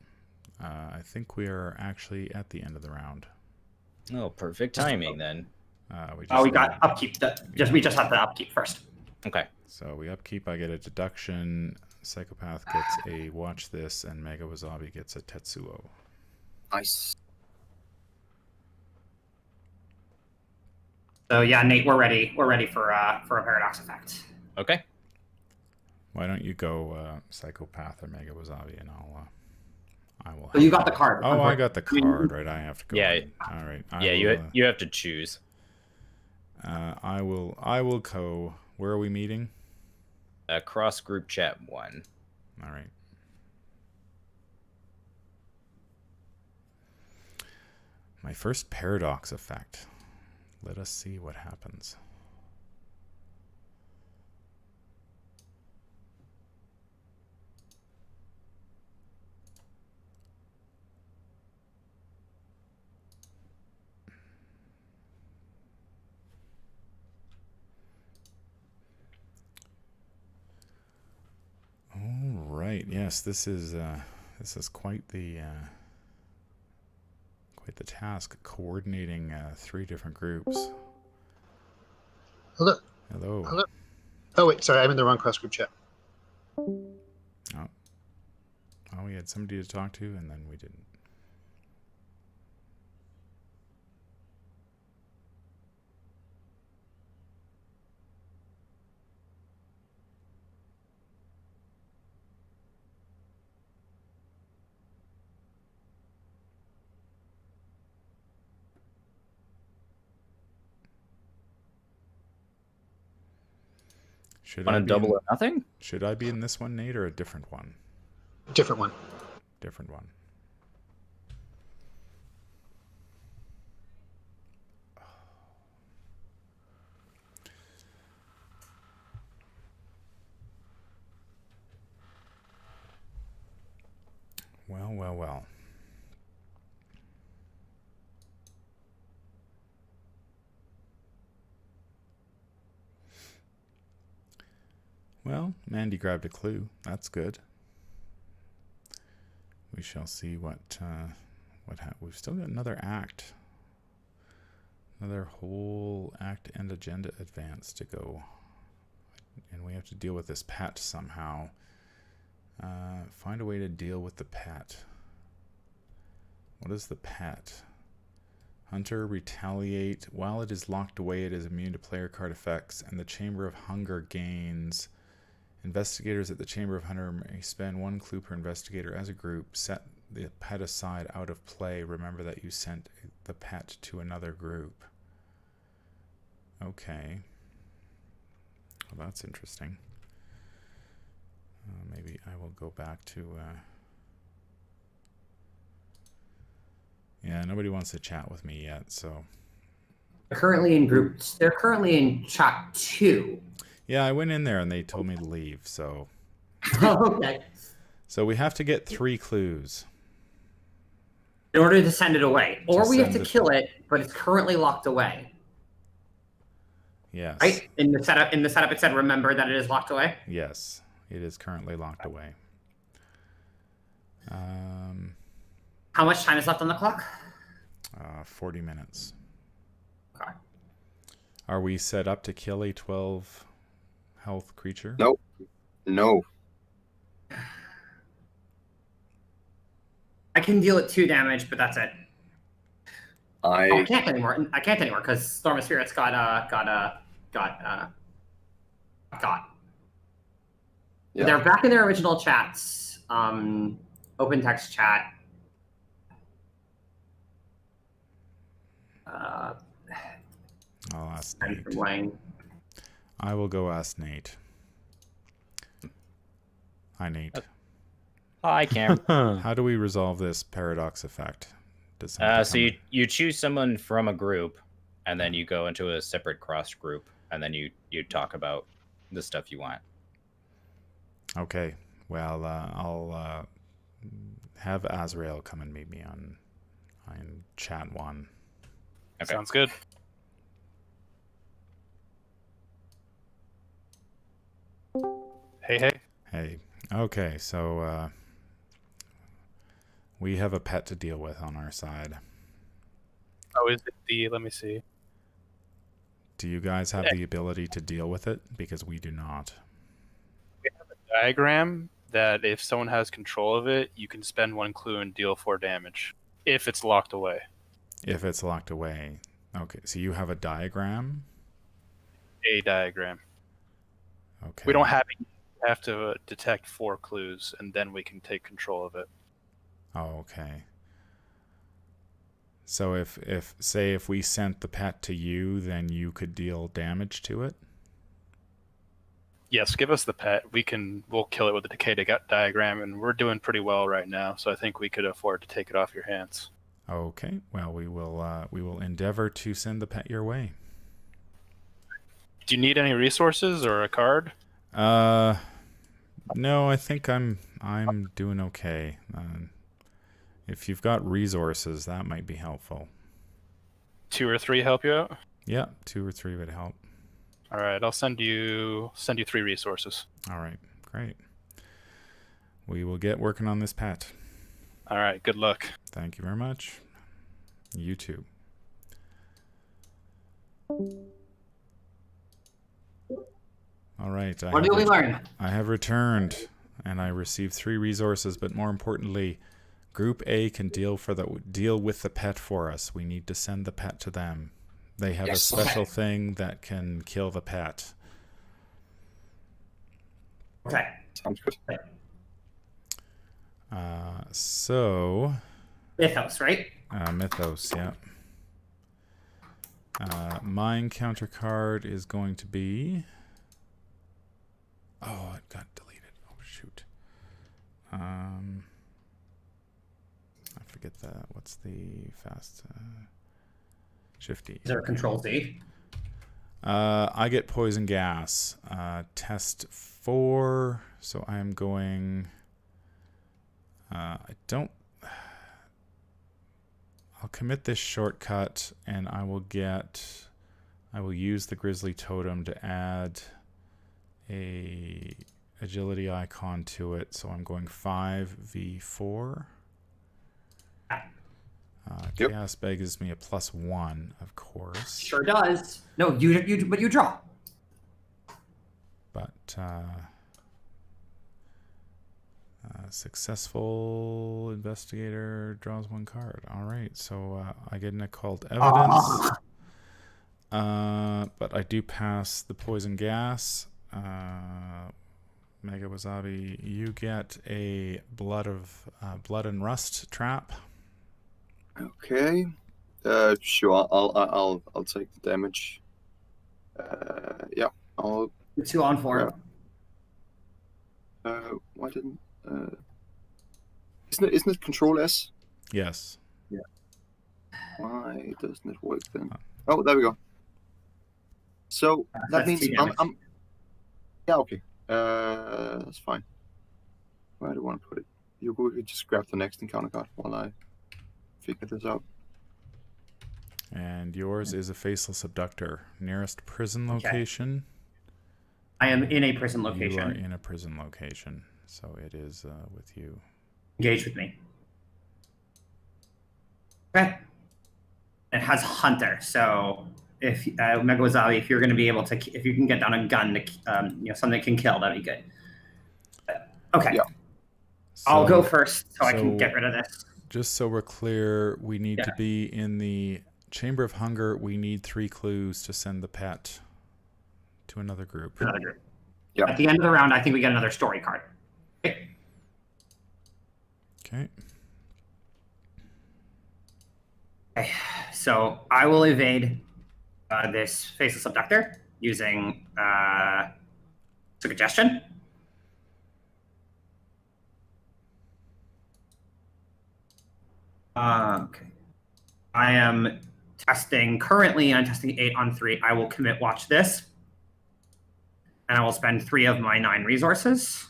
I think we are actually at the end of the round. Oh, perfect timing then. We got upkeep. We just had the upkeep first. Okay. So we upkeep. I get a deduction. Psychopath gets a watch this, and Mega Wasabi gets a Tetsuo. Nice. So yeah, Nate, we're ready. We're ready for a paradox effect. Okay. Why don't you go Psychopath or Mega Wasabi, and I will. So you got the card. Oh, I got the card, right? I have to go. Yeah. All right. You have to choose. I will go. Where are we meeting? Cross group chat 1. All right. My first paradox effect. Let us see what happens. All right. Yes, this is quite the task, coordinating 3 different groups. Hello. Hello. Hello. Oh wait, sorry, I'm in the wrong cross group chat. Oh, we had somebody to talk to, and then we didn't. Want to double or nothing? Should I be in this one, Nate, or a different one? Different one. Different one. Well, well, well. Well, Mandy grabbed a clue. That's good. We shall see what we've still got another act. Another whole act and agenda advance to go. And we have to deal with this pet somehow. Find a way to deal with the pet. What is the pet? Hunter, retaliate. While it is locked away, it is immune to player card effects, and the Chamber of Hunger gains. Investigators at the Chamber of Hunger may spend 1 clue per investigator as a group. Set the pet aside out of play. Remember that you sent the pet to another group. Okay. Well, that's interesting. Maybe I will go back to... Yeah, nobody wants to chat with me yet, so... They're currently in groups. They're currently in chat 2. Yeah, I went in there and they told me to leave, so... Okay. So we have to get 3 clues. In order to send it away. Or we have to send it- kill it, but it's currently locked away. Yes. Right? In the setup it said remember that it is locked away. Yes, it is currently locked away. How much time is left on the clock? 40 minutes. Okay. Are we set up to kill a 12 health creature? Nope. No. I can deal it 2 damage, but that's it. I Oh, I can't anymore. I can't anymore because Storm of Spirits got. Yeah. They're back in their original chats. Open text chat. I'll ask I'm Nate. playing. I will go ask Nate. Hi, Nate. Hi, Cam. How do we resolve this paradox effect? Does something So come you choose someone from a group, and then you go into a separate cross group, and then you talk about the stuff you want. Okay. Well, I'll have Azrael come and meet me on chat 1. Okay. Sounds good. Hey, hey. Hey. Okay, so we have a pet to deal with on our side. Oh, is it the? Let me see. Do you guys have the ability to deal with it? Because we do not. We have a diagram that if someone has control of it, you can spend 1 clue and deal 4 damage if it's locked away. If it's locked away. Okay, so you have a diagram? A diagram. Okay. We don't have it. We have to detect 4 clues, and then we can take control of it. Oh, okay. So if we sent the pet to you, then you could deal damage to it? Yes, give us the pet. We'll kill it with the decay diagram, and we're doing pretty well right now. So I think we could afford to take it off your hands. Okay. Well, we will endeavor to send the pet your way. Do you need any resources or a card? No, I think I'm doing okay. If you've got resources, that might be helpful. 2 or 3 help you out? Yeah, 2 or 3 would help. All right, I'll send you 3 resources. All right, great. We will get working on this pet. All right, good luck. Thank you very much. You too. All right. What did we learn? I have returned, and I received 3 resources, but more importantly, Group A can deal with the pet for us. We need to send the pet to them. They have a special thing that can kill the pet. Okay. Sounds good. So... Mythos, right? Mythos, yeah. My encounter card is going to be... Oh, it got deleted. Oh, shoot. I forget that. What's the fast... Shifty. Is there a control Z? I get poison gas. Test 4. So I'm going... I'll commit this shortcut, and I will use the Grizzly Totem to add a agility icon to it. So I'm going 5v4. Yep. Chaos Bag gives me a +1, of course. Sure does. No, but you draw. But successful investigator draws 1 card. All right, so I get an occult evidence. But I do pass the poison gas. Mega Wasabi, you get a blood and rust trap. Okay. Sure. I'll take the damage. Yeah. I'll. 2 on 4. Why didn't? Isn't it Control S? Yes. Yeah. Why doesn't it work then? Oh, there we go. So that That's means 2 damage. I'm. Yeah. Okay. That's fine. Where do I want to put it? You could just grab the next encounter card while I figure this out. And yours is a faceless abductor. Nearest prison location. I am in a prison You are location. in a prison location, so it is with you. Engage with me. Okay. It has Hunter, so if Mega Wasabi, if you're going to be able to, if you can get down a gun to, something that can kill, that'd be good. Okay. Yeah. I'll So- go first so I can so- get rid of this. Just so we're clear, we need to Yeah. be in the Chamber of Hunger. We need 3 clues to send the pet to another group. Another group. Yeah. At the end of the round, I think we get another story card. Okay. Okay. Okay. So I will evade this faceless abductor using suggestion. Okay. I am currently I'm testing 8 on 3. I will commit watch this. And I will spend 3 of my 9 resources.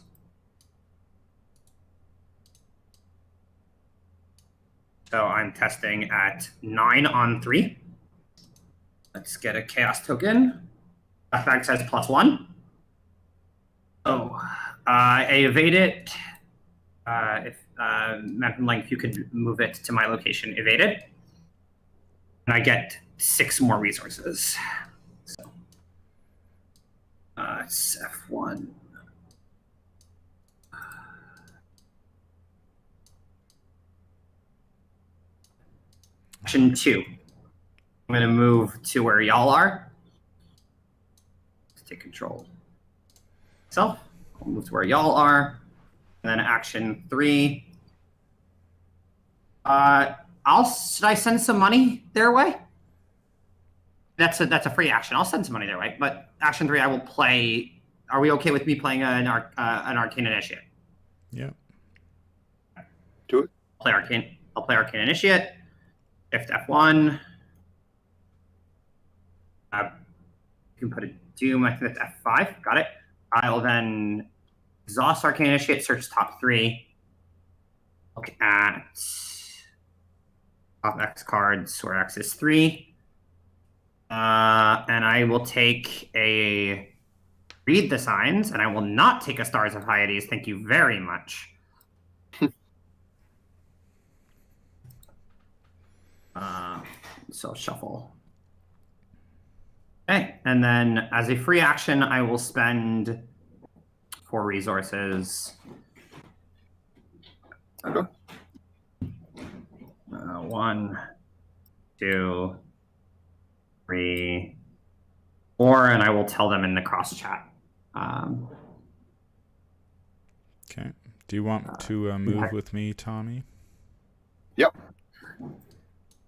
So I'm testing at 9 on 3. Let's get a chaos token. Flashback says +1. So I evade it. If Man from Length, you could move it to my location, evade it. And I get 6 more resources. So it's F1. Action 2. I'm going to move to where y'all are. Let's take control. Myself. I'll move to where y'all are. And then action 3. Should I send some money their way? That's a free action. I'll send some money their way. But action 3, I will play. Are we okay with me playing an arcane initiate? Yeah. Do it. I'll play arcane initiate. Shift F1. You can put a doom. I think that's F5. Got it. I'll then exhaust arcane initiate. Search top 3. Look at top X cards where X is 3. And I will take a read the signs, and I will not take a Stars of Hyades. Thank you very much. So shuffle. Okay, and then as a free action, I will spend 4 resources. 1, 2, 3, 4, and I will tell them in the cross chat. Okay. Do you want to move with me, Tommy? Yep.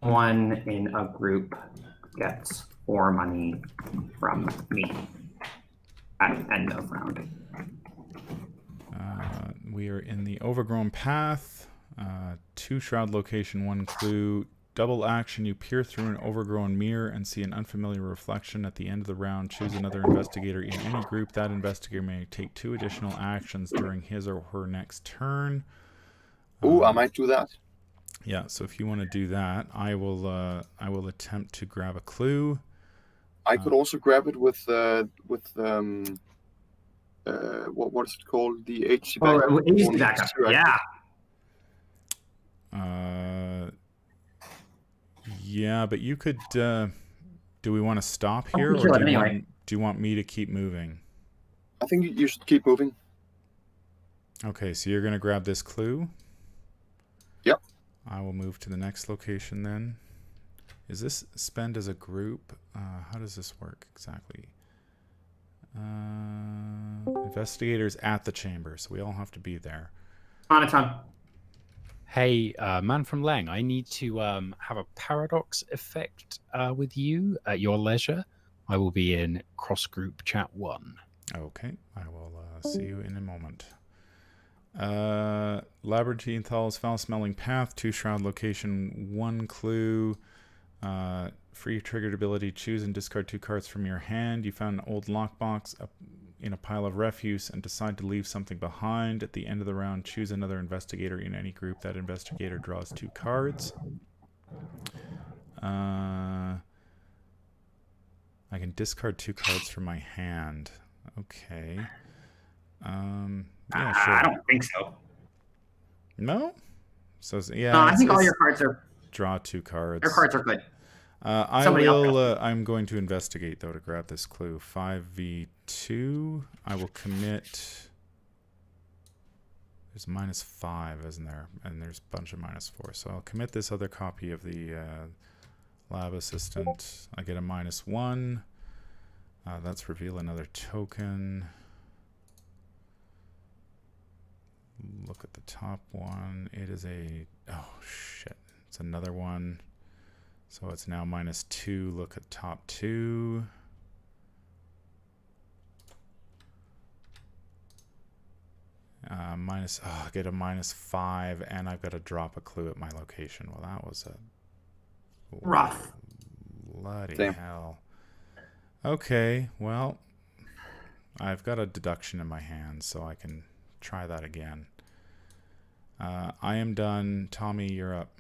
One in a group gets 4 money from me at end of round. We are in the Overgrown Path. 2 shroud location, 1 clue. Double action, you peer through an overgrown mirror and see an unfamiliar reflection. At the end of the round, choose another investigator in any group. That investigator may take 2 additional actions during his or her next turn. Ooh, I might do that. Yeah, so if you want to do that, I will attempt to grab a clue. I could also grab it with what is it called? The HC backup. Oh, HC backup. Yeah. Yeah, but you could. Do we want to stop here, I'll or kill it do anyway. you want me to keep moving? I think you should keep moving. Okay, so you're gonna grab this clue. Yep. I will move to the next location then. Is this spend as a group? How does this work exactly? Investigators at the chamber, so we all have to be there. On its own. Hey, Man from Lang, I need to have a paradox effect with you at your leisure. I will be in cross-group chat 1. Okay, I will see you in a moment. Labyrinthine Thal's foul-smelling path, 2 shroud location, 1 clue. Free triggered ability, choose and discard 2 cards from your hand. You found an old lockbox in a pile of refuse and decide to leave something behind. At the end of the round, choose another investigator in any group. That investigator draws 2 cards. I can discard 2 cards from my hand. Okay. Yeah, sure. I don't think so. No? So yeah. No, I think all your cards are. Draw 2 cards. Your cards are good. Somebody else. I'm going to investigate though to grab this clue. 5v2. I will commit. There's -5, isn't there? And there's a bunch of -4. So I'll commit this other copy of the lab assistant. I get a -1. That's reveal another token. Look at the top one. It is a. Oh shit! It's another one. So it's now -2. Look at top 2. I get a -5, and I've got to drop a clue at my location. Well, that was a Rough. bloody Damn. hell. Okay, well, I've got a deduction in my hand, so I can try that again. I am done. Tommy, you're up.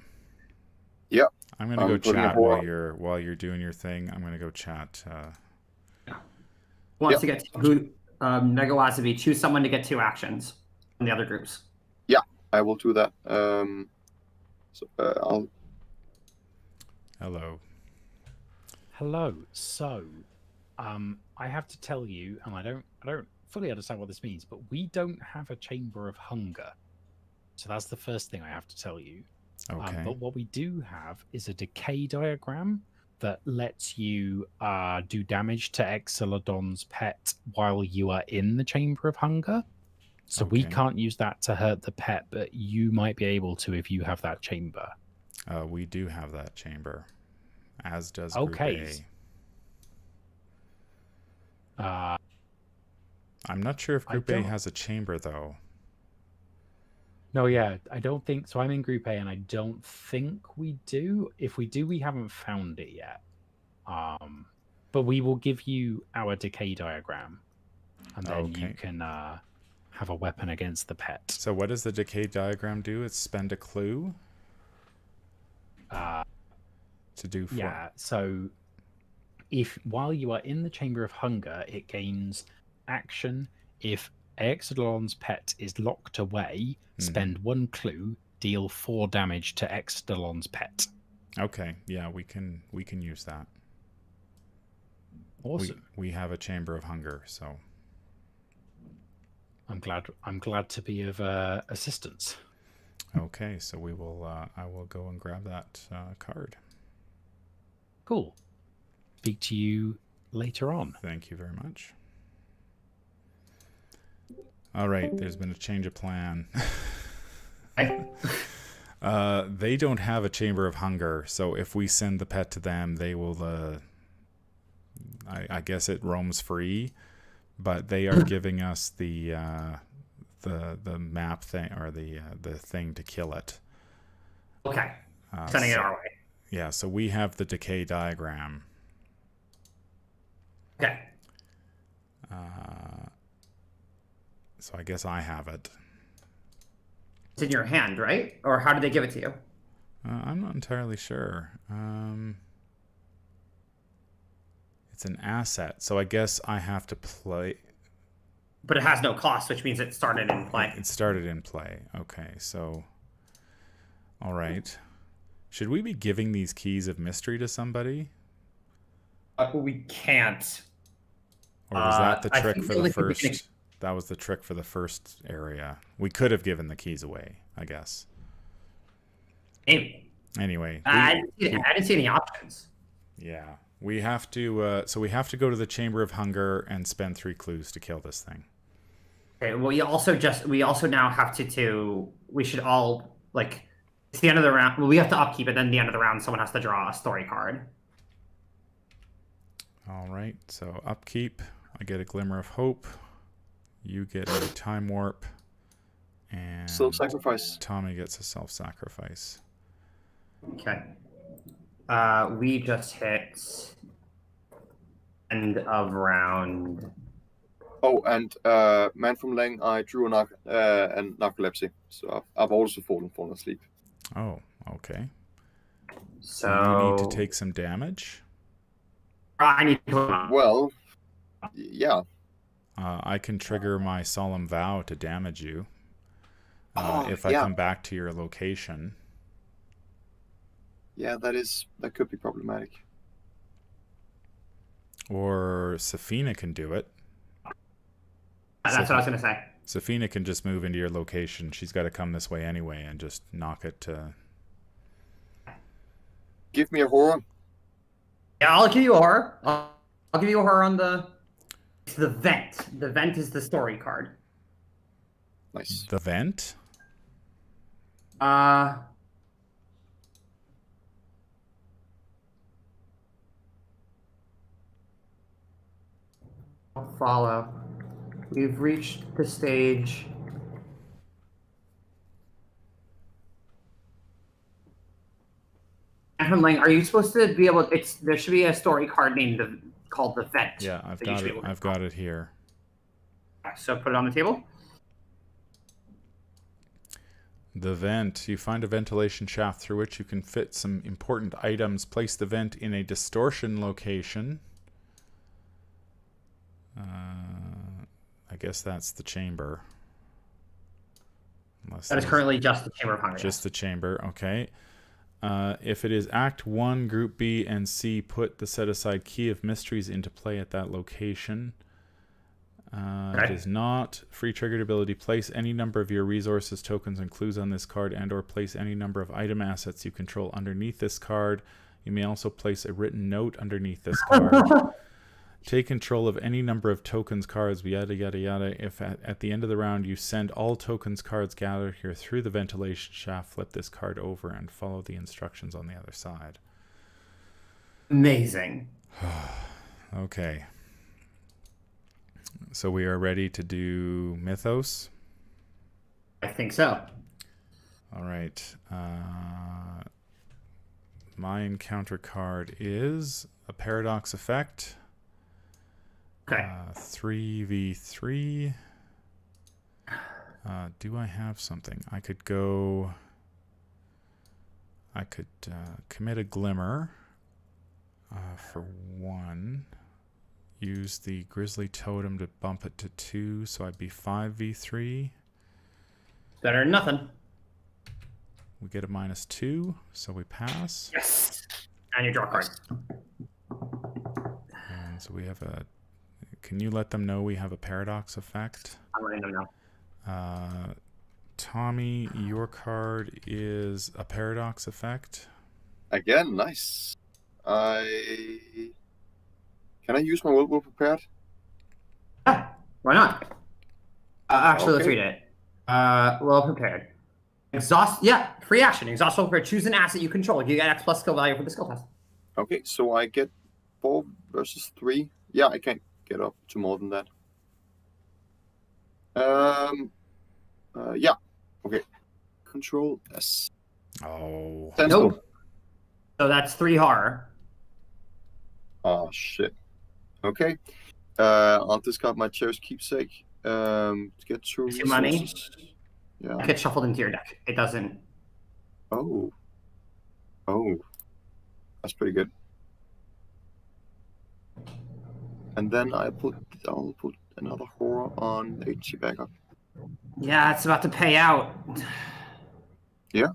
Yep. I'm gonna go putting a chat horror- while you're doing your thing. I'm gonna go chat. Who wants to get who? Negawasabi, choose someone to get 2 actions in the other groups. I will do that. I'll. Hello. Hello. So, I have to tell you, and I don't fully understand what this means, but we don't have a chamber of hunger. So that's the first thing I have to tell you. Okay. But what we do have is a decay diagram that lets you do damage to Exelodon's pet while you are in the chamber of hunger. So we Okay. can't use that to hurt the pet, but you might be able to if you have that chamber. We do have that chamber, as does Okay. Group A. Uh, I'm not sure if I Group A don't- has a chamber though. No, yeah, I don't think so. I'm in Group A, and I don't think we do. If we do, we haven't found it yet. But we will give you our decay diagram, and then you Okay. can have a weapon against the pet. So what does the decay diagram do? It's spend a clue Uh, to do for. yeah. So, if while you are in the chamber of hunger, it gains action. If Exodolon's pet is locked away, spend 1 clue, deal 4 damage to Exodolon's pet. Okay. Yeah, we can use that. Awesome. We have a chamber of hunger, so. I'm glad to be of assistance. Okay, so we will. I will go and grab that card. Cool. Speak to you later on. Thank you very much. All right, there's been a change of plan. They don't have a chamber of hunger, so if we send the pet to them, they will. I guess it roams free, but they are giving us the map thing or the thing to kill it. Okay. Sending it our way. Yeah, so we have the decay diagram. Okay. So I guess I have it. It's in your hand, right? Or how did they give it to you? I'm not entirely sure. It's an asset, so I guess I have to play. But it has no cost, which means it started in play. It started in play. Okay, so. All right. Should we be giving these keys of mystery to somebody? We can't. Or was that the I trick think for the the only first? thing we That was the trick for the first area. We could have given the keys away, I guess. Maybe. Anyway. I didn't see any options. Yeah. We have to, so we have to go to the Chamber of Hunger and spend 3 clues to kill this thing. Okay, well, we also now have to we should all, like, it's the end of the round. Well, we have to upkeep it, then at the end of the round, someone has to draw a story card. All right, so upkeep. I get a Glimmer of Hope. You get a Time Warp. And Self-sacrifice. Tommy gets a self-sacrifice. Okay. We just hit end of round. Oh, and man from Lang, I drew a narcolepsy, so I've also fallen asleep. Oh, okay. So you need to take some damage. I need to. Well, yeah. I can trigger my Solemn Vow to damage you if I yeah. come back to your location. Yeah, that could be problematic. Or Safina can do it. That's what I was gonna say. Safina can just move into your location. She's got to come this way anyway and just knock it to... Give me a horror. Yeah, I'll give you a horror. I'll give you a horror on it's the vent. The vent is the story card. Nice. The vent? I'll follow. We've reached the stage. From Lang, are you supposed to be able? There should be a story card called the vent. Yeah, I've that you got should be it. able to I've got it here. So put it on the table. The vent. You find a ventilation shaft through which you can fit some important items. Place the vent in a distortion location. I guess that's the chamber. That is currently just the Chamber of Hunger. Just the chamber, okay. If it is Act 1, Group B and C, put the set-aside key of mysteries into play at that location. It is not free triggered ability. Place any number of your resources, tokens, and clues on this card, and or place any number of item assets you control underneath this card. You may also place a written note underneath this card. Take control of any number of tokens, cards, yada yada yada. If at the end of the round you send all tokens cards gathered here through the ventilation shaft, flip this card over and follow the instructions on the other side. Amazing. Okay. So we are ready to do Mythos. I think so. All right. My encounter card is a paradox effect. Okay. 3v3. Do I have something? I could go... I could commit a glimmer for 1. Use the grizzly totem to bump it to 2, so I'd be 5v3. Better than nothing. We get a -2, so we pass. Yes. And you draw a card. And so we have a... Can you let them know we have a paradox effect? I'm letting them know. Tommy, your card is a paradox effect. Again, nice. Can I use my well prepared? Yeah, why not? Actually, let's Okay. read it. Well prepared. Exhaust. Yeah, free action. Exhaust well prepared. Choose an asset you control. You get X plus skill value for the skill test. Okay, so I get 4 versus 3. Yeah, I can't get up to more than that. Yeah. Okay. Control S. Oh. Nope. So that's 3 horror. Oh shit. Okay. I'll discard my cherished keepsake. To get 2 Is it money? resources. Yeah. It gets shuffled into your deck. It doesn't. Oh. Oh. That's pretty good. And then I'll put another horror on HG backup. Yeah, it's about to pay out. Yeah.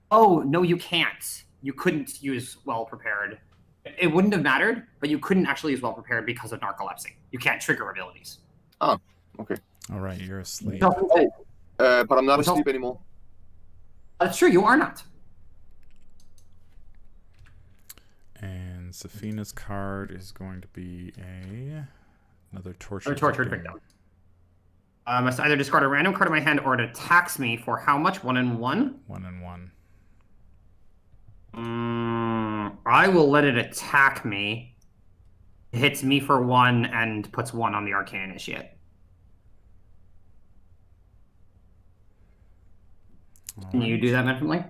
Oh no, you can't. You couldn't use well prepared. It wouldn't have mattered, but you couldn't actually use well prepared because of narcolepsy. You can't trigger abilities. Oh, okay. All right, you're asleep. But I'm not Which asleep anymore. That's true. You are not. And Safina's card is going to be another tortured, Or tortured victim. I must either discard a random card in my hand or it attacks me for how much? 1 and 1? 1 and 1. I will let it attack me. It hits me for 1 and puts 1 on the Arcane Initiate. Can you do that mentally?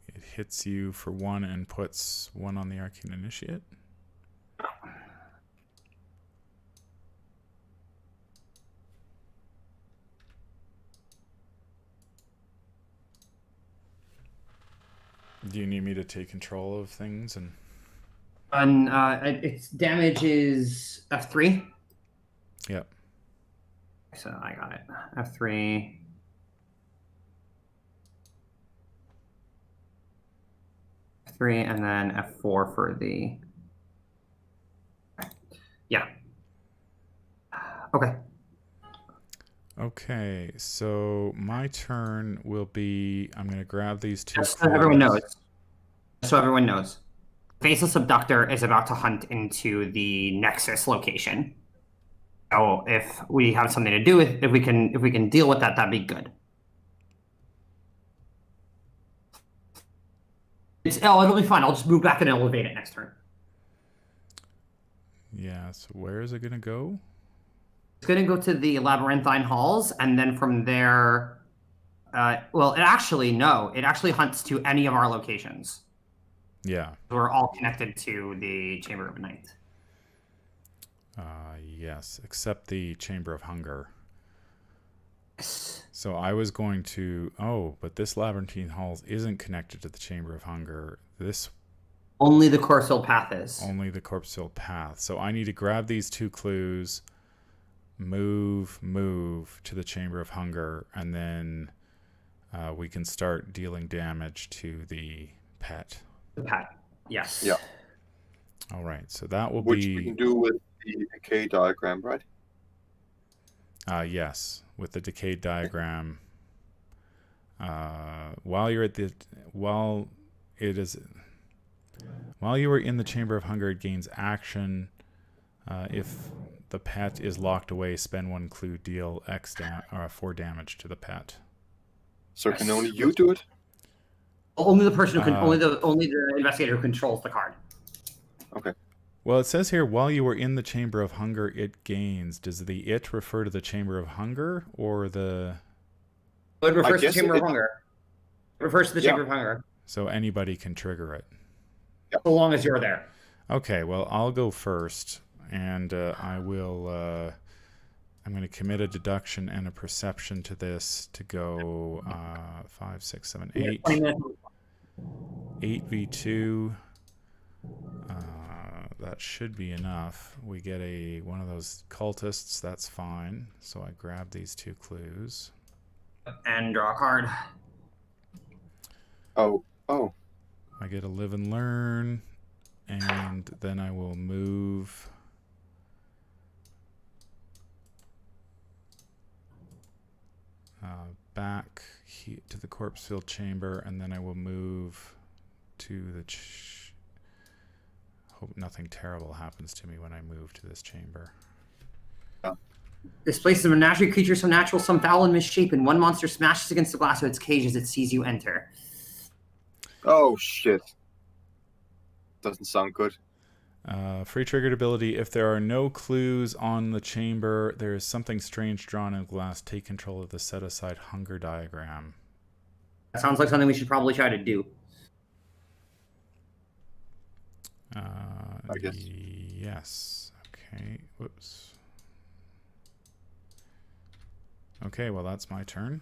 It hits you for 1 and puts 1 on the Arcane Initiate. Do you need me to take control of things? And its damage is F3. Yep. So I got it. F3. F3 and then F4 for the... Yeah. Okay. Okay, so my turn will be, I'm going to grab these 2 Just so everyone cards. knows. So everyone knows. Faceless Abductor is about to hunt into the Nexus location. So if we have something to do with, if we can deal with that, that'd be good. It'll be fine. I'll just move back and elevate it next turn. Yeah, so where is it going to go? It's going to go to the Labyrinthine Halls, and then from there... well, it actually hunts to any of our locations. Yeah. We're all connected to the Chamber of Night. Yes, except the Chamber of Hunger. So I was going to... Oh, but this labyrinthine halls isn't connected to the Chamber of Hunger. This... Only the corpse-filled path is. Only the corpse-filled path. So I need to grab these 2 clues, move to the Chamber of Hunger, and then we can start dealing damage to the pet. The pet, yes. Yeah. All right, so that will Which be... we can do with the decay diagram, right? Yes, with the decayed diagram. While you are in the Chamber of Hunger, it gains action. If the pet is locked away, spend 1 clue, deal 4 damage to the pet. So can only you do it? Only the person who can, only the investigator who controls the card. Okay. Well, it says here, while you are in the Chamber of Hunger, it gains. Does the it refer to the Chamber of Hunger or the... It refers to the Chamber of Hunger. It refers to the Chamber of Hunger. So anybody can trigger it. So long as you're there. Okay, well, I'll go first, and I will... I'm going to commit a deduction and a perception to this to go 5, 6, 7, 8. 8v2. That should be enough. We get one of those cultists. That's fine. So I grab these 2 clues. And draw a card. Oh. I get a live and learn. And then I will move... back to the corpse-filled chamber, and then I will move to the... Hope nothing terrible happens to me when I move to this chamber. Displaces a menagerie creature, some natural, some foul and misshapen. One monster smashes against the glass of its cage as it sees you enter. Oh, shit. Doesn't sound good. Free triggered ability. If there are no clues on the chamber, there is something strange drawn in glass. Take control of the set-aside hunger diagram. That sounds like something we should probably try to do. I guess. Yes. Okay. Whoops. Okay, well, that's my turn.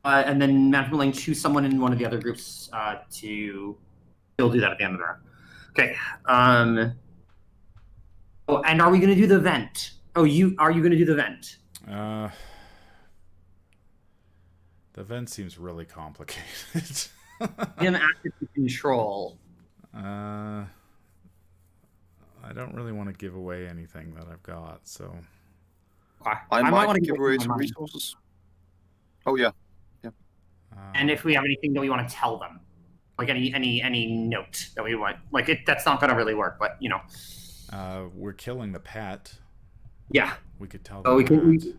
And then Matt choose someone in one of the other groups to... He'll do that at the end of the round. Okay. Oh, and are we going to do the vent? Are you going to do the vent? The vent seems really complicated. Him active to control. I don't really want to give away anything that I've got, so... Okay. I might want to give away some resources. Oh, yeah. And if we have anything that we want to tell them, like any note that we want, like that's not going to really work, but you know. We're killing the pet. Yeah. We could tell them. Oh, we can. that.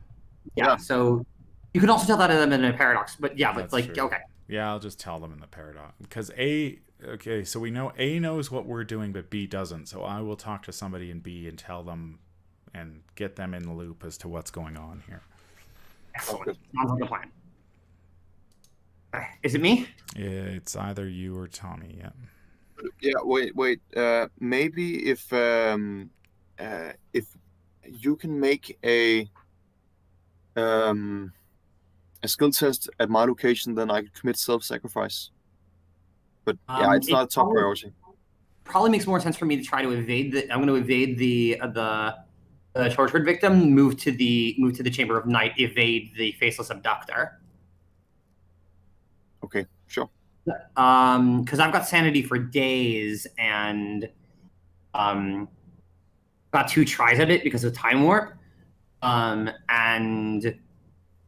Yeah. So you can also tell that to them in a paradox, but yeah, That's but like true. okay. Yeah, I'll just tell them in the paradox because okay, so we know A knows what we're doing, but B doesn't. So I will talk to somebody in B and tell them and get them in the loop as to what's going on here. Excellent. Sounds like a plan. Is it me? It's either you or Tommy. Yeah. Yeah. Wait. Maybe if you can make a skill test at my location, then I could commit self-sacrifice. But yeah, it's not a top priority. Probably makes more sense for me to try to evade the. I'm going to evade the tortured victim. Move to the chamber of night. Evade the faceless abductor. Okay, sure. Because I've got sanity for days and got 2 tries at it because of time warp. And it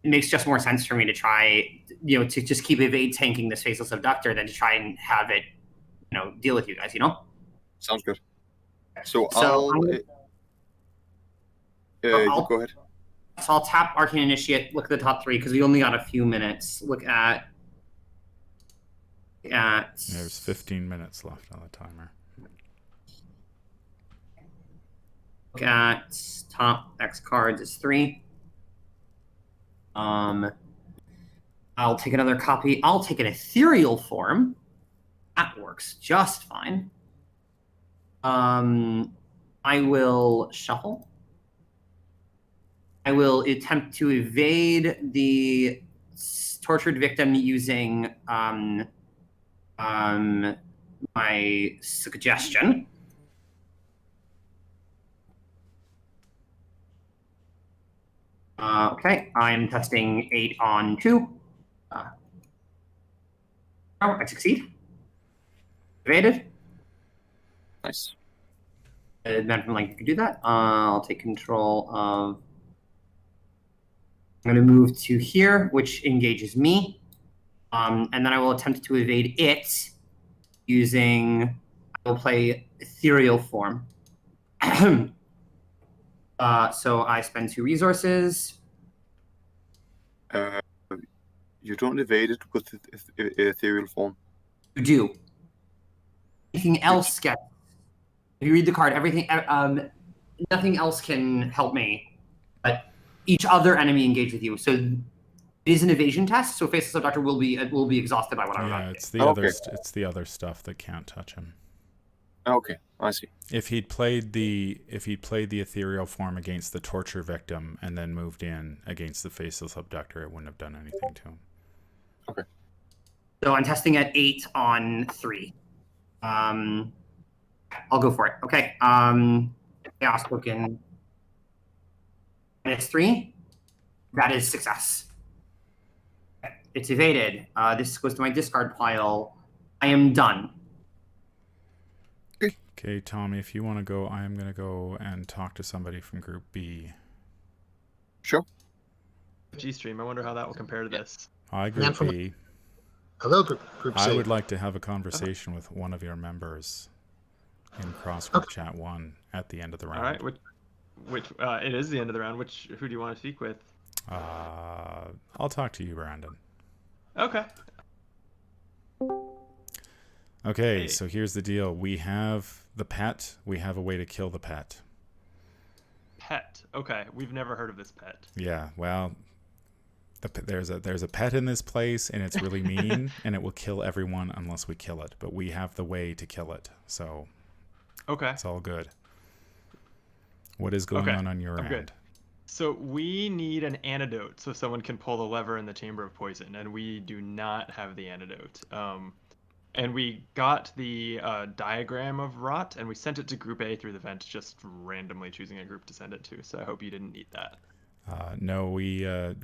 makes just more sense for me to try, to just keep evade tanking this faceless abductor than to try and have it, deal with you guys, Sounds good. So I'll go ahead. So I'll tap Arcane Initiate, look at the top 3, because we only got a few minutes. Look at... There's 15 minutes left on the timer. Look at top X cards is 3. I'll take another copy. I'll take an ethereal form. That works just fine. I will shuffle. I will attempt to evade the tortured victim using my suggestion. Okay, I'm testing 8 on 2. I succeed. Evaded. Nice. Then from like you can do that. I'll take control of. I'm going to move to here, which engages me, and then I will attempt to evade it using. I will play ethereal form. So I spend 2 resources. You don't evade it with ethereal form. You do. Anything else gets. If you read the card, everything, nothing else can help me, but each other enemy engage with you. So it is an evasion test. So Faceless Abductor will be exhausted by what I'm about to do. It's the other it's the other stuff that can't touch him. Okay, I see. If he'd played the ethereal form against the torture victim and then moved in against the Faceless Abductor, it wouldn't have done anything to him. Okay. So I'm testing at 8 on 3. I'll go for it. Okay. Chaos token -3. That is success. Okay. It's evaded. This goes to my discard pile. I am done. Okay, Tommy, if you want to go, I am going to go and talk to somebody from Group B. Sure. G-Stream, I wonder how that will compare to this. Hi, Group B. Hello, Group C. I would like to have a conversation with one of your members in cross-group chat 1 at the end of the round. All right, which it is the end of the round. Who do you want to speak with? I'll talk to you, Brandon. Okay. Okay, so here's the deal. We have the pet. We have a way to kill the pet. Pet. Okay, we've never heard of this pet. Yeah, well, there's a pet in this place, and it's really mean, and it will kill everyone unless we kill it. But we have the way to kill it, so okay, it's all good. What is going on your end? Good. So we need an antidote so someone can pull the lever in the Chamber of Poison, and we do not have the antidote. And we got the diagram of Rot, and we sent it to Group A through the vent, just randomly choosing a group to send it to. So I hope you didn't need that. No,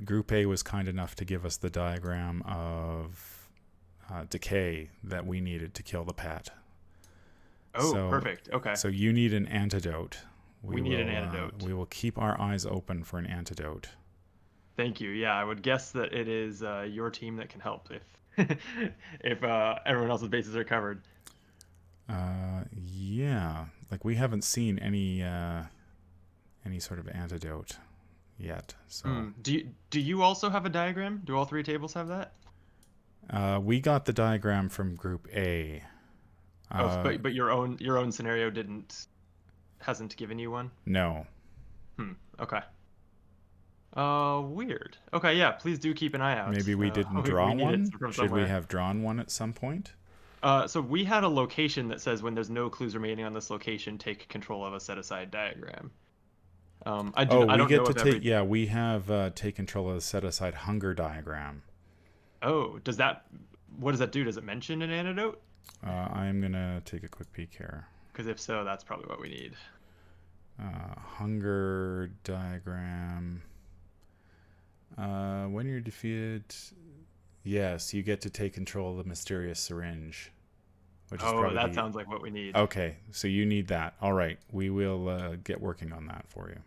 Group A was kind enough to give us the diagram of decay that we needed to kill the pet. Oh, perfect. Okay. So you need an antidote. We need an antidote. We will keep our eyes open for an antidote. Thank you. Yeah, I would guess that it is your team that can help if if everyone else's bases are covered. Yeah, like we haven't seen any sort of antidote yet. So do you also have a diagram? Do all 3 tables have that? we got the diagram from Group A. But your own scenario hasn't given you one? No. Okay. Weird. Okay, yeah, please do keep an eye out. Maybe we didn't draw one? Should we have drawn one at some point? So we had a location that says when there's no clues remaining on this location, take control of a set-aside diagram. We have take control of the set-aside hunger diagram. Oh, what does that do? Does it mention an antidote? I'm going to take a quick peek here. Because if so, that's probably what we need. Hunger diagram. When you're defeated, yes, you get to take control of the mysterious syringe. That sounds like what we need. Okay, so you need that. All right, we will get working on that for you.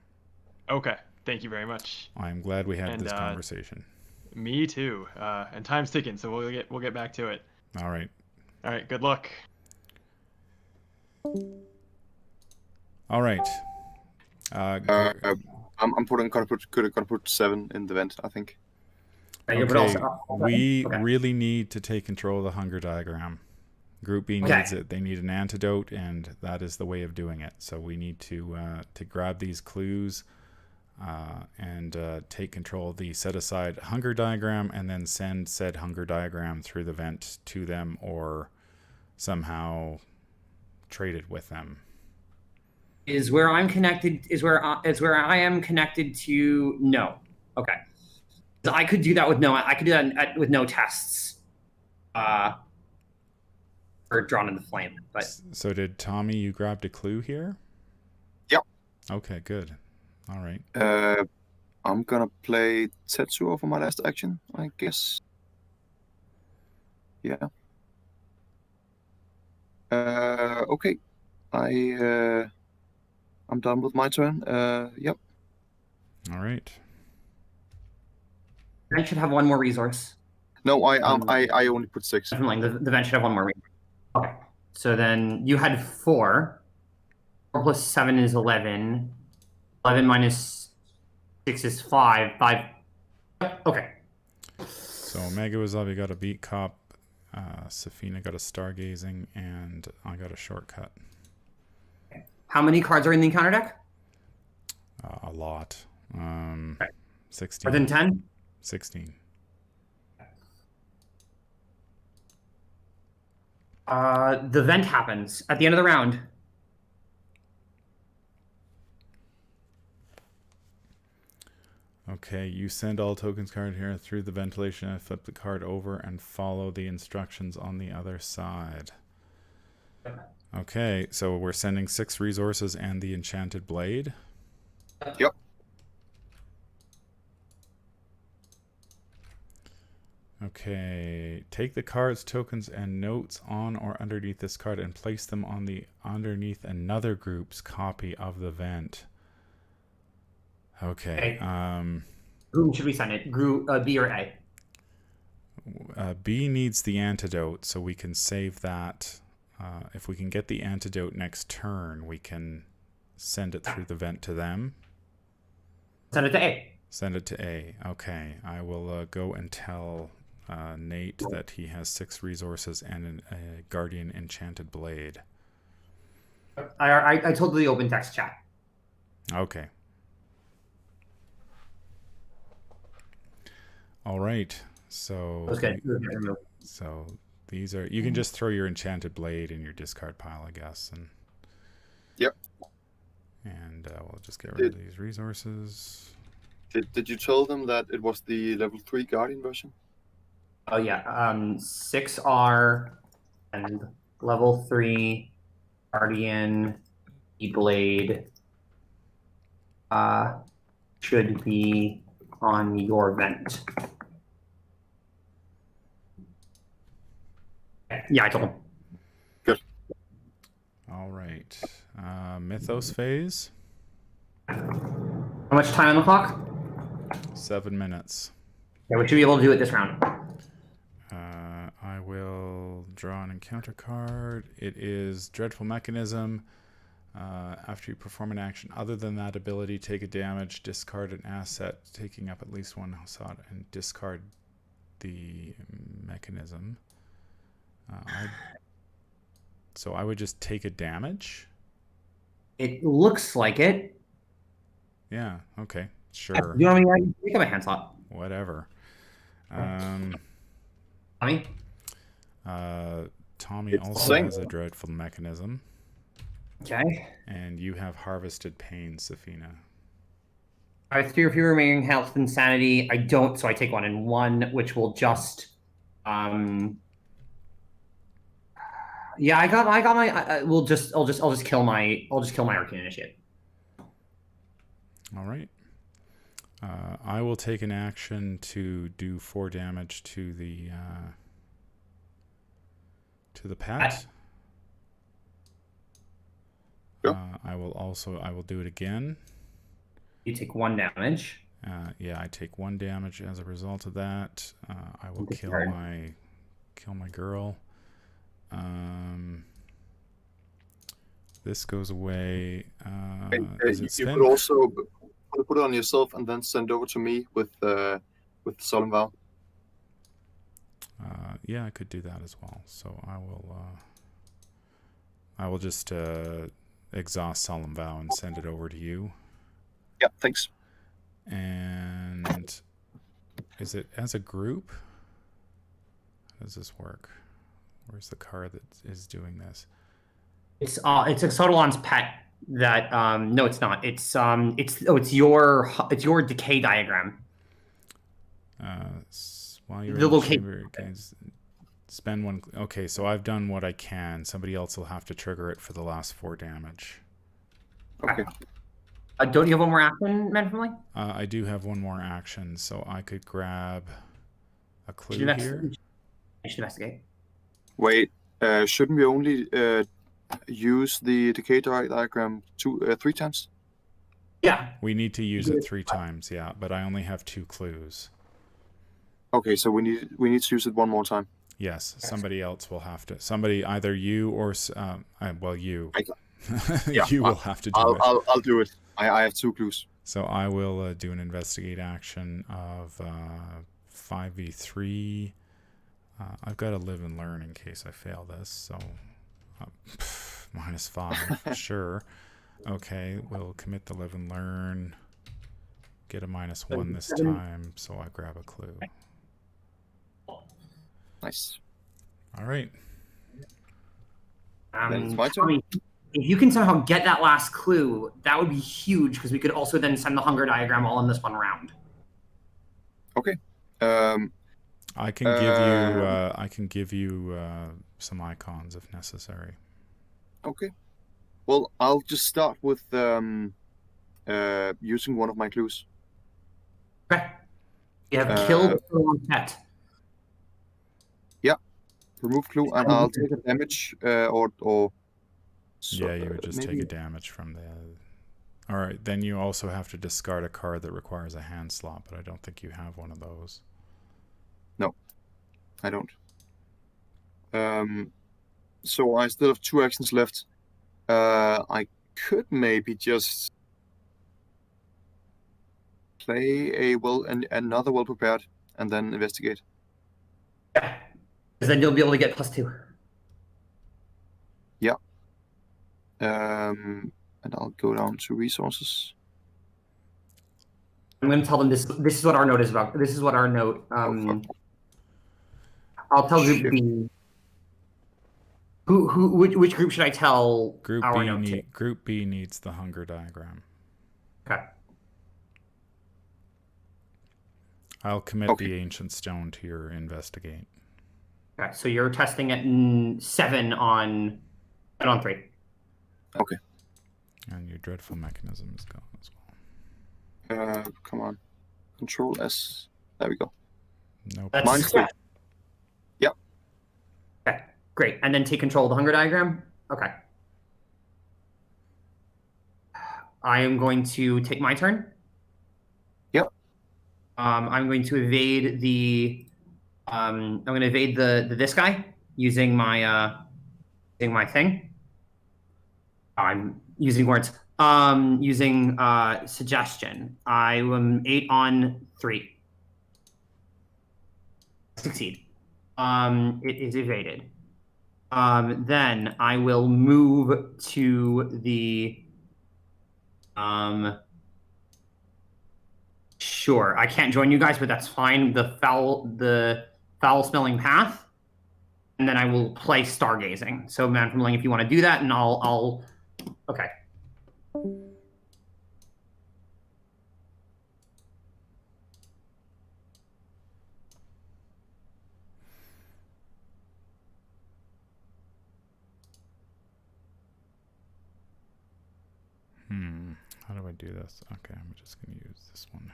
Okay, thank you very much. I'm glad we had this conversation. Me too. And time's ticking, so we'll get back to it. All right. All right. Good luck. All right. I'm gonna put 7 in the vent, I think. Okay. We really need to take control of the hunger diagram. Group B needs it. They need an antidote, and that is the way of doing it. So we need to grab these clues and take control of the set-aside hunger diagram, and then send said hunger diagram through the vent to them, or somehow trade it with them. Is where I'm connected. Is where I am connected to. No. Okay. So I could do that with no. I could do that with no tests. Or drawn in the flame. But So did Tommy? You grabbed a clue here. Yep. Okay. Good. All right. I'm gonna play Tetsuo for my last action, I guess. Yeah. Okay. I'm done with my turn. Yep. All right. the vent should have one more resource. No, I only put 6. Definitely, the vent should have one more resource. Okay. So then you had 4. 4 plus 7 is 11. 11 minus 6 is 5. 5. Okay. So Omega was up. You got a beat cop. Safina got a stargazing, and I got a shortcut. How many cards are in the encounter deck? A lot. Okay. 16. More than 10? 16. The vent happens at the end of the round. Okay, you send all tokens card here through the ventilation and flip the card over and follow the instructions on the other side. Okay, so we're sending 6 resources and the enchanted blade. Yep. Okay, take the card's tokens and notes on or underneath this card and place them on the underneath another group's copy of the vent. Okay. Whom should we send it? B or A? B needs the antidote, so we can save that. If we can get the antidote next turn, we can send it through the vent to them. Send it to A. Send it to A. Okay. I will go and tell Nate that he has 6 resources and a Guardian Enchanted Blade. I told the open text chat. Okay. All right. So so these are, you can just throw your Enchanted Blade in your discard pile, I guess, and yep. And we'll just get rid of these resources. Did you tell them that it was the level 3 Guardian version? Oh yeah, 6R and level 3 Guardian Blade should be on your vent. Yeah, I told him. Good. All right. Mythos phase. How much time on the clock? 7 minutes. Yeah, we should be able to do it this round. I will draw an encounter card. It is Dreadful Mechanism. After you perform an action other than that ability, take a damage, discard an asset, taking up at least 1 slot, and discard the mechanism. So I would just take a damage? It looks like it. Yeah, okay, sure. You know what I mean? Pick up a hand slot. Whatever. Tommy? Tommy also has a Dreadful Mechanism. Okay. And you have Harvested Pain, Safina. I have 3 or fewer remaining health and sanity. I don't, so I take 1 and 1, which will just yeah, I got my I'll just kill my Arcane Initiate. All right. I will take an action to do 4 damage to the pet. Yep. I will do it again. You take 1 damage. Yeah, I take 1 damage as a result of that. I will kill my girl. This goes away. You could also put it on yourself and then send over to me with Solemn Vow. Yeah, I could do that as well. So I will just exhaust Solemn Vow and send it over to you. Yeah, thanks. And is it as a group? How does this work? Where's the card that is doing this? It's Exodolon's pet that no, it's not. It's your decay diagram. While you're The in the location. chamber, guys, spend one. Okay, so I've done what I can. Somebody else will have to trigger it for the last 4 damage. Okay. Don't you have one more action, man from Ling? I do have one more action, so I could grab a clue You here. should investigate. Wait, shouldn't we only use the decay diagram 3 times? Yeah. We need to use it 3 times, yeah, but I only have 2 clues. Okay, so we need to use it one more time. Yes, somebody else will have to. Somebody, either you or well, you. Yeah, you will have to do it. I'll do it. I have 2 clues. So I will do an investigate action of 5v3. I've got to live and learn in case I fail this. So -5, sure. Okay, we'll commit the live and learn. Get a -1 this time, so I grab a clue. Nice. All right. Then it's my turn. Tommy, if you can somehow get that last clue, that would be huge because we could also then send the hunger diagram all in this one round. Okay. I can give you some icons if necessary. Okay. Well, I'll just start with using one of my clues. Okay. You have killed the wrong pet. Remove clue, and I'll take a damage or. Yeah, you would just take a damage from the. All right, then you also have to discard a card that requires a hand slot, but I don't think you have one of those. No, I don't. So I still have 2 actions left. I could maybe just play another well prepared and then investigate. Yeah. Because then you'll be able to get +2. Yeah. And I'll go down to resources. I'm going to tell them this. This is what our note is about. This is what our note. I'll tell Group B. Which group should I tell Group our B note to? Group B needs the hunger diagram. Okay. I'll commit the ancient stone to your investigate. Okay, so you're testing at 7 on 3. Okay. And your dreadful mechanism is gone as well. Come on. Control S. There we go. Nope. Mine's good. Yep. Okay, great. And then take control of the hunger diagram? Okay. I am going to take my turn. Yep. I'm going to evade the this guy using my thing. I'm using words. Using suggestion. I am 8 on 3. Succeed. It is evaded. Then I will move to the sure. I can't join you guys, but that's fine. The foul smelling path. And then I will play stargazing. So Man from Ling, if you want to do that, and I'll okay. How do I do this? Okay, I'm just going to use this one.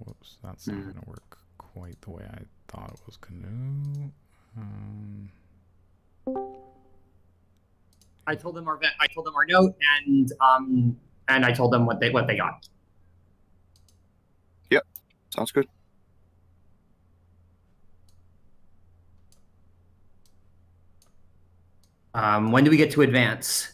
Whoops, that's not going to work quite the way I thought it was going to. I told them our note, and I told them what they got. Yep, sounds good. When do we get to advance?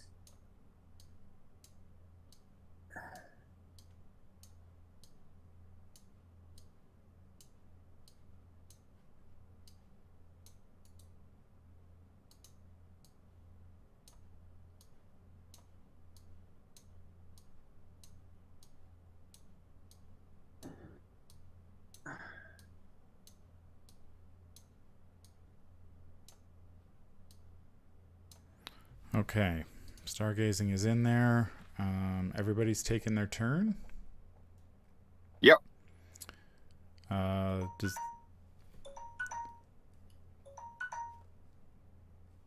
Okay, stargazing is in there. Everybody's taken their turn. Yep.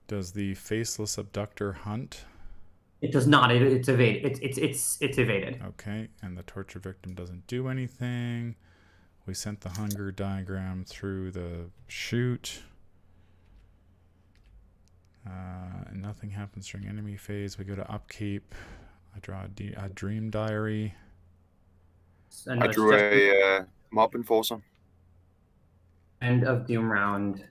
Does the faceless abductor hunt? It does not. It's evaded. It's evaded. Okay, and the torture victim doesn't do anything. We sent the hunger diagram through the chute. And nothing happens during enemy phase. We go to upkeep. I draw a dream diary. I drew a mob enforcer. End of doom round.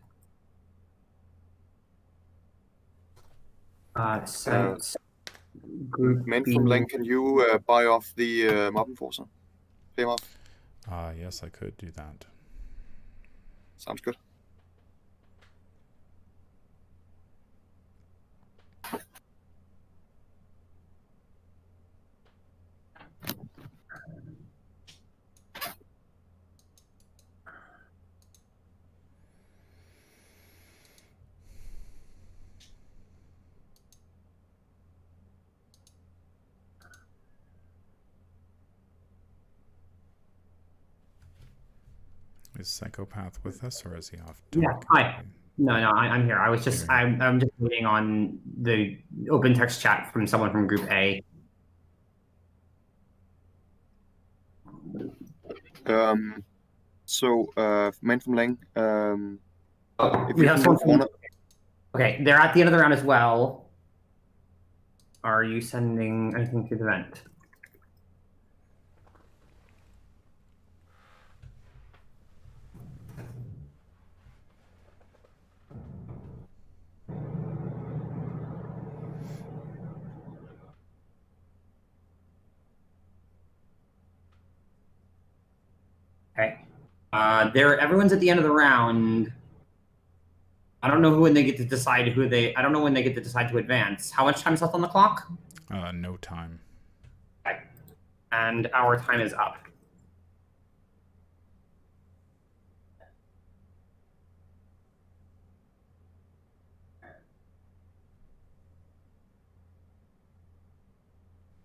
Sent group Men B. from Link, can you buy off the mob enforcer? Pay him off. Yes, I could do that. Sounds good. Is Psychopath with us, or is he off? Yeah, hi. No, I'm here. I'm just waiting on the open text chat from someone from Group A. Men from Link. We have someone from... Okay, they're at the end of the round as well. Are you sending anything to the vent? Okay. Everyone's at the end of the round. I don't know when they get to decide I don't know when they get to decide to advance. How much time's left on the clock? No time. Okay. And our time is up.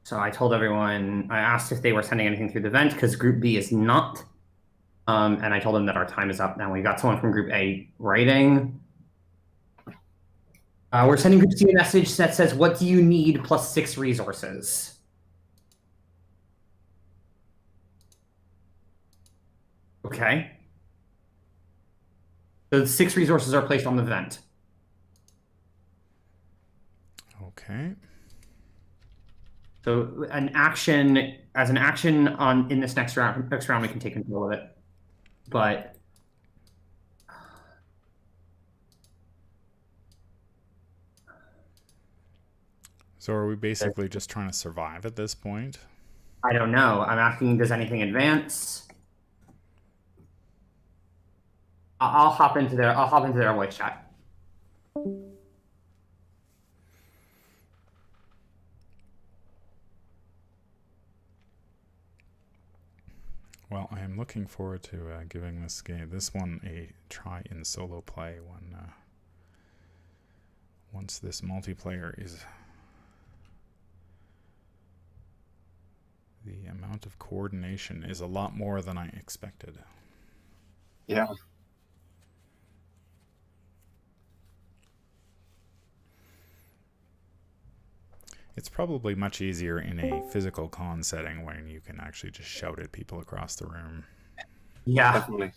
So I told everyone, I asked if they were sending anything through the vent because Group B is not. And I told them that our time is up now. We got someone from Group A writing. We're sending Group C a message that says, what do you need plus 6 resources? Okay. So 6 resources are placed on the vent. Okay. So an action in this next round we can take control of it. But so are we basically just trying to survive at this point? I don't know. I'm asking, does anything advance? I'll hop into their voice chat. Well, I am looking forward to giving this one a try in solo play once this multiplayer is... The amount of coordination is a lot more than I expected. Yeah. It's probably much easier in a physical con setting when you can actually just shout at people across the room. Yeah, definitely.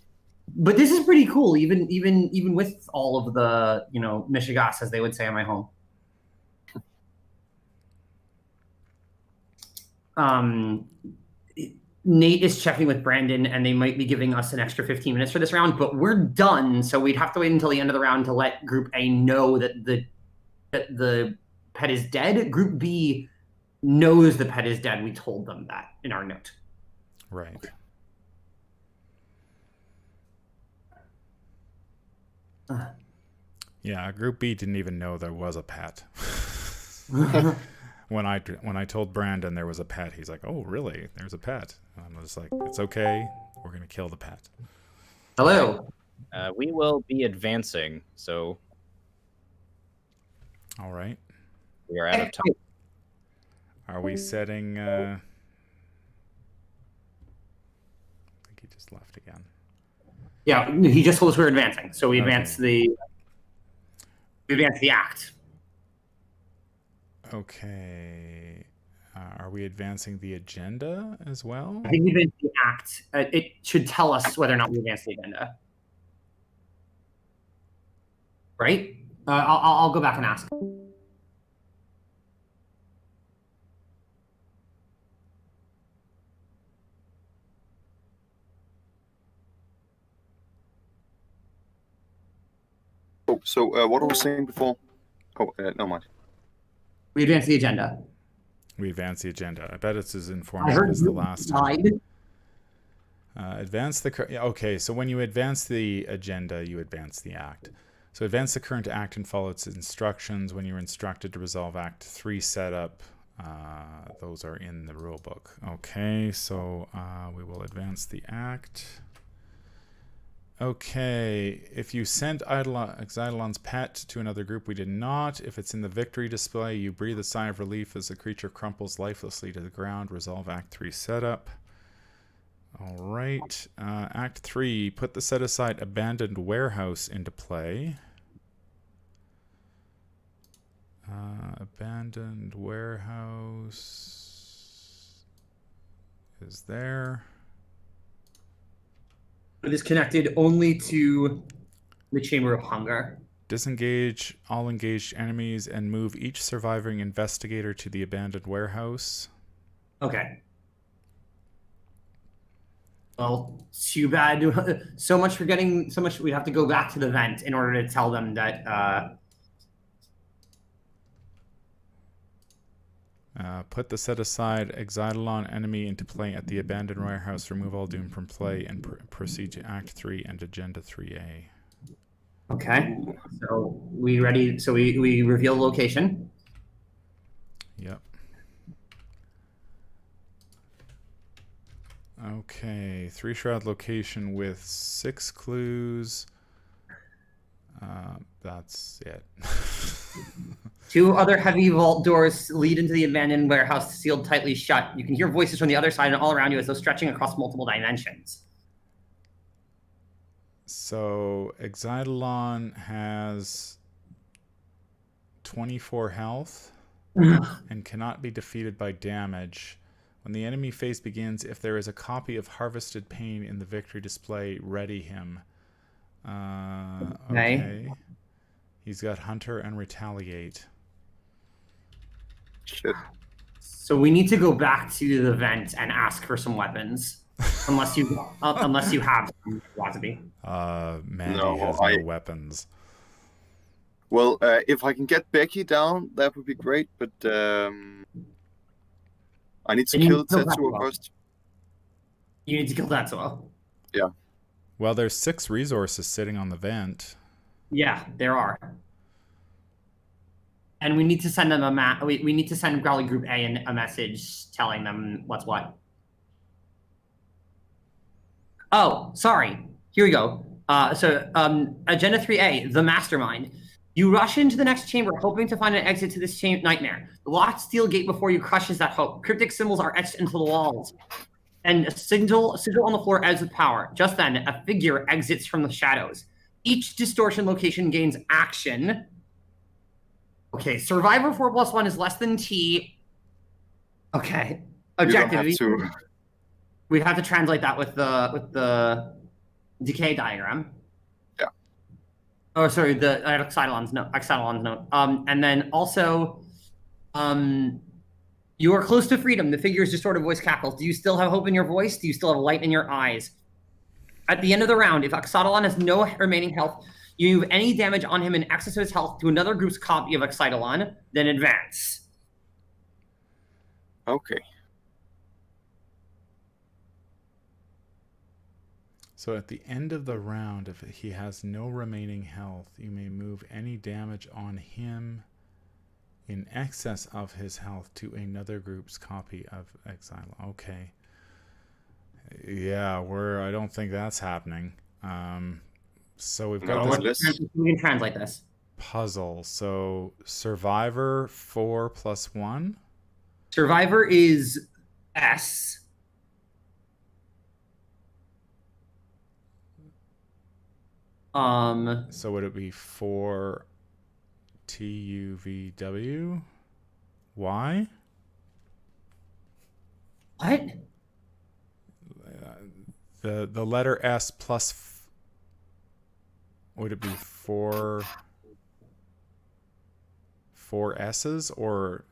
But this is pretty cool, even with all of the Michigas, as they would say in my home. Nate is checking with Brandon, and they might be giving us an extra 15 minutes for this round, but we're done, so we'd have to wait until the end of the round to let Group A know that the pet is dead. Group B knows the pet is dead. We told them that in our note. Right. Yeah, Group B didn't even know there was a pet. When I told Brandon there was a pet, he's like, "Oh, really? There's a pet?" And I'm just like, "It's okay. We're gonna kill the pet." Hello. We will be advancing, so. All right. We are out of time. Are we setting? I think he just left again. Yeah, he just told us we're advancing, so we Okay. advance the act. Okay. Are we advancing the agenda as well? I think we advance the act. It should tell us whether or not we advance the agenda. Right? I'll go back and ask. Oh, so what I was saying before? Oh, no mind. We advance the agenda. We advance the agenda. I bet it's as I informative heard as the you last time. died. Advance the yeah, okay. So when you advance the agenda, you advance the act. So advance the current act and follow its instructions. When you're instructed to resolve Act 3 setup, those are in the rule book. Okay, so we will advance the act. Okay, if you sent Exidolon's pet to another group, we did not. If it's in the victory display, you breathe a sigh of relief as the creature crumples lifelessly to the ground. Resolve Act 3 setup. All right, Act 3, put the set-aside abandoned warehouse into play. Abandoned warehouse is there. It is connected only to the Chamber of Hunger. Disengage all engaged enemies and move each surviving investigator to the abandoned warehouse. Okay. Well, too bad. So much for getting so much. We have to go back to the vent in order to tell them that. Put the set-aside Exidolon enemy into play at the abandoned warehouse. Remove all doom from play and proceed to Act 3 and Agenda 3A. Okay. So we ready? So we reveal location. Yep. Okay, 3 shroud location with 6 clues. That's it. 2 other heavy vault doors lead into the abandoned warehouse, sealed tightly shut. You can hear voices from the other side and all around you as though stretching across multiple dimensions. So Exidolon has 24 health and cannot be defeated by damage. When the enemy phase begins, if there is a copy of Harvested Pain in the victory display, ready him. Okay. He's got Hunter and Retaliate. Shit. So we need to go back to the vent and ask for some weapons, unless you have some, Wasabi. Mandy No, has no weapons. Well, if I can get Becky down, that would be great. But I need to And you kill need to kill Tetsuo Tetsuo. first. You need to kill Tetsuo. Yeah. Well, there's 6 resources sitting on the vent. Yeah, there are. And we need to send them we need to send Growly Group A a message telling them what's what. Oh, sorry. Here we go. Agenda 3A, the mastermind. You rush into the next chamber, hoping to find an exit to this nightmare. The locked steel gate before you crushes that hope. Cryptic symbols are etched into the walls. And a sigil on the floor adds with power. Just then, a figure exits from the shadows. Each distortion location gains action. Okay, Survivor 4+1 is less than T. Okay. Objective. We'd have to translate that with the decay diagram. Yeah. Oh, sorry, the Exidolon's note. And then also, you are close to freedom. The figure's distorted voice cackles. Do you still have hope in your voice? Do you still have light in your eyes? At the end of the round, if Exidolon has no remaining health, you move any damage on him in excess of his health to another group's copy of Exidolon, then advance. Okay. So at the end of the round, if he has no remaining health, you may move any damage on him in excess of his health to another group's copy of Exile. Okay. Yeah, I don't think that's happening. So we've got We can translate this. puzzle. So survivor 4 + 1. Survivor is S. So would it be 4 TUVW Y? What? The letter S plus. Would it be four S's or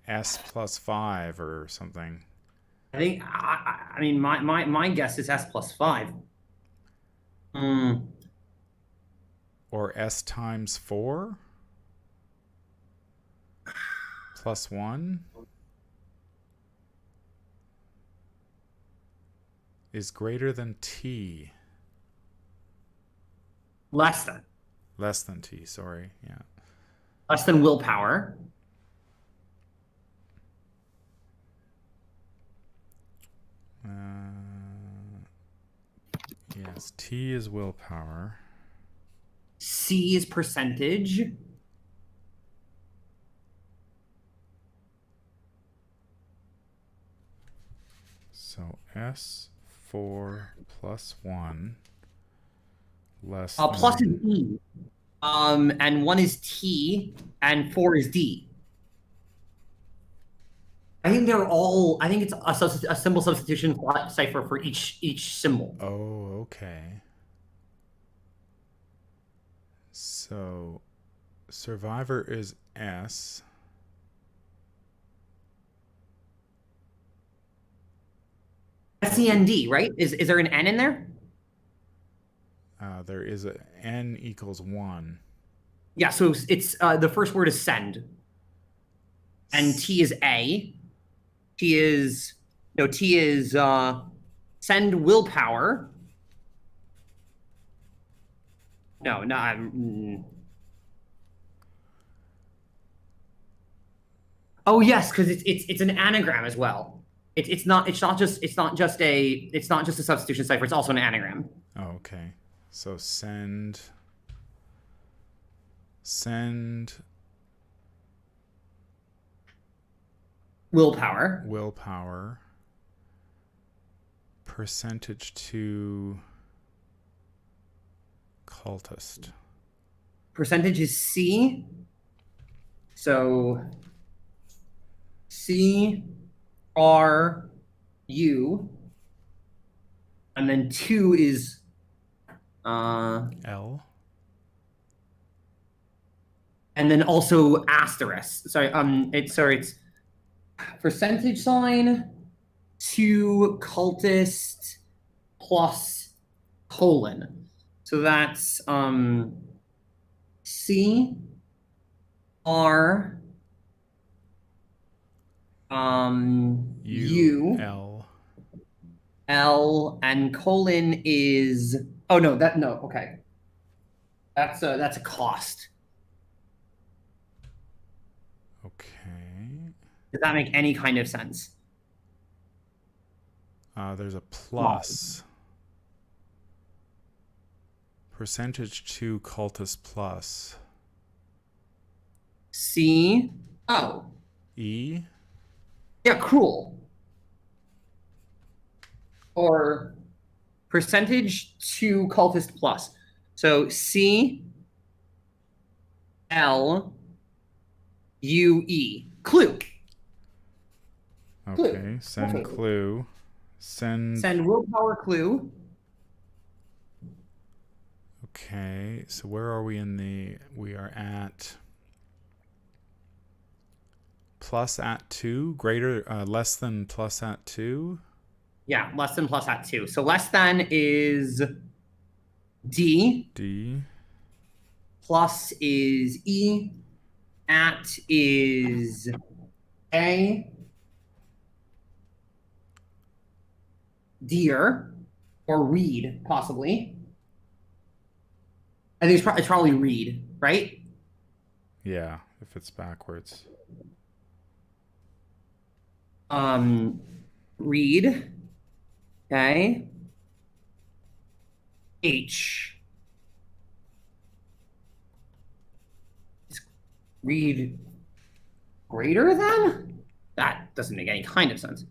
S plus 5 or something? I think I mean my guess is S plus 5. Or S times 4 plus 1 is greater than T. Less than. Less than T, sorry. Yeah. Less than willpower. Yes, T is willpower. C is percentage. So S4 plus 1 less Plus than... is E. And 1 is T, and 4 is D. I think it's a symbol substitution cipher for each symbol. Oh, okay. So survivor is S. SEND, right? Is there an N in there? There is a N equals 1. Yeah, so it's the first word is send. And T is A. T is send willpower. No, not. Oh yes, because it's an anagram as well. It's not just a substitution cipher. It's also an anagram. Oh, okay. So send willpower percentage to cultist. Percentage is C. So C R U, and then 2 is L. And then also asterisk. It's percentage sign to cultist plus colon. So that's C R U L and colon is okay. That's a cost. Okay. Does that make any kind of sense? There's a plus. Percentage to cultist plus. C. E. Yeah, cruel. Or percentage to cultist plus. So C L U E. Clue. Okay. Send clue. Send willpower clue. Okay. So where are we we are at plus at 2, less than plus at 2. Yeah, less than plus at 2. So less than is D. D. Plus is E. At is A. Deer. Or read, possibly. I think it's probably read, right? Yeah, if it's backwards. Read. Okay. H. Read greater than? That doesn't make any kind of sense.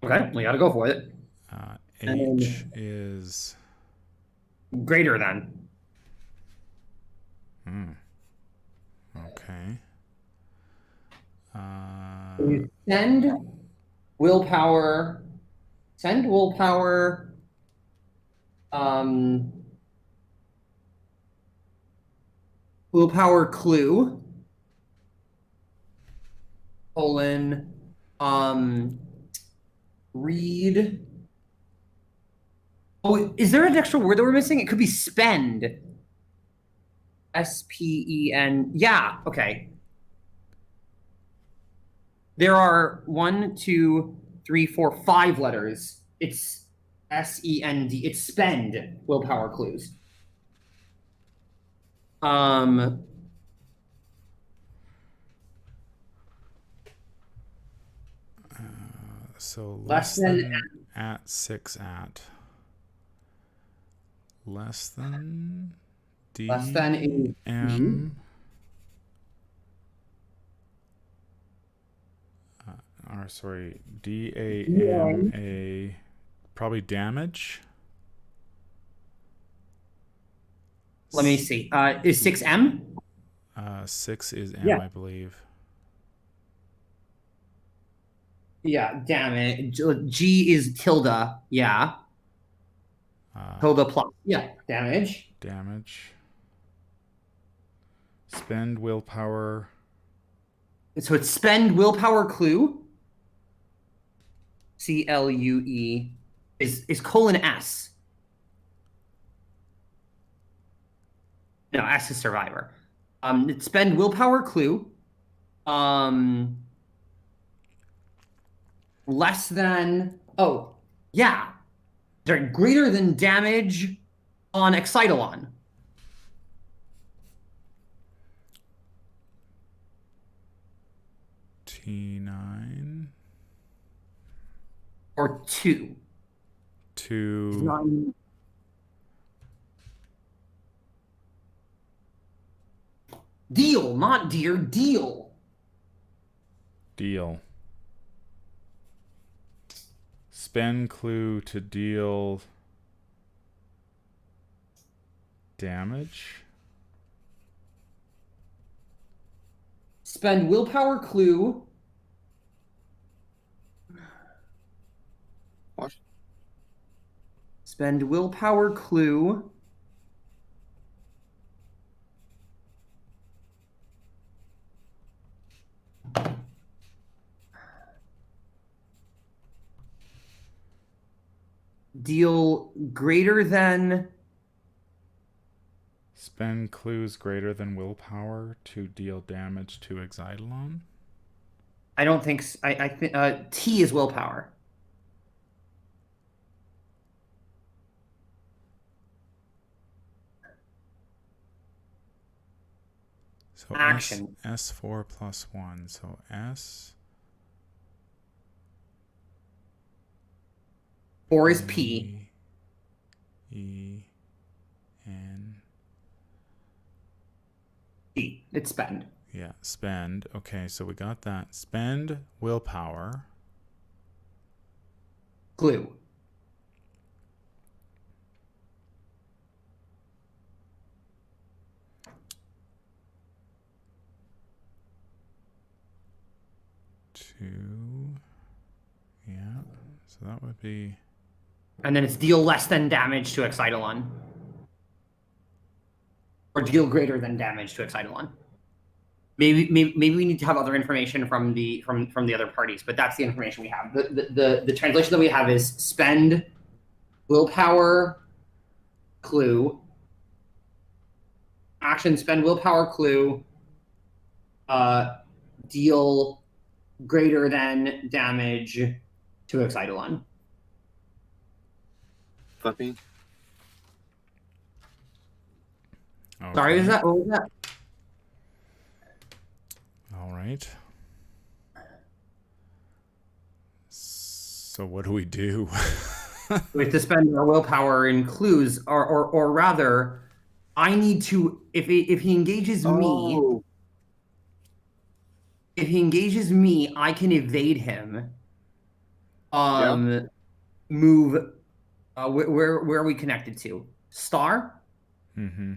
Okay, we gotta go for it. H is... Greater than. Okay. Send willpower. Send willpower. Willpower clue. Colon. Read. Oh, is there an extra word that we're missing? It could be spend. S-P-E-N. Yeah, okay. There are 1, 2, 3, 4, 5 letters. It's S-E-N-D. It's spend willpower clues. So Less than at 6 at. Less than D Less than is M. Or sorry, D-A-M-A. Probably damage. Let me see. Is 6M? 6 is M, Yeah. I believe. Yeah, damage. G is tilde. Yeah. Tilde plus. Yeah, damage. Damage. Spend willpower. So it's spend willpower clue. C-L-U-E is colon S. No, S is survivor. It's spend willpower clue. Less than, oh, yeah. They're greater than damage on Excitolon. T9. Or 2. 2. Deal, not dear, deal. Deal. Spend clue to deal damage. Spend willpower clue. What? Spend willpower clue. Deal greater than. Spend clues greater than willpower to deal damage to Excitolon. I don't think. I think T is willpower. So Action. S4 plus 1. So S. 4 is P. E. N. P. It's spend. Yeah, spend. Okay, so we got that. Spend willpower. Clue. Two. Yeah, so that would be. And then it's deal less than damage to Excitolon. Or deal greater than damage to Excitolon. Maybe we need to have other information from the other parties, but that's the information we have. The translation that we have is spend willpower clue. Action spend willpower clue. Deal greater than damage to Excitolon. Copy. Okay. Sorry, what was that? All right. So what do we do? We have to spend our willpower in clues, or rather, I need to if he engages me. Oh, If he engages me, I can evade him. Move. Where are we connected to? Star. Mm-hmm.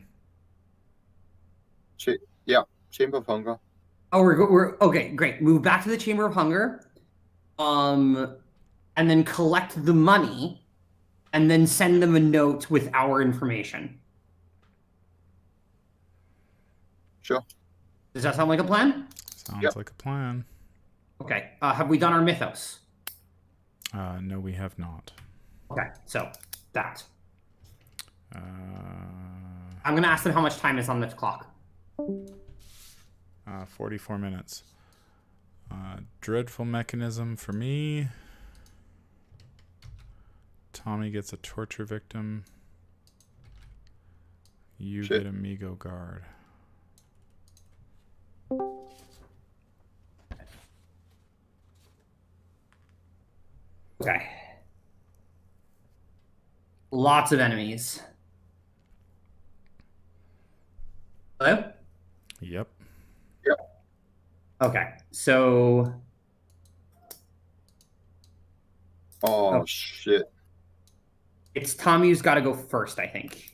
Chamber of Hunger. Oh, we're okay. Great. Move back to the Chamber of Hunger. And then collect the money, and then send them a note with our information. Sure. Does that sound like a plan? Sounds like a plan. Okay. Have we done our mythos? No, we have not. Okay. So that. Uh, I'm gonna ask them how much time is on the clock. 44 minutes. Dreadful mechanism for me. Tommy gets a torture victim. You Shit. get Amigo guard. Okay. Lots of enemies. Hello? Yep. Okay. So Oh, shit. it's Tommy who's got to go first, I think.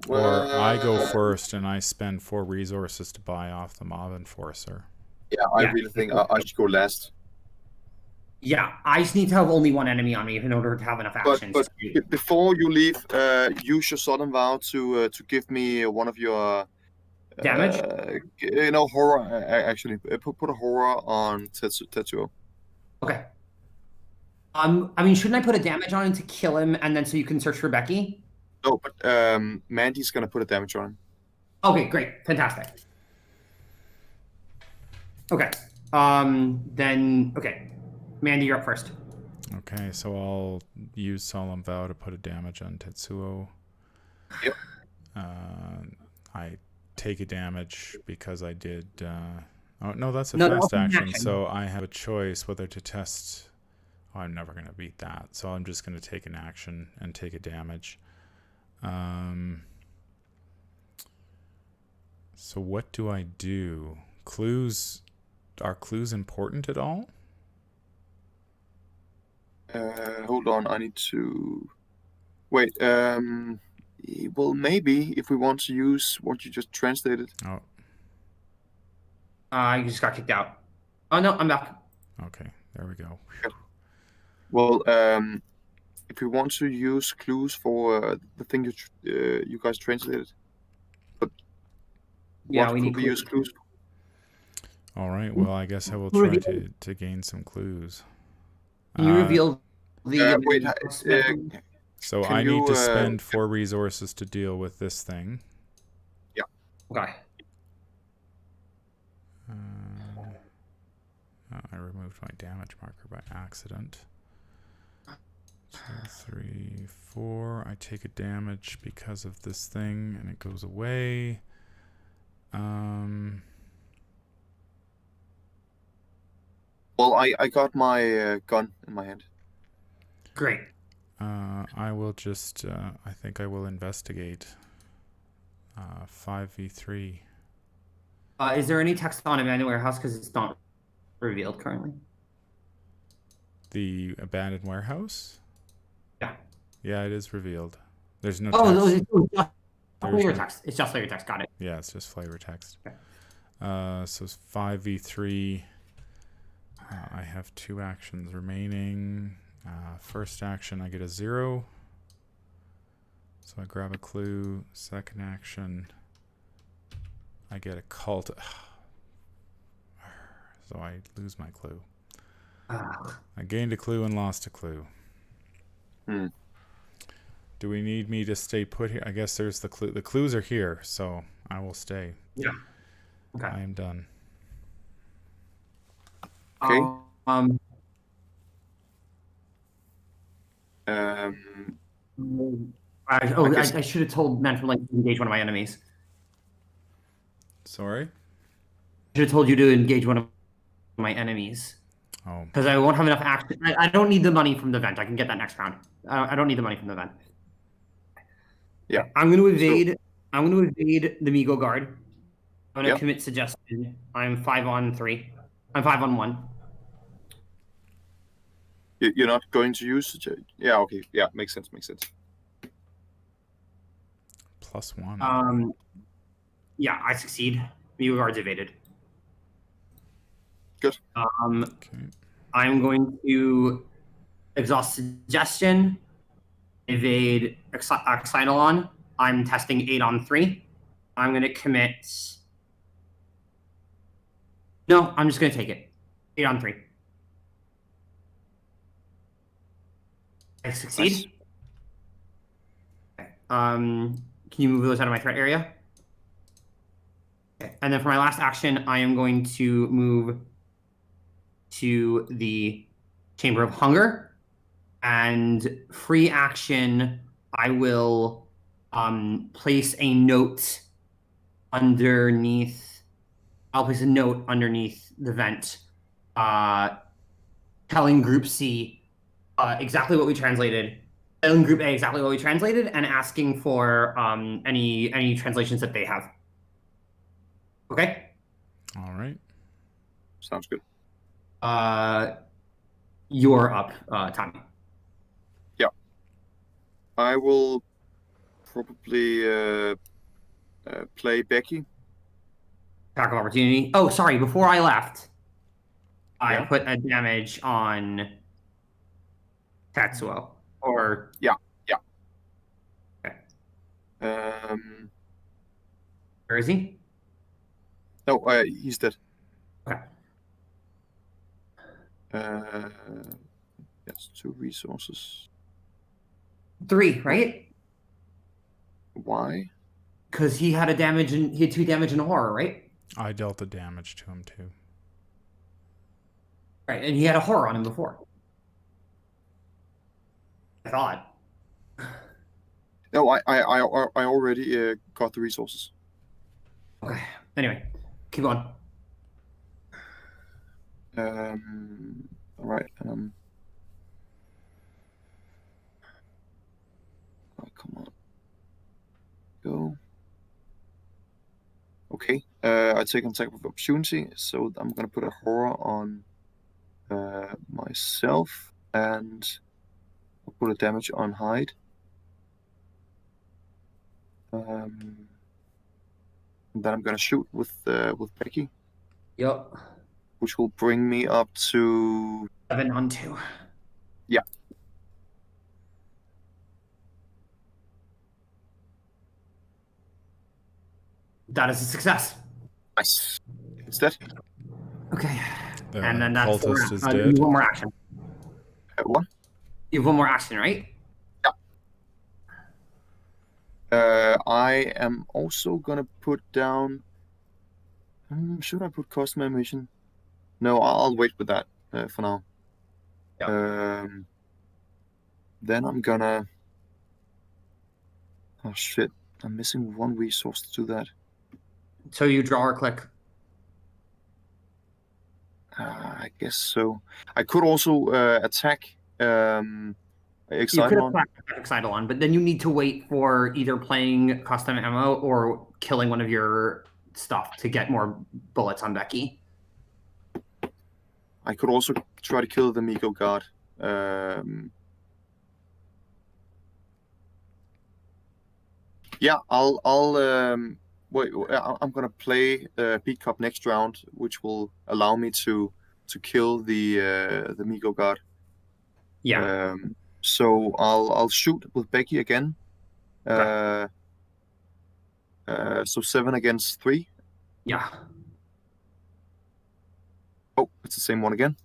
Or I go first and I spend 4 resources to buy off the mob enforcer. Yeah, I really think I should go last. Yeah, I just need to have only one enemy on me in order to have enough actions. But before you leave, use your Solemn Vow to give me one of your Damage? horror. Actually, put a horror on Tetsuo. Okay. I mean, shouldn't I put a damage on him to kill him, and then so you can search for Becky? No, but Mandy's gonna put a damage on him. Okay, great, fantastic. Okay. Then okay, Mandy, you're up first. Okay, so I'll use Solemn Vow to put a damage on Tetsuo. Yep. I take a damage because I did. Oh no, that's a No, fast that's an action. action. So I have a choice whether to test. Oh, I'm never gonna beat that. So I'm just gonna take an action and take a damage. So what do I do? Clues. Are clues important at all? Hold on, I need to wait. Well, maybe if we want to use what you just translated. Oh, You just got kicked out. Oh no, I'm back. okay. There we go. Well, if we want to use clues for the thing you guys translated, but Yeah, what we could need we use clues for? All right. Well, I guess I will try to gain some clues. Can you reveal the? Wait, So can I need to you, spend 4 resources to deal with this thing. Okay. I removed my damage marker by accident. 2, 3, 4. I take a damage because of this thing, and it goes away. Well, I got my gun in my hand. Great. I will just. I think I will investigate. 5v3. Is there any text on abandoned warehouse because it's not revealed currently? The abandoned warehouse? Yeah. Yeah, it is revealed. There's no Oh, text. it's just There's flavor no- text. It's just flavor text. Got it. Yeah, it's just flavor text. Okay. So it's 5v3. I have 2 actions remaining. First action, I get a 0. So I grab a clue. Second action, I get a cult. So I lose my clue. I gained a clue and lost a clue. Do we need me to stay put here? I guess there's the clue. The clues are here, so I will stay. Yeah. Okay. I am done. Okay. I should have told Mental Link to engage one of my enemies. Sorry? I should have told you to engage one of my enemies. Oh. Because I won't have enough action. I don't need the money from the vent. I can get that next round. I don't need the money from the vent. Yeah. Okay, I'm going to evade. I'm going to evade the Migo guard. I'm going to commit suggestion. I'm 5 on 3. I'm 5 on 1. You're not going to use yeah, okay. Yeah, makes sense. +1. Yeah, I succeed. Migo guard's evaded. Good. Okay. I'm going to exhaust suggestion, evade Excitalon. I'm testing 8 on 3. I'm going to commit. No, I'm just going to take it. 8 on 3. I succeed. Nice. Okay. Can you move those out of my threat area? Okay. And then for my last action, I am going to move to the Chamber of Hunger. And free action, I will place a note underneath. I'll place a note underneath the vent, telling Group C exactly what we translated, telling Group A exactly what we translated, and asking for any translations that they have. Okay. All right. Sounds good. You're up, Tommy. I will probably play Becky. Attack of opportunity. Oh, sorry. Before I left, I Yeah. put a damage on Tatsuo. Or Yeah. okay. Where is he? No, he's dead. Okay. Yes, 2 resources. 3, right? Why? Because he had 2 damage and a horror, right? I dealt the damage to him too. Right, and he had a horror on him before. I thought. No, I already got the resources. Okay. Anyway, keep going. All right. Oh, come on. Go. Okay. I take an attack of opportunity, so I'm gonna put a horror on myself, and I'll put a damage on Hyde. And then I'm gonna shoot with Becky, Yep. which will bring me up to 7 on 2. Yeah. That is a success. Nice. It's dead. Okay. The And then that's cultist is you dead. have one more action. What? You have one more action, right? I am also gonna put down. Should I put custom animation? No, I'll wait with that for now. Then I'm gonna. Oh shit! I'm missing 1 resource to do that. So you draw or click. I guess so. I could also attack You could Excitalon. attack Excitalon, but then you need to wait for either playing custom ammo or killing one of your stuff to get more bullets on Becky. I could also try to kill the Migo guard. Yeah, I'll wait. I'm gonna play Beat Cup next round, which will allow me to kill the Migo guard. Yeah. So I'll shoot with Becky again. Okay. So 7 against 3. Yeah. Oh, it's the same one again.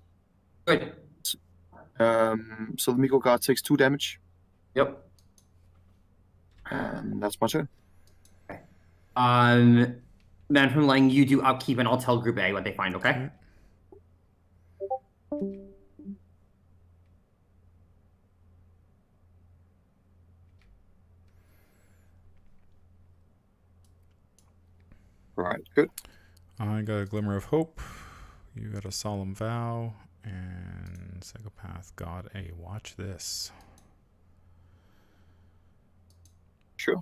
Good. So the Migo guard takes 2 damage, Yep. and that's my turn. Man from Lang, you do upkeep, and I'll tell Group A what they find. Okay. Right, good. I got a glimmer of hope. You got a solemn vow, and psychopath got a watch this. Sure.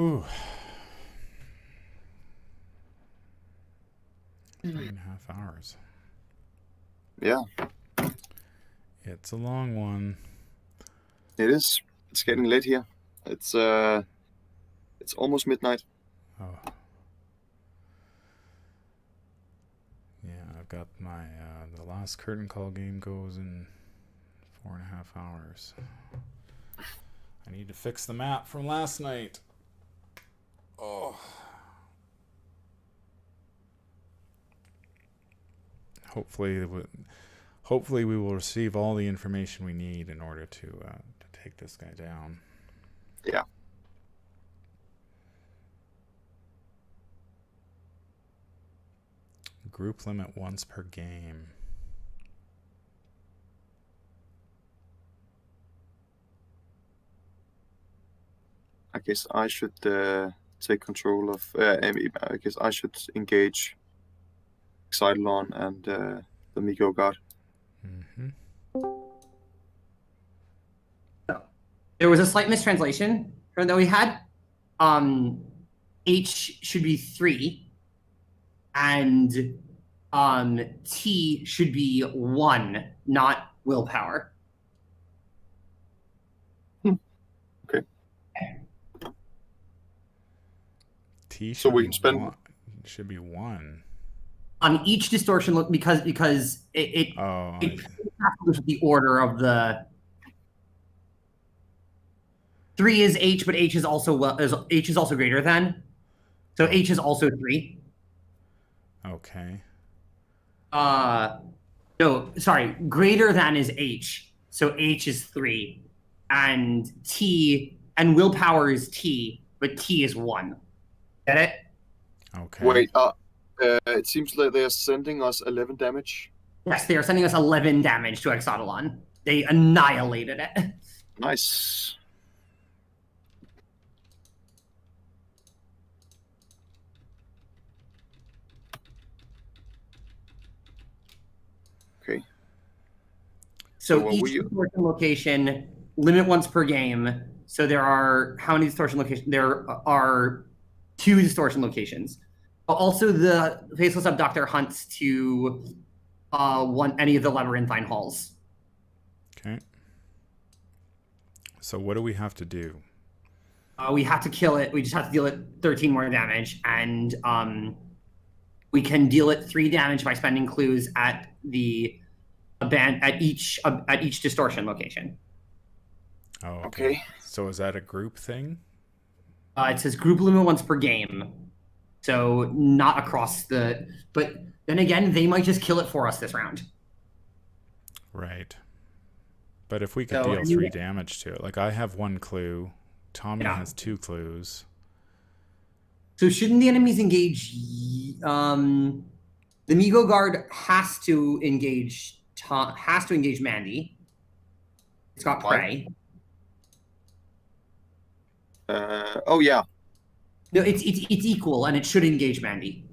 Whew. 3.5 hours. Yeah, It's a long one. it is. It's getting late here. It's almost midnight. Oh. Yeah, I've got my the last curtain call game goes in 4.5 hours. I need to fix the map from last night. Oh. Hopefully we will receive all the information we need in order to take this guy down. Yeah. Group limit once per game. I guess I should take control of. I guess I should engage Xylon and the Miko God. Mm-hmm. There was a slight mistranslation from that we had. H should be 3, and T should be 1, not willpower. Okay. T should So we be can spend- one. Should be 1. On each distortion look because it Oh, it with the order of the 3 is H, but H is also greater than. So H is also 3. okay. No, sorry, greater than is H. So H is 3. And T and willpower is T, but T is 1. Get it? Okay. Wait, it seems like they are sending us 11 damage. Yes, they are sending us 11 damage to Exodolon. They annihilated it. Nice. Okay. So So each we- distortion location, limit once per game. So there are how many distortion locations? There are 2 distortion locations. Also, the Faceless Abductor hunts to any of the labyrinthine halls. Okay. So what do we have to do? We have to kill it. We just have to deal it 13 more damage, and we can deal it 3 damage by spending clues at each distortion location. Oh, Okay. So is that a group thing? It says group limit once per game, so not across the. But then again, they might just kill it for us this round. Right. But if we could So, deal 3 damage to it, like I have 1 clue, Tommy Yeah. has 2 clues. So shouldn't the enemies engage? The Migo Guard has to engage Mandy. It's got Why? prey. Oh yeah. No, it's equal, and it should engage Mandy.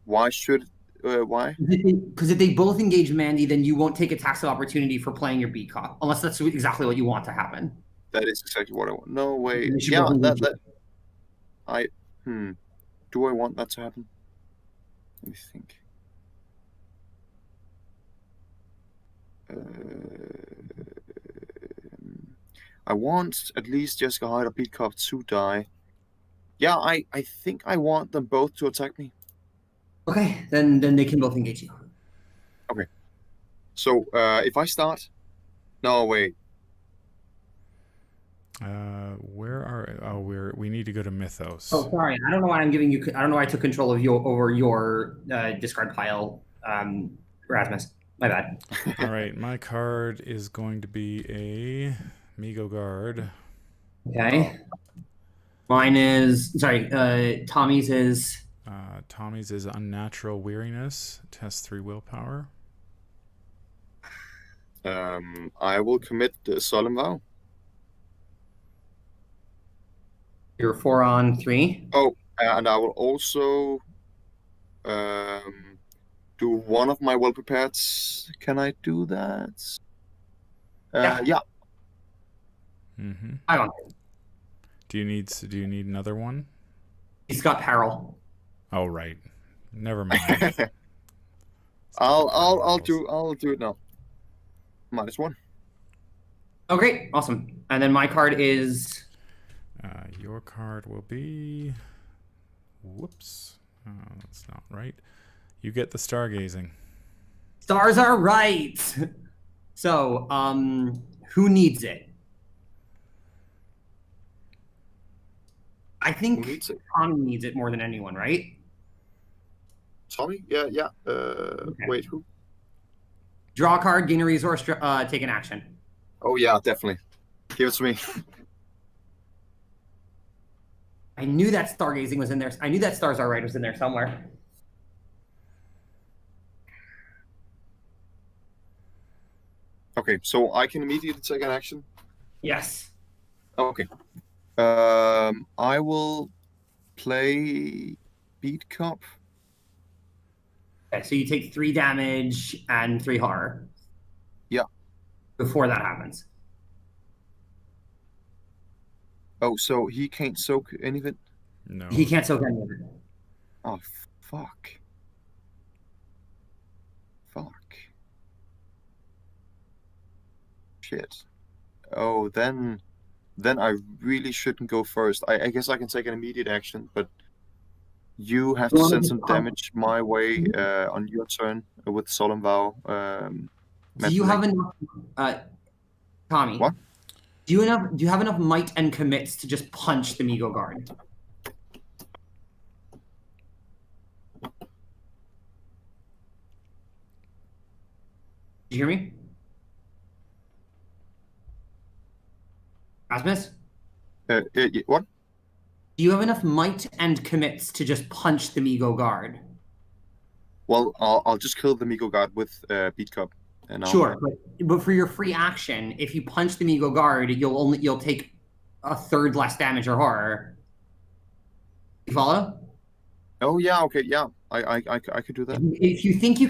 Why should? Why? Because if they both engage Mandy, then you won't take attacks of opportunity for playing your beat cop, unless that's exactly what you want to happen. That is exactly what I want. No way. They should Yeah. both engage Do I want that to happen? Let me think. I want at least Jessica Hyde or Beat Cop to die. Yeah, I think I want them both to attack me. Okay, then they can both engage you. So if I start, no wait. We need to go to Mythos. Oh, sorry. I don't know why I'm giving you. I don't know why I took control of your discard pile, Rasmus. My bad. All right, my card is going to be a Migo Guard. Okay. Mine is Tommy's is. Tommy's is Unnatural Weariness. Test 3 willpower. I will commit the solemn vow. You're 4 on 3. Oh, and I will also do one of my well prepared. Can I do that? Yeah. Yeah. Mm-hmm. 5 on Do you need another one? He's got peril. Oh right. Never mind. I'll do it now. -1. Oh, great. Awesome. And then my card is... Your card will be... Whoops. That's not right. You get the stargazing. Stars are right! So, who needs it? I think Who needs it? Tommy needs it more than anyone, right? Tommy? Yeah. Wait, who? Draw a card, gain a resource, take an action. Oh yeah, definitely. Give it to me. I knew that stargazing was in there. I knew that stars are right was in there somewhere. Okay, so I can immediately take an action. Yes. Okay. I will play Beat Cop. Okay, so you take 3 damage and 3 horror. Yeah. Before that happens. Oh, so he can't soak any of it? No. He can't soak any of it. Oh, fuck. Shit. Oh, then I really shouldn't go first. I guess I can take an immediate action, but you have to send some damage my way on your turn with Solemn Vow. Do you have enough, Tommy? What? Do you have enough might and commits to just punch the Migo guard? Did you hear me? Rasmus? What? Do you have enough might and commits to just punch the Migo guard? Well, I'll just kill the Migo guard with Beat Cup. And Sure, but for your free action, if you punch the Migo guard, you'll take a third less damage or horror. You follow? Oh yeah, okay, yeah. I could do that. If you think you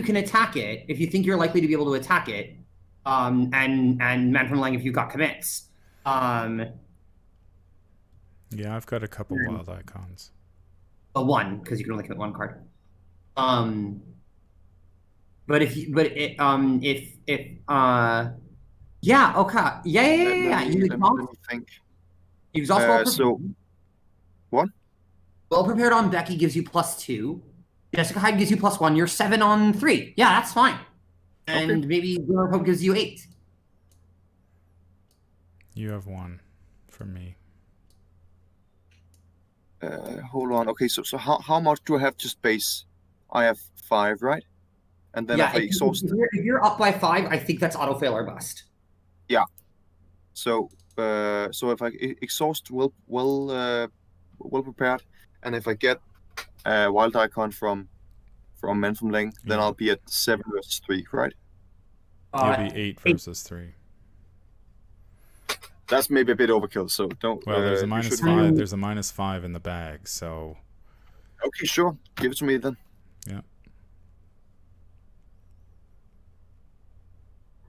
can attack it, if you think you're likely to be able to attack it, and Man from Lang, if you've got commits, Yeah, I've got a couple wild icons. a 1 because you can only commit 1 card. But if yeah, okay, yeah. You exhaust. So what? Well prepared on Becky gives you +2. Jessica Hyde gives you +1. You're 7 on 3. Yeah, that's fine. And Okay. maybe Glimmer Pope gives you 8. You have 1 from me. Hold on. Okay, so how much do I have to space? I have 5, right? And then if I exhaust. If you're up by 5, I think that's auto fail or bust. Yeah. So if I exhaust well prepared, and if I get a wild icon from Men from Lang, then I'll be at 7 versus 3, right? You'll be 8 versus 3. That's maybe a bit overkill. So don't. Well, there's a you minus shouldn't- 5. There's a minus 5 in the bag, so Okay, sure. Give it to me then. yeah.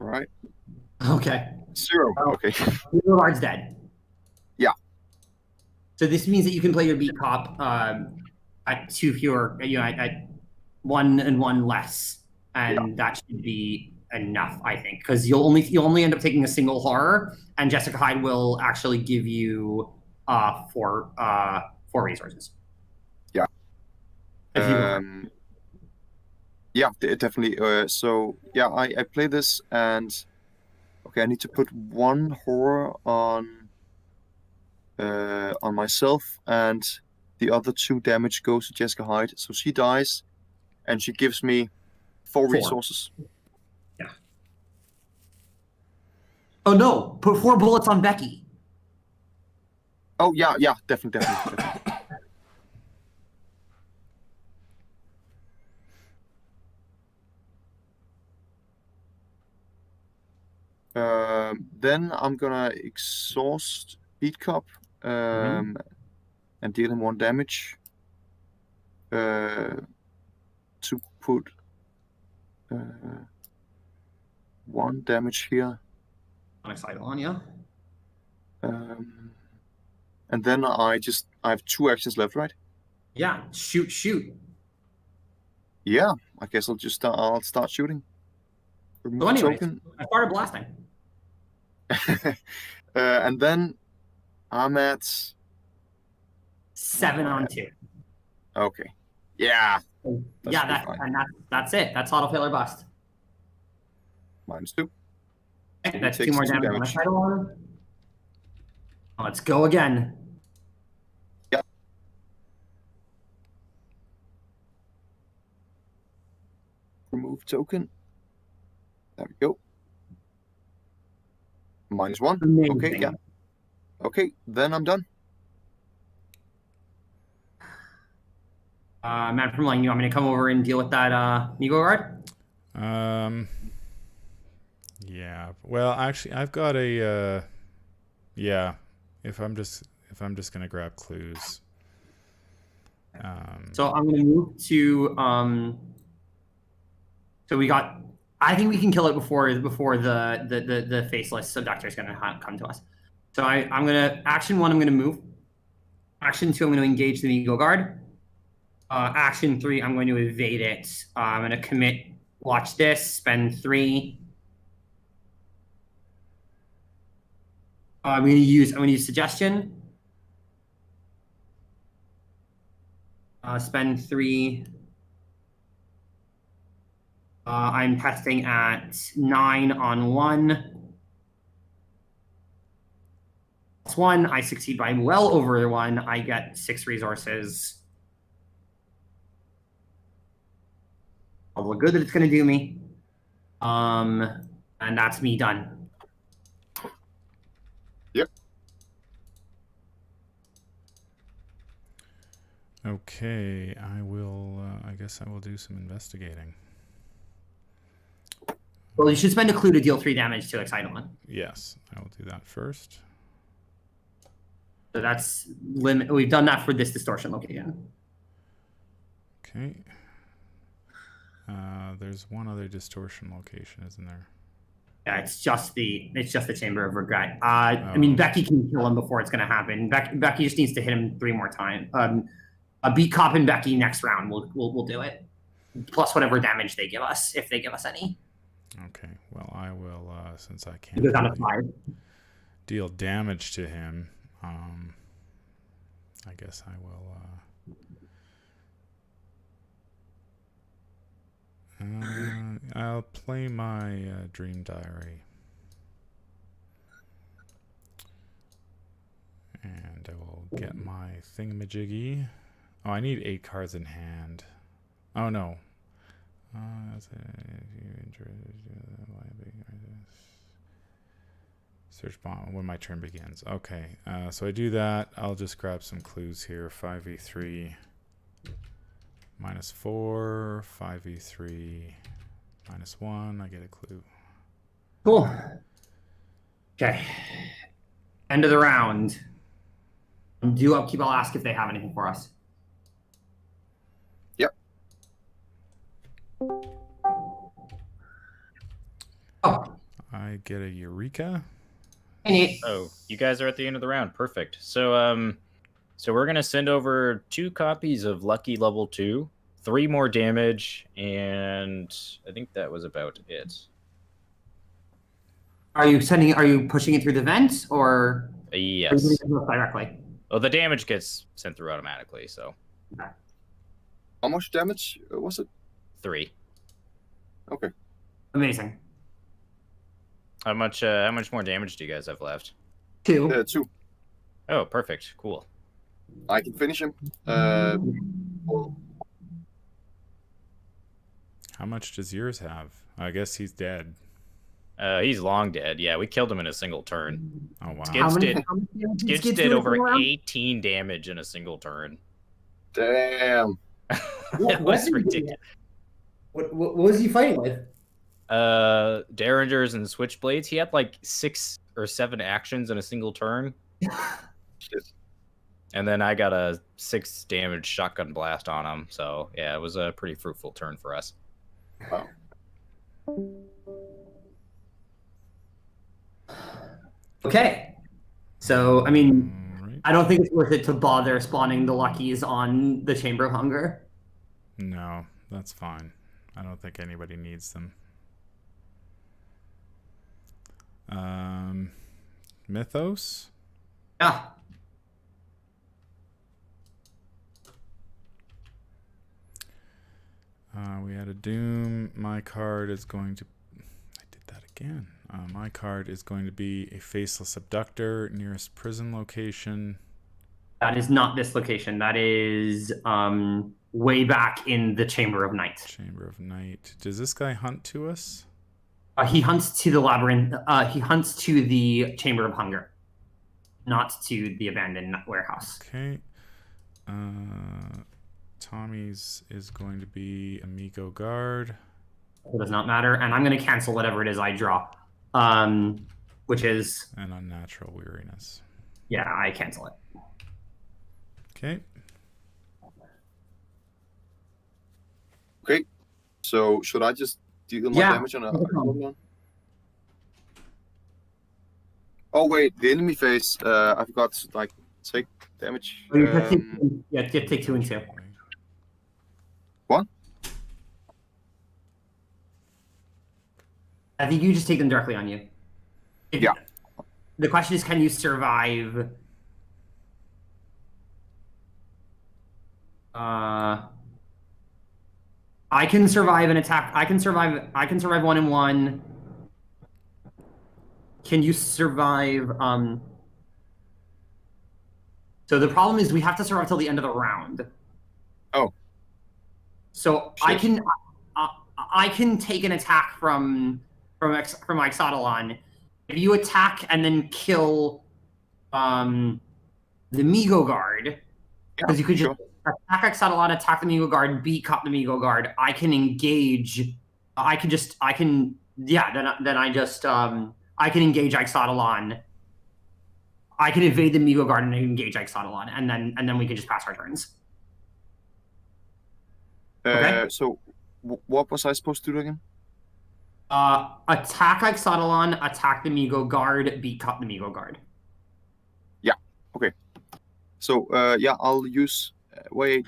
All right. Okay. 0. Okay. Your guard's dead. Yeah. So this means that you can play your beat cop at 2 fewer, at 1 and 1 less, and that should be enough, I think, because you'll only end up taking a single horror, and Jessica Hyde will actually give you 4 resources. Yeah. If you want. Yeah, definitely. So yeah, I play this, and okay, I need to put 1 horror on myself, and the other 2 damage goes to Jessica Hyde. So she dies, and she gives me 4 resources. Yeah. Oh no! Put 4 bullets on Becky. Oh yeah, definitely. Then I'm gonna exhaust Beat Cup and deal him 1 damage. To put 1 damage here. On a side on, yeah. And then I have 2 actions left, right? Yeah, shoot. Yeah, I guess I'll start shooting. Remove So anyways, token. I started blasting. And then I'm at 7 on 2. okay. Yeah, that Yeah, should be fine. and that's it. That's auto fail or bust. -2. Okay, He that's 2 takes more 2 damage on damage. the title armor. Let's go again. Yep. Remove token. There we go. -1. Amazing. Okay, yeah. Okay, then I'm done. Man from Lang, you want me to come over and deal with that Migo guard? Yeah. Well, actually, I've got a. Yeah. If I'm just gonna grab clues. So I'm gonna move to So we got. I think we can kill it before the faceless abductor is gonna come to us. So I'm gonna action 1. I'm gonna move. Action 2. I'm gonna engage the Migo guard. Action 3. I'm going to evade it. I'm gonna commit. Watch this. Spend 3. I'm gonna use suggestion. Spend 3. I'm testing at 9 on 1. Plus 1. I succeed by well over 1. I get 6 resources. All the good that it's going to do me. And that's me done. Yep. Okay, I will. I guess I will do some investigating. Well, you should spend a clue to deal 3 damage to Excitement. Yes, I will do that first. So that's limit. We've done that for this distortion location. Okay. There's one other distortion location, isn't there? Yeah, it's just the Chamber of Regret. I mean, Becky can kill him before it's going to happen. Becky just needs to hit him 3 more times. Beat Cop and Becky next round. We'll do it. Plus whatever damage they give us, if they give us any. Okay. Well, I will since I It can't goes down to 5. deal damage to him. I guess I will. I'll play my dream diary, and I will get my thingamajiggy. Oh, I need 8 cards in hand. Oh no. Search bomb when my turn begins. Okay, so I do that. I'll just grab some clues here. 5e3 -4, 5e3 -1. I get a clue. Cool. Okay. End of the round. Do upkeep. I'll ask if they have anything for us. Yep. Oh. I get a Eureka. Oh, you guys are at the end of the round. Perfect. So, so we're gonna send over 2 copies of Lucky Level 2, 3 more damage, and I think that was about it. Are you pushing it through the vent or? Yes. Directly. Well, the damage gets sent through automatically, so. Okay. How much damage was it? 3. Okay. Amazing. How much more damage do you guys have left? 2. 2. Oh, perfect. Cool. I can finish him. Well, How much does yours have? I guess he's dead. He's long dead. Yeah, we killed him in a single turn. Oh wow. Skids did Skids did over 18 damage in a single turn. damn. It was ridiculous. What was he fighting with? Derringers and switchblades. He had like 6 or 7 actions in a single turn. Shit. And then I got a 6 damage shotgun blast on him. So yeah, it was a pretty fruitful turn for us. Wow. Okay. So I mean, I don't think it's worth it to bother spawning the luckies on the Chamber of Hunger. No, that's fine. I don't think anybody needs them. Mythos? Yeah. We had a Doom. My card is going to... I did that again. My card is going to be a Faceless Abductor, nearest prison location. That is not this location. That is way back in the Chamber of Night. Chamber of Night. Does this guy hunt to us? He hunts to the labyrinth. He hunts to the Chamber of Hunger, not to the abandoned warehouse. Okay. Tommy's is going to be Amigo Guard. It does not matter, and I'm going to cancel whatever it is I draw, which is... And Unnatural Weariness. Yeah, I cancel it. Okay. Okay. So should I just deal my damage on a one? Oh wait, the enemy phase. I forgot to like take damage. Take 2 and 2. What? I think you just take them directly on you. Yeah. The question is, can you survive? I can survive an attack. I can survive 1-1. Can you survive? So the problem is we have to survive till the end of the round. Oh. So shit. I can take an attack from Ixodalon. If you attack and then kill the Migo Guard, because you could just attack Ixodalon, attack the Migo Guard, beat Cop the Migo Guard. I can engage. I can engage Ixodalon. I can evade the Migo Guard and engage Ixodalon, and then we can just pass our turns. Okay. So, what was I supposed to do again? Attack Ixodalon, attack the Migo Guard, beat Cop the Migo Guard. Yeah. Okay. So, I'll use. Wait,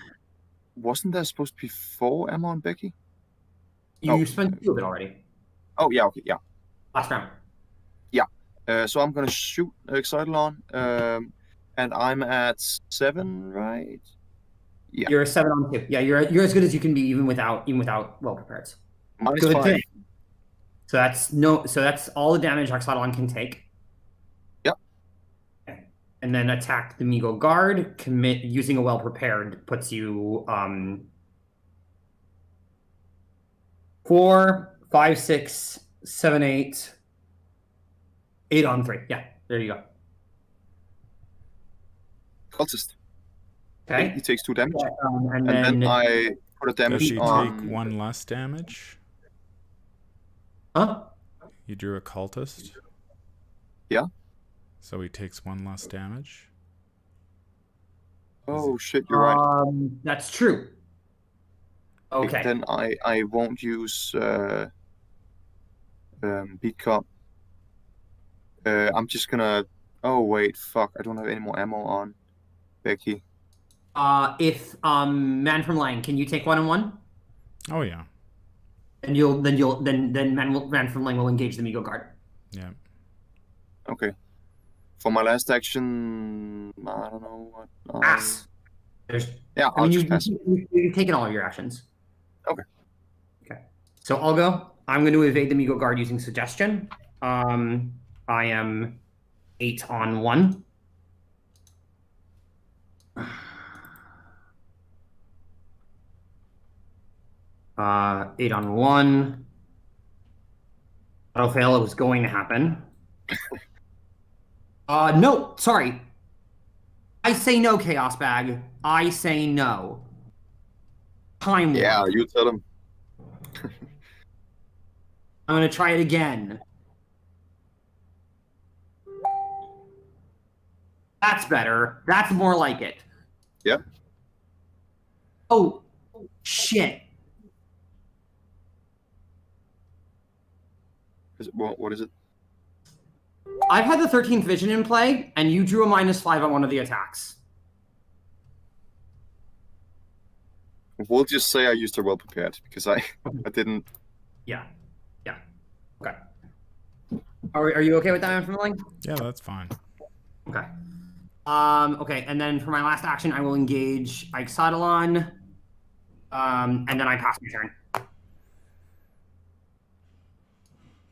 wasn't there supposed to be 4 ammo on Becky? You spent 2 of it already. Oh yeah. Okay. Yeah. Last round. Yeah. So I'm gonna shoot Ixodalon, and I'm at 7, right? Yeah. You're a 7 on 2. Yeah, you're as good as you can be even without well prepared. Good -5. Thing. So that's all the damage Ixodalon can take. Yep. Okay. And then attack the Migo Guard. Commit using a well prepared puts you 4, 5, 6, 7, 8. 8 on 3. Yeah, there you go. Cultist. Okay. He takes 2 damage. And then I put a damage Does he on... take 1 less damage? Huh? You drew a cultist? Yeah. So he takes 1 less damage? Oh shit, you're right. That's true. Okay. Then I won't use beat cop. I'm just gonna... Oh wait, fuck! I don't have any more ammo on Becky. If Man from Lang, can you take 1-1? Oh yeah. And then Man from Lang will engage the Migo Guard. Yeah. Okay. For my last action, I don't know what. Pass. I'll just pass. You've taken all of your actions. Okay. Okay. So I'll go. I'm going to evade the Migo Guard using suggestion. I am 8 on 1. Eight on 1. Auto fail. It was going to happen. No, sorry. I say no, Chaos Bag. I say no. Time. Yeah, you tell him. I'm gonna try it again. That's better. That's more like it. Yep. Oh, shit. What is it? I've had the 13th vision in play, and you drew a -5 on one of the attacks. We'll just say I used her well prepared because I didn't. Yeah. Okay. Are you okay with that, Man from Milling? Yeah, that's fine. Okay. Okay, and then for my last action, I will engage Ixodalon, and then I pass my turn.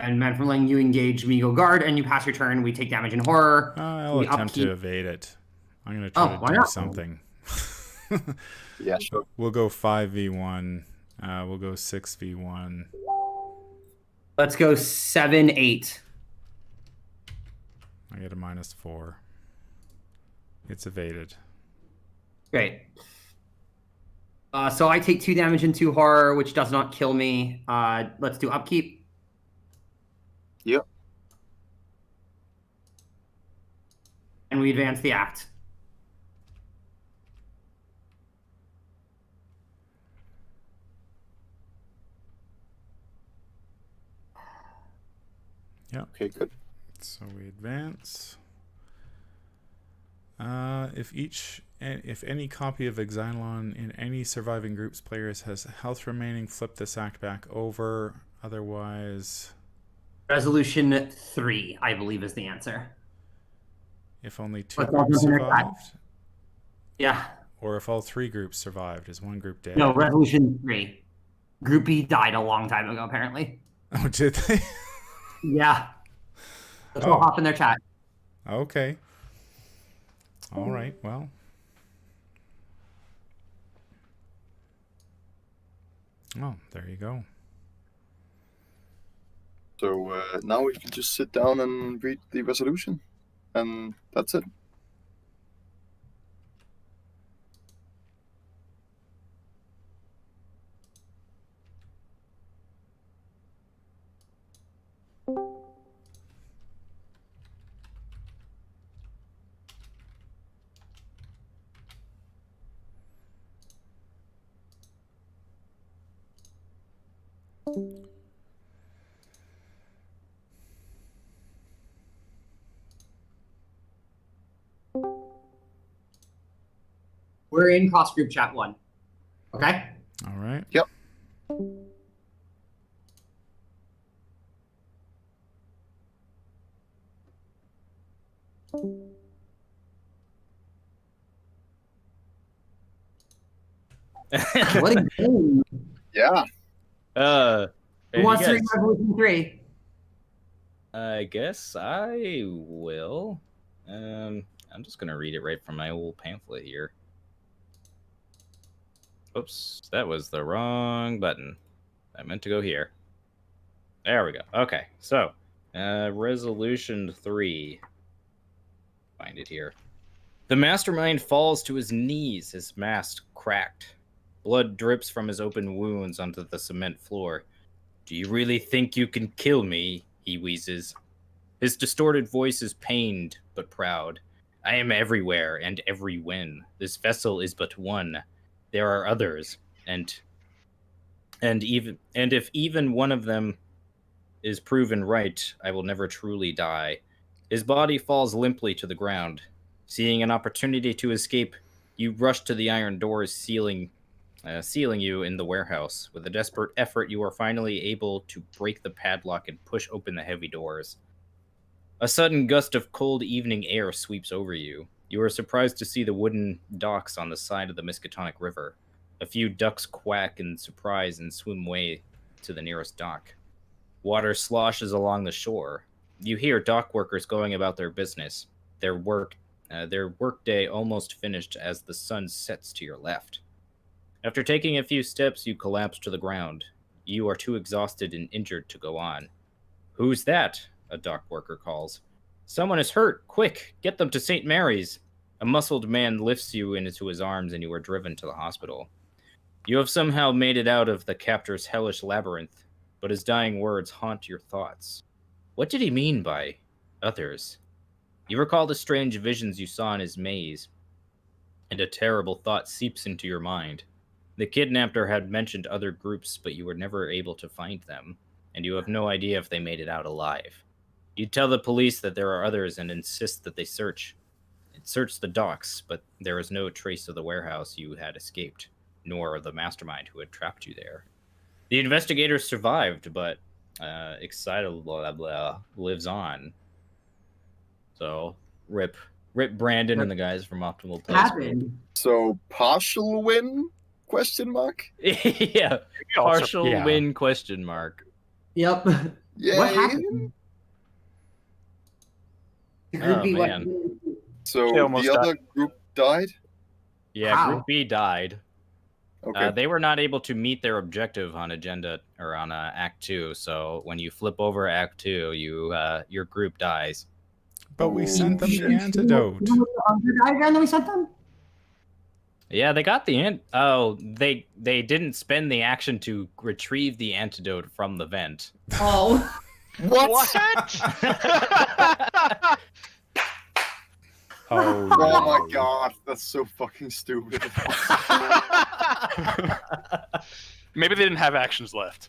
And Man from Milling, you engage Migo Guard, and you pass your turn. We take damage in horror. I'll We attempt upkeep. to evade it. I'm going to try why to do not? something. Yeah, sure. We'll go 5v1. We'll go 6v1. Let's go 7-8. I get a -4. It's evaded. Great. So I take 2 damage and 2 horror, which does not kill me. Let's do upkeep. Yep. And we advance the act. Yeah. Okay, good. So we advance. If any copy of Exilon in any surviving group's players has health remaining, flip this act back over. Otherwise, Resolution 3, I believe, is the answer. if only 2 What's that groups number next? survived, Yeah. or if all 3 groups survived, is one group dead? No, Resolution 3. Group B died a long time ago, apparently. Oh, did they? Yeah. Let's all hop in their chat. Okay. All right. Well. Oh, there you go. So now we can just sit down and read the resolution, and that's it. We're in cross group chat 1. Okay? All right. Yep. What a game. Yeah. Who wants to read Resolution 3? I guess I will. I'm just gonna read it right from my old pamphlet here. Oops, that was the wrong button. I meant to go here. There we go. Okay, so resolution 3. Find it here. The mastermind falls to his knees, his mask cracked. Blood drips from his open wounds onto the cement floor. Do you really think you can kill me? He wheezes. His distorted voice is pained but proud. I am everywhere and every win. This vessel is but one. There are others, and if even one of them is proven right, I will never truly die. His body falls limply to the ground. Seeing an opportunity to escape, you rush to the iron doors sealing you in the warehouse. With a desperate effort, you are finally able to break the padlock and push open the heavy doors. A sudden gust of cold evening air sweeps over you. You are surprised to see the wooden docks on the side of the Miskatonic River. A few ducks quack in surprise and swim away to the nearest dock. Water sloshes along the shore. You hear dock workers going about their business. Their workday almost finished as the sun sets to your left. After taking a few steps, you collapse to the ground. You are too exhausted and injured to go on. Who's that? A dock worker calls. Someone is hurt. Quick, get them to St. Mary's. A muscled man lifts you into his arms and you are driven to the hospital. You have somehow made it out of the captor's hellish labyrinth, but his dying words haunt your thoughts. What did he mean by others? You recall the strange visions you saw in his maze, and a terrible thought seeps into your mind. The kidnapper had mentioned other groups, but you were never able to find them, and you have no idea if they made it out alive. You tell the police that there are others and insist that they search the docks, but there is no trace of the warehouse you had escaped, nor of the mastermind who had trapped you there. The investigator survived, but Excitable blah, blah, lives on. So, rip Brandon and the guys from Optimal Place. Happened. So partial win? Question mark. Yeah, partial win? Question mark. Yep. Yay. What happened? The group Oh, B, man. So They almost the other group died? Yeah, How? Group B died. Okay. They were not able to meet their objective on agenda or on Act 2. So when you flip over Act 2, your group dies. But we sent them the shit. antidote. The diagram that we sent them? Yeah, they got the they didn't spend the action to retrieve the antidote from the vent. Oh. What? Oh, Oh my god, that's so fucking stupid. Maybe they didn't have actions left.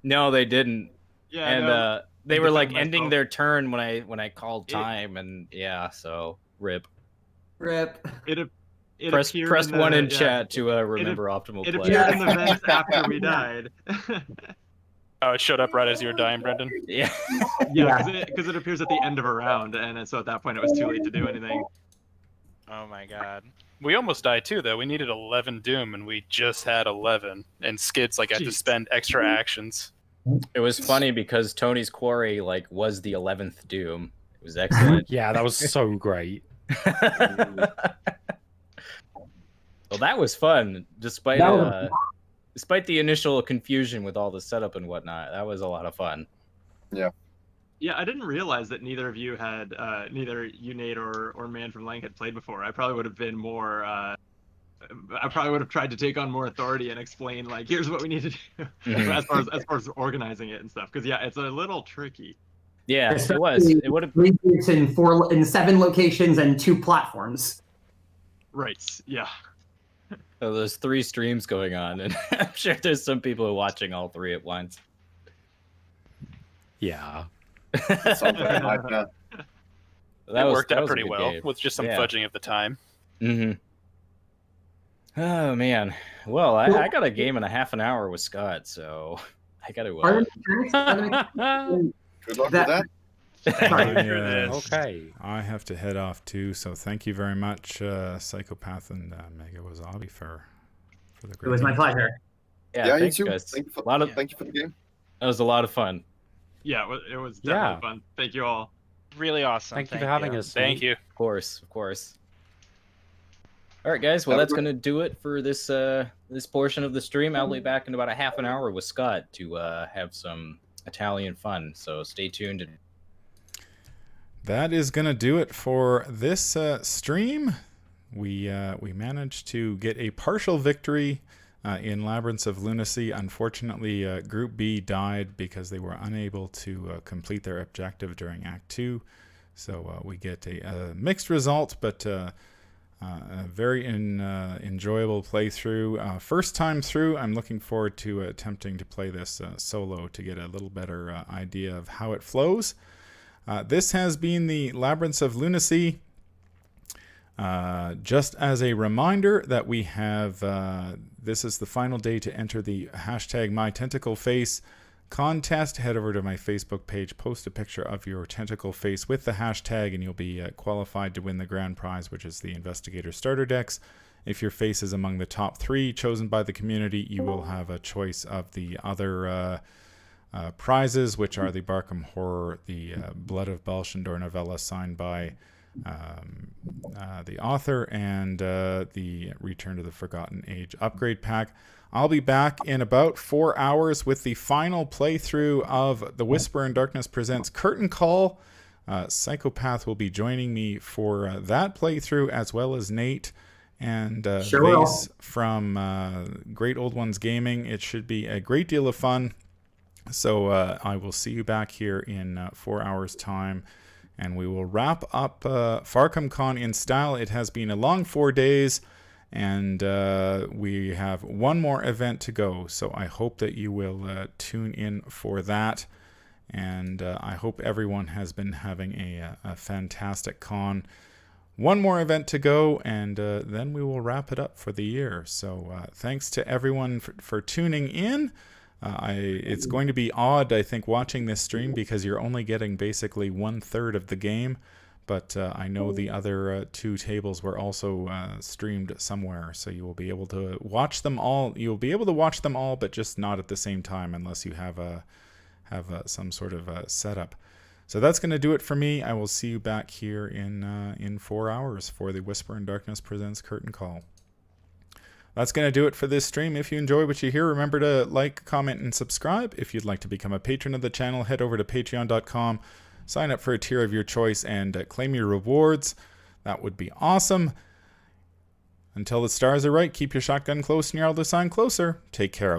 No, they didn't. Yeah, And no, they I were like defend ending myself. their turn when I called time, and yeah, so rip. Rip. it Press appeared in the, 1 in yeah, chat to remember optimal It play. appeared in the vents after we died. Oh, it showed up right as you were dying, Brendan. Yeah. Yeah, because it appears at the end of a round, and so at that point it was too late to do anything. Oh my god. We almost died too, though. We needed 11 Doom, and we just had 11. And Skids had to Jeez. spend extra actions. It was funny because Tony's quarry was the 11th Doom. It was excellent. Yeah, that was so great. Well, that was fun, despite That was- despite the initial confusion with all the setup and whatnot. That was a lot of fun. Yeah, I didn't realize that neither of you had, neither you, Nate, or Man from Lang had played before. I probably would have been more, I probably would have tried to take on more authority and explain, like, here's what we need to do, as far as organizing it and stuff. Because, yeah, it's a little tricky. Yeah, it was. It would have. 3 groups in 7 locations and 2 platforms. Right, yeah. So there's 3 streams going on, and I'm sure there's some people who are watching all 3 at once. Yeah. Something like that. That It worked that out was a pretty good well game. with just some Yeah. fudging of the time. Mm-hmm. Oh man. Well, I got a game in a half an hour with Scott, so I got to. Are there mechanics? Good luck with that. Okay. I have to head off too, so thank you very much, Psychopath and Mega Wasabi for the It great was my game. pleasure. Yeah, Yeah, you thanks, too. guys. Thank you for, A lot of thank you for the game. that was a lot of fun. Yeah, it was definitely Yeah. fun. Thank you all. Really awesome. Thank you for having us. Thank Nate. you. Of course. All right, guys. Well, Have a that's good- going to do it for this this portion of the stream. I'll be back in about a half an hour with Scott to have some Italian fun. So stay tuned. That is going to do it for this stream. We managed to get a partial victory in Labyrinths of Lunacy. Unfortunately, Group B died because they were unable to complete their objective during Act 2. So we get a mixed result, but a very enjoyable playthrough. First time through, I'm looking forward to attempting to play this solo to get a little better idea of how it flows. This has been the Labyrinths of Lunacy. Just as a reminder that we have, this is the final day to enter the hashtag MyTentacleFace contest. Head over to my Facebook page, post a picture of your tentacle face with the hashtag, and you'll be qualified to win the grand prize, which is the Investigator Starter Decks. If your face is among the top 3 chosen by the community, you will have a choice of the other prizes, which are the Barkham Horror, the Blood of Balshandor novella signed by the author, and the Return to the Forgotten Age upgrade pack. I'll be back in about 4 hours with the final playthrough of The Whisper in Darkness Presents Curtain Call. Psychopath will be joining me for that playthrough, as well as Nate and Sure will. Vase from Great Old Ones Gaming. It should be a great deal of fun. So I will see you back here in 4 hours' time, and we will wrap up FarcomCon in style. It has been a long 4 days, and we have one more event to go. So I hope that you will tune in for that. and I hope everyone has been having a fantastic con. One more event to go, and then we will wrap it up for the year. So thanks to everyone for tuning in. It's going to be odd, I think, watching this stream because you're only getting basically 1/3 of the game. But I know the other 2 tables were also streamed somewhere, so you will be able to watch them all. You'll be able to watch them all, but just not at the same time unless you have some sort of setup. So that's going to do it for me. I will see you back here in 4 hours for the Whisper in Darkness Presents Curtain Call. That's going to do it for this stream. If you enjoy what you hear, remember to like, comment, and subscribe. If you'd like to become a patron of the channel, head over to patreon.com. Sign up for a tier of your choice and claim your rewards. That would be awesome. Until the stars are right, keep your shotgun close and your elder sign closer. Take care.